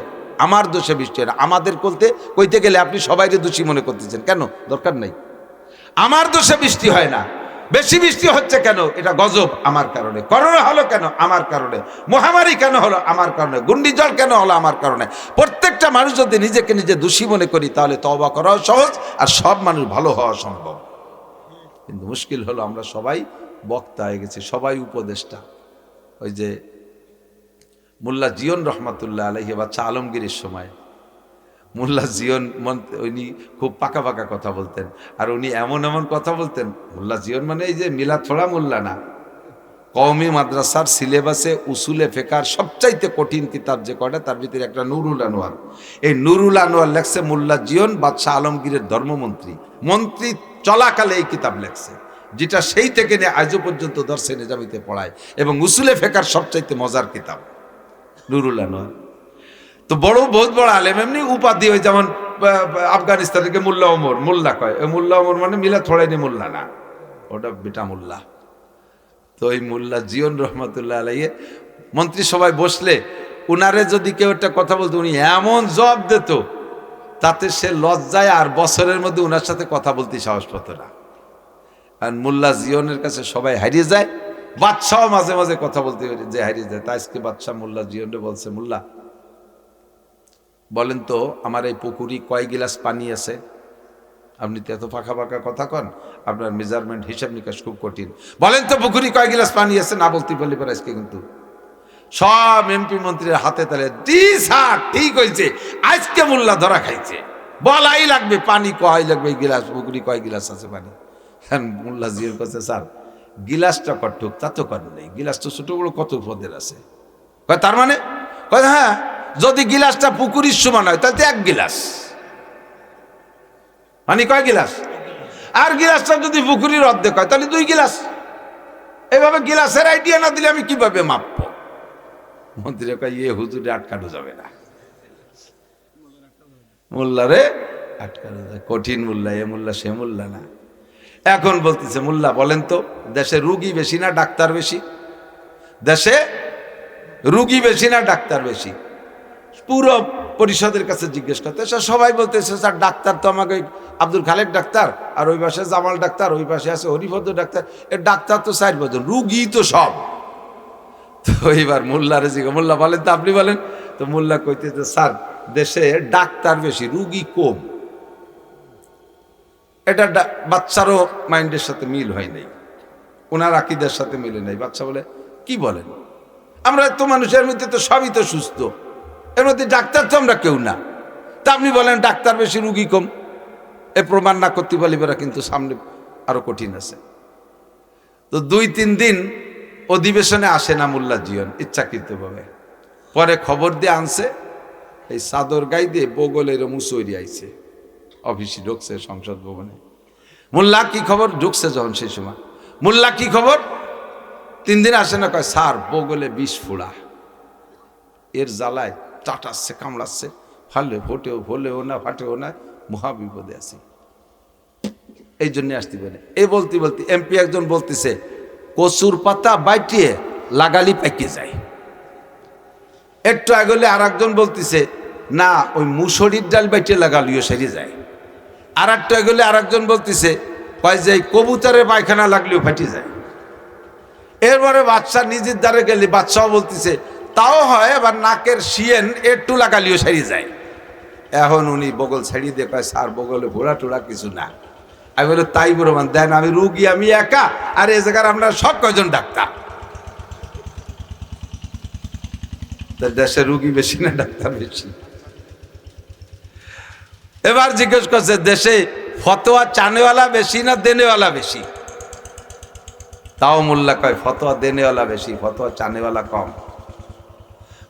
আমার দোষে বৃষ্টি হয় না। আমাদের কইতে গেলে আপনি সবাইকে দোষী মনে করতেছেন কেন? দরকার নাই। আমার দোষে বৃষ্টি হয় না। বেশি বৃষ্টি হচ্ছে কেন? এটা গজব আমার কারণে। করোনা হলো কেন? আমার কারণে। মহামারী কেন হলো? আমার কারণে। ঘূর্ণিঝড় কেন হলো? আমার কারণে। প্রত্যেকটা মানুষ যদি নিজেকে নিজে দোষী মনে করি, তাহলে তওবা করাও সহজ, আর সব মানুষ ভালো হওয়া সম্ভব। কিন্তু মুশকিল হলো আমরা সবাই বক্তা হয়ে গেছি, সবাই উপদেষ্টা। ওই যে মোল্লা জিয়ন রহমাতুল্লাহ আলাইহি বাচ্চা আলমগীরের সময় মোল্লা জিয়ন উনি খুব পাকা পাকা কথা বলতেন, আর উনি এমন এমন কথা বলতেন। মোল্লা জিয়ন মানে এই যে মিলা থোড়া মোল্লা না, কওমি মাদ্রাসার সিলেবাসে উসুলে ফেকার সবচাইতে কঠিন কিতাব যে কয়টা, তার ভিতরে একটা নুরুল আনোয়ার। এই নুরুল আনোয়ার লেখছে মোল্লা জিয়ন বাদশাহ আলমগীরের মন্ত্রী চলাকালে এই কিতাব লেখছে, যেটা সেই থেকে নিয়ে আজও পর্যন্ত দর্শে নিজামিতে পড়ায়, এবং উসুলে ফেকার সবচাইতে মজার কিতাব নুরুল আনোয়ার। তো বহুত বড় আলেম, এমনি উপাধি, ওই যেমন আফগানিস্তান থেকে মোল্লা ওমর, মোল্লা কয়, মোল্লা ওমর মানে মিলা থোড়াইনি মোল্লা না, ওটা বেটা মোল্লা। তো এই মোল্লা জিয়ন রহমতুল্লাহ আলাইহি মন্ত্রী সবাই বসলে উনারে যদি কেউ একটা কথা বলতো, উনি এমন জবাব দিত, তাতে সে লজ্জায় আর বছরের মধ্যে উনার সাথে কথা বলতে সাহস পেত না। আর মোল্লা জিয়নের কাছে সবাই হারিয়ে যায়, বাদশাহ মাঝে মাঝে কথা বলতে যে হারিয়ে যায়। তাই আজকে বাদশাহ মোল্লা জিয়নরে বলছে, মোল্লা বলেন তো আমার এই পুকুরি কয় গিলাস পানি আছে? আপনি তো এত ফাঁকা ফাঁকা কথা কন, আপনার মেজারমেন্ট হিসাব নিকাশ খুব কঠিন। বলেন তো পুকুরি কয় গিলাস পানি আছে? না বলতে পারলে পরে আজকে কিন্তু সব এমপি মন্ত্রীর হাতে তালে জি স্যার ঠিক হয়েছে, আজকে মোল্লা ধরা খাইছে, বলাই লাগবে পানি কয় লাগবে, গিলাস পুকুরি কয় গিলাস আছে পানি। মোল্লা জিওর কাছে, স্যার গিলাসটা কটুক তা তো কর নেই, গিলাস তো ছোট বড় কত পদের আছে। তার মানে হ্যাঁ, যদি গিলাসটা পুকুরির সমান হয় তাহলে এক গিলাস, মানে কয় গিলাস? আর গিলাসটা যদি পুকুরির অর্ধেক হয় তাহলে 2 গিলাস। এভাবে গিলাসের আইডিয়া না দিলে আমি কিভাবে মাপব? মন্ত্রী কয়, ইয়ে হুজুরে আটকানো যাবে না, মোল্লারে আটকানো যায়, কঠিন মোল্লা, এ মোল্লা সে মোল্লা না। এখন বলতেছে, মোল্লা বলেন তো দেশে রুগী বেশি না ডাক্তার বেশি? দেশে রুগী বেশি না ডাক্তার বেশি? পুরো পরিষদের কাছে জিজ্ঞেস করতে, সবাই বলতেছে স্যার ডাক্তার তো আমাকে আব্দুল খালেক ডাক্তার, আর ওই পাশে জামাল ডাক্তার, ওই পাশে আছে হরিভদ্র ডাক্তার, এর ডাক্তার তো 4 বছর, রুগী তো সব। তো এবার মোল্লারে জিজ্ঞেস, মোল্লা বলেন তো, আপনি বলেন তো। মোল্লা কইতেছে, স্যার দেশে ডাক্তার বেশি রুগী কম। এটা বাচ্চারও মাইন্ডের সাথে মিল হয় নাই, ওনার আকীদার সাথে মিলে নাই। বাচ্চা বলে, কি বলেন, আমরা তো মানুষের মধ্যে তো সবই তো সুস্থ, এর মধ্যে ডাক্তার তো আমরা কেউ না। তা আপনি বলেন ডাক্তার বেশি রুগী কম, এ প্রমাণ না করতে পারলে কিন্তু সামনে আরো কঠিন আছে। তো 2-3 দিন অধিবেশনে আসে না মোল্লা জিয়ন ইচ্ছাকৃতভাবে। পরে খবর দিয়ে আনছে, এই চাদর গাই দিয়ে বগলের মুসৈরি আইছে, অফিসে ঢুকছে সংসদ ভবনে। মোল্লা কি খবর? ঢুকছে যখন সেই সময়, মোল্লা কি খবর? 3 দিন আসে না, কয় স্যার বগলে 20 ফোড়া, এর জ্বালায় চাটাচ্ছে কামড়াচ্ছে, হলেও না ফাটেও না, মহাবিপদে আছি, এই জন্য আসতে পারে। এই বলতে বলতে এমপি একজন বলতেছে কচুর পাতা বাইটিয়ে লাগালি পাইকে যায়। একটু আগলে আর একজন বলতেছে না ওই মুসুরির ডাল বাইটিয়ে লাগালিও সেরে যায়। আর একটু আগলে আর একজন বলতেছে কয় যে কবুতরের পায়খানা লাগলেও ফাটি যায়। এরপরে বাচ্চা নিজের দ্বারে গেলে বাচ্চাও বলতেছে তাও হয়, আবার নাকের শিয়েন একটু লাগালিও সেরে যায়। এখন উনি বগল ছাড়িয়ে দিয়ে কয় স্যার বগলে ঘোড়া টোড়া কিছু না। আমি বলে তাই প্রমাণ দেন, আমি রুগী আমি একা, আর এই জায়গার আমরা সব কয়জন ডাক্তার। দেশে রুগী বেশি না ডাক্তার বেশি? এবার জিজ্ঞেস করছে দেশে ফতোয়া চানেওয়ালা বেশি না দেনেওয়ালা বেশি? তাও মোল্লা কয় ফতোয়া দেনেওয়ালা বেশি, ফতোয়া চানেওয়ালা কম।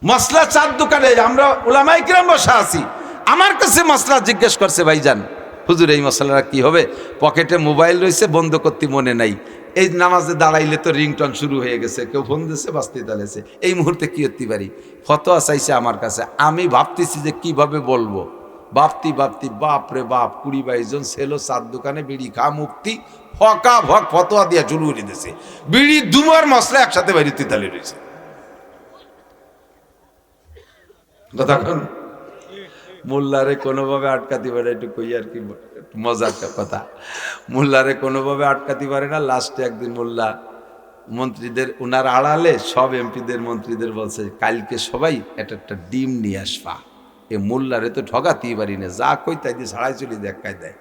মশলা চার দোকানে আমরা উলামায়ে কিরাম বসা আছি, আমার কাছে মশলা জিজ্ঞেস করছে ভাইজান হুজুর এই মশলাটা কি হবে? পকেটে মোবাইল রয়েছে, বন্ধ করতে মনে নাই, এই নামাজে দাঁড়াইলে তো রিংটন শুরু হয়ে গেছে, কেউ ফোন দিচ্ছে বাঁচতে দাঁড়িয়েছে, এই মুহূর্তে কি করতে পারি? ফতোয়া চাইছে আমার কাছে, আমি ভাবতেছি যে কিভাবে বলবো। ভাবতি বাপ রে বাপ 20-22 জন ছেলে চার দোকানে বিড়ি খা মুক্তি ফকা ভক ফতোয়া দিয়া শুরু করে দিয়েছে, বিড়ি দুমার মশলা একসাথে বাড়িতে তালে রয়েছে। কতক্ষণ মোল্লারে কোনোভাবে আটকাতে পারে, একটু কই আর কি মজার কথা, মোল্লারে কোনোভাবে আটকাতে পারে না। লাস্টে একদিন মোল্লা মন্ত্রীদের ওনার আড়ালে সব এমপিদের মন্ত্রীদের বলছে কালকে সবাই একটা ডিম নিয়ে আসবা। এ মোল্লারে তো ঠগাতেই পারি না, যা কই তাই দিয়ে ছাড়াই চলে দেখায় দেয়।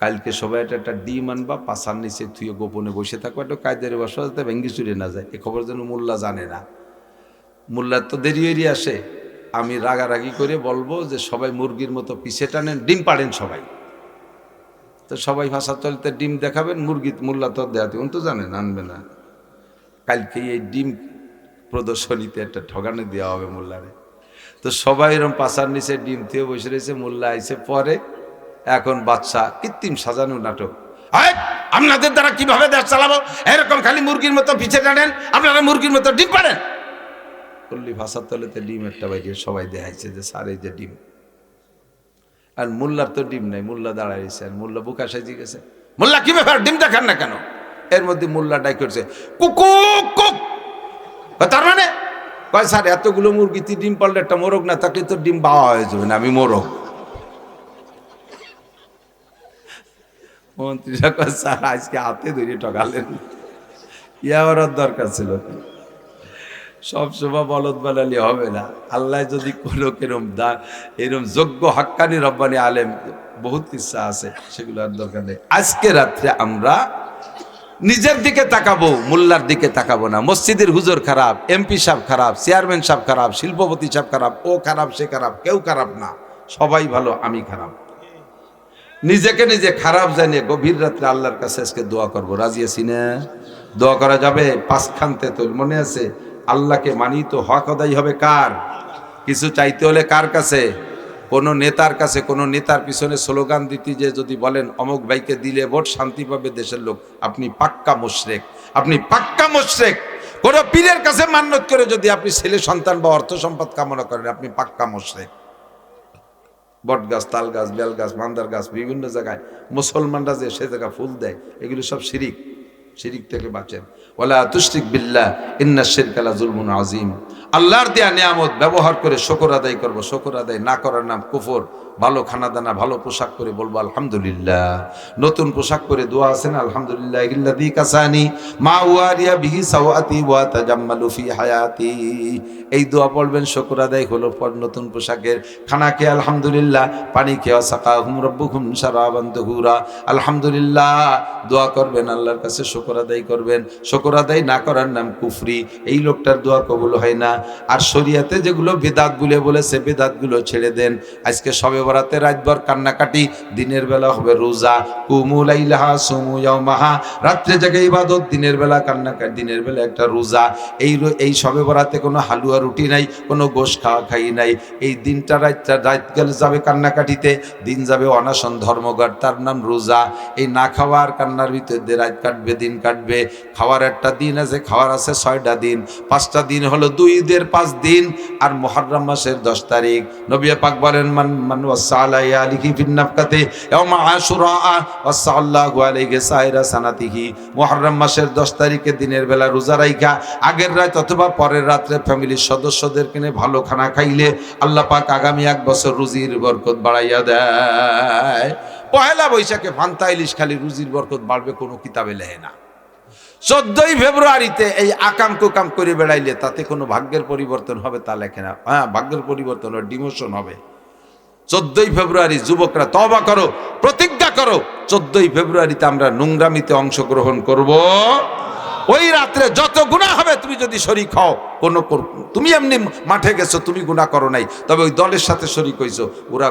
কালকে সবাই একটা ডিম আনবা, পাশার নিচে থুয়ে গোপনে বসে থাকবো, একটা কায়দারে বসা যাতে ভেঙ্গি চুরে না যায়, এ খবর যেন মোল্লা জানে না। মোল্লার তো দেরি হয়ে আসে, আমি রাগারাগি করে বলবো যে সবাই মুরগির মতো পিছে টানেন, ডিম পাড়েন সবাই। তো সবাই ভাষা চলতে ডিম দেখাবেন, মুরগি মোল্লা তো দেখাতে উনি তো জানেন আনবে না। কালকে এই ডিম প্রদর্শনীতে একটা ঠগানো দেওয়া হবে মোল্লারে। তো সবাই এরকম পাশার নিচে ডিম থেকে বসে রয়েছে, মোল্লা আইসে পরে। এখন বাচ্চা কৃত্রিম সাজানো নাটক, আপনাদের দ্বারা কিভাবে দেশ চালাবো, এরকম খালি মুরগির মতো পিছে টানেন, আপনারা মুরগির মতো ডিম পাড়েন। পল্লী ভাষার তলেতে ডিম একটা বাইরে সবাই দেখাইছে যে স্যার এই যে ডিম, আর মোল্লার তো ডিম নাই, মোল্লা দাঁড়াইছে, আর মোল্লা বুকা সাজিয়ে গেছে, মোল্লা কি ব্যাপার ডিম দেখান না কেন? এর মধ্যে মোল্লা ডাই করছে কুকুক কুক, তার মানে কয় স্যার এতগুলো মুরগিতে ডিম পারলে একটা মোরগ না থাকলে তো ডিম বাওয়া হয়ে যাবে না, আমি মোরগ। মন্ত্রীরা কয় স্যার আজকে হাতে ধরে ঠকালেন, ইয়ার দরকার ছিল। সবসময় বলদ বানালে হবে না, আল্লাহ যদি কোনো এরম যোগ্য হাক্কানি রব্বানি আলেম বহুত ইচ্ছা আছে, সেগুলো আর দরকার নেই। আজকে রাত্রে আমরা নিজের দিকে তাকাবো, মোল্লার দিকে তাকাবো না। মসজিদের হুজুর খারাপ, এমপি সাহেব খারাপ, চেয়ারম্যান সাহেব খারাপ, শিল্পপতি সাহেব খারাপ, ও খারাপ সে খারাপ, কেউ খারাপ না, সবাই ভালো, আমি খারাপ। নিজেকে নিজে খারাপ জানিয়ে গভীর রাত্রে আল্লাহর কাছে আজকে দোয়া করবো, রাজি আছি না? দোয়া করা যাবে? 5 খানতে তো মনে আছে, আল্লাহকে মানি তো হক আদায় হবে কার? কিছু চাইতে হলে কার কাছে? কোন নেতার কাছে। কোন নেতার পিছনে স্লোগান দিতে যে যদি বলেন অমুক ভাইকে দিলে ভোট শান্তি পাবে দেশের লোক, আপনি পাক্কা মুশরিক, আপনি পাক্কা মুশরিক। কোন পীরের কাছে মান্যত করে যদি আপনি ছেলে সন্তান বা অর্থ সম্পদ কামনা করেন, আপনি পাক্কা মুশরিক। বট গাছ, তাল গাছ, বেল গাছ, মান্দার গাছ, বিভিন্ন জায়গায় মুসলমানরা যে সে জায়গা ফুল দেয়, এগুলো সব শিরিক। শিরিক থেকে বাঁচেন। ওয়ালা তুশরিক বিল্লাহ ইন্নাশ শিরকা লাযুলমুন আযীম। আল্লাহর দেয়া নিয়ামত ব্যবহার করে শুকর আদায় করব, শুকর আদায় না করার নাম কুফর। ভালো খানা দানা, ভালো পোশাক করে বলবো আলহামদুলিল্লাহ। নতুন পোশাক করে দোয়া আছেন আলহামদুলিল্লাহিল্লাযী কাসানি মা ওয়ারিয়া বিহি সাওয়াতি ওয়া তাজাম্মালু ফি হায়াতি। এই দোয়া পড়বেন, শুকর আদায় হলো পর নতুন পোশাকের। খানা খেয়ে আলহামদুলিল্লাহ, পানি খেয়ে সাকাহুম রাব্বুকুম শারাবান তাহুরা। আলহামদুলিল্লাহ দোয়া করবেন, আল্লাহর কাছে শুকর আদায় করবেন। শুকর আদায় না করার নাম কুফরি। এই লোকটার দোয়া কবুল হয় না। আর শরীয়তে যেগুলো বেদাত বলেছে বেদাতগুলো ছেড়ে দেন। আজকে শবে বরাতে রাতভর কান্নাকাটি, দিনের বেলা হবে রোজা। কুমু লাইলাহা সুমু ইয়াওমাহা, রাত্রে জেগে ইবাদত, দিনের বেলা কান্নাকাটি, দিনের বেলা একটা রোজা। এই শবে বরাতে কোনো হালুয়া রুটি নাই, কোনো গোশ খাই নাই। এই দিনটা রাত গেলে যাবে কান্নাকাটিতে, দিন যাবে অনাশন ধর্মঘট, তার নাম রোজা। এই না খাওয়ার কান্নার ভিতর দিয়ে রাত কাটবে, দিন কাটবে। খাওয়ার একটা দিন আছে, খাওয়ার আছে 6টা দিন, 5টা দিন হলো 2 ঈদের 5 দিন। আর মুহররম মাসের 10 তারিখ নবী পাক বলেন, মান ওয়াসালাইয়া আলিহি ফিন নাফকাতে ইয়াউমা আশুরা ওয়াসাল্লাহু আলাইহি সাইরা সানাতিহি। মুহররম মাসের 10 তারিখে দিনের বেলা রোজা রাইখা আগের রাত অথবা পরের রাত্রে ফ্যামিলির সদস্যদেরকে নিয়ে ভালো খানা খাইলে আল্লাহ পাক আগামী 1 বছর রুজির বরকত বাড়াইয়া দেয়। পহেলা বৈশাখে ফান্তা ইলিশ খালি রুজির বরকত বাড়বে কোনো কিতাবে লেখে না। 14ই ফেব্রুয়ারিতে এই আকাম কুকাম করে বেড়াইলে তাতে কোনো ভাগ্যের পরিবর্তন হবে তা লেখে না। হ্যাঁ, ভাগ্যের পরিবর্তন হবে, ডিমোশন হবে। 14ই ফেব্রুয়ারি যুবকরা তওবা করো, প্রতিজ্ঞা করো, 14ই ফেব্রুয়ারিতে আমরা নোংরামিতে অংশগ্রহণ করব। ওই রাত্রে যত গুনাহ হবে, তুমি যদি শরীক হও, তুমি এমনি মাঠে গেছো, তুমি গুনাহ করো নাই, তবে ওই দলের সাথে শরীক হইছো, ওরা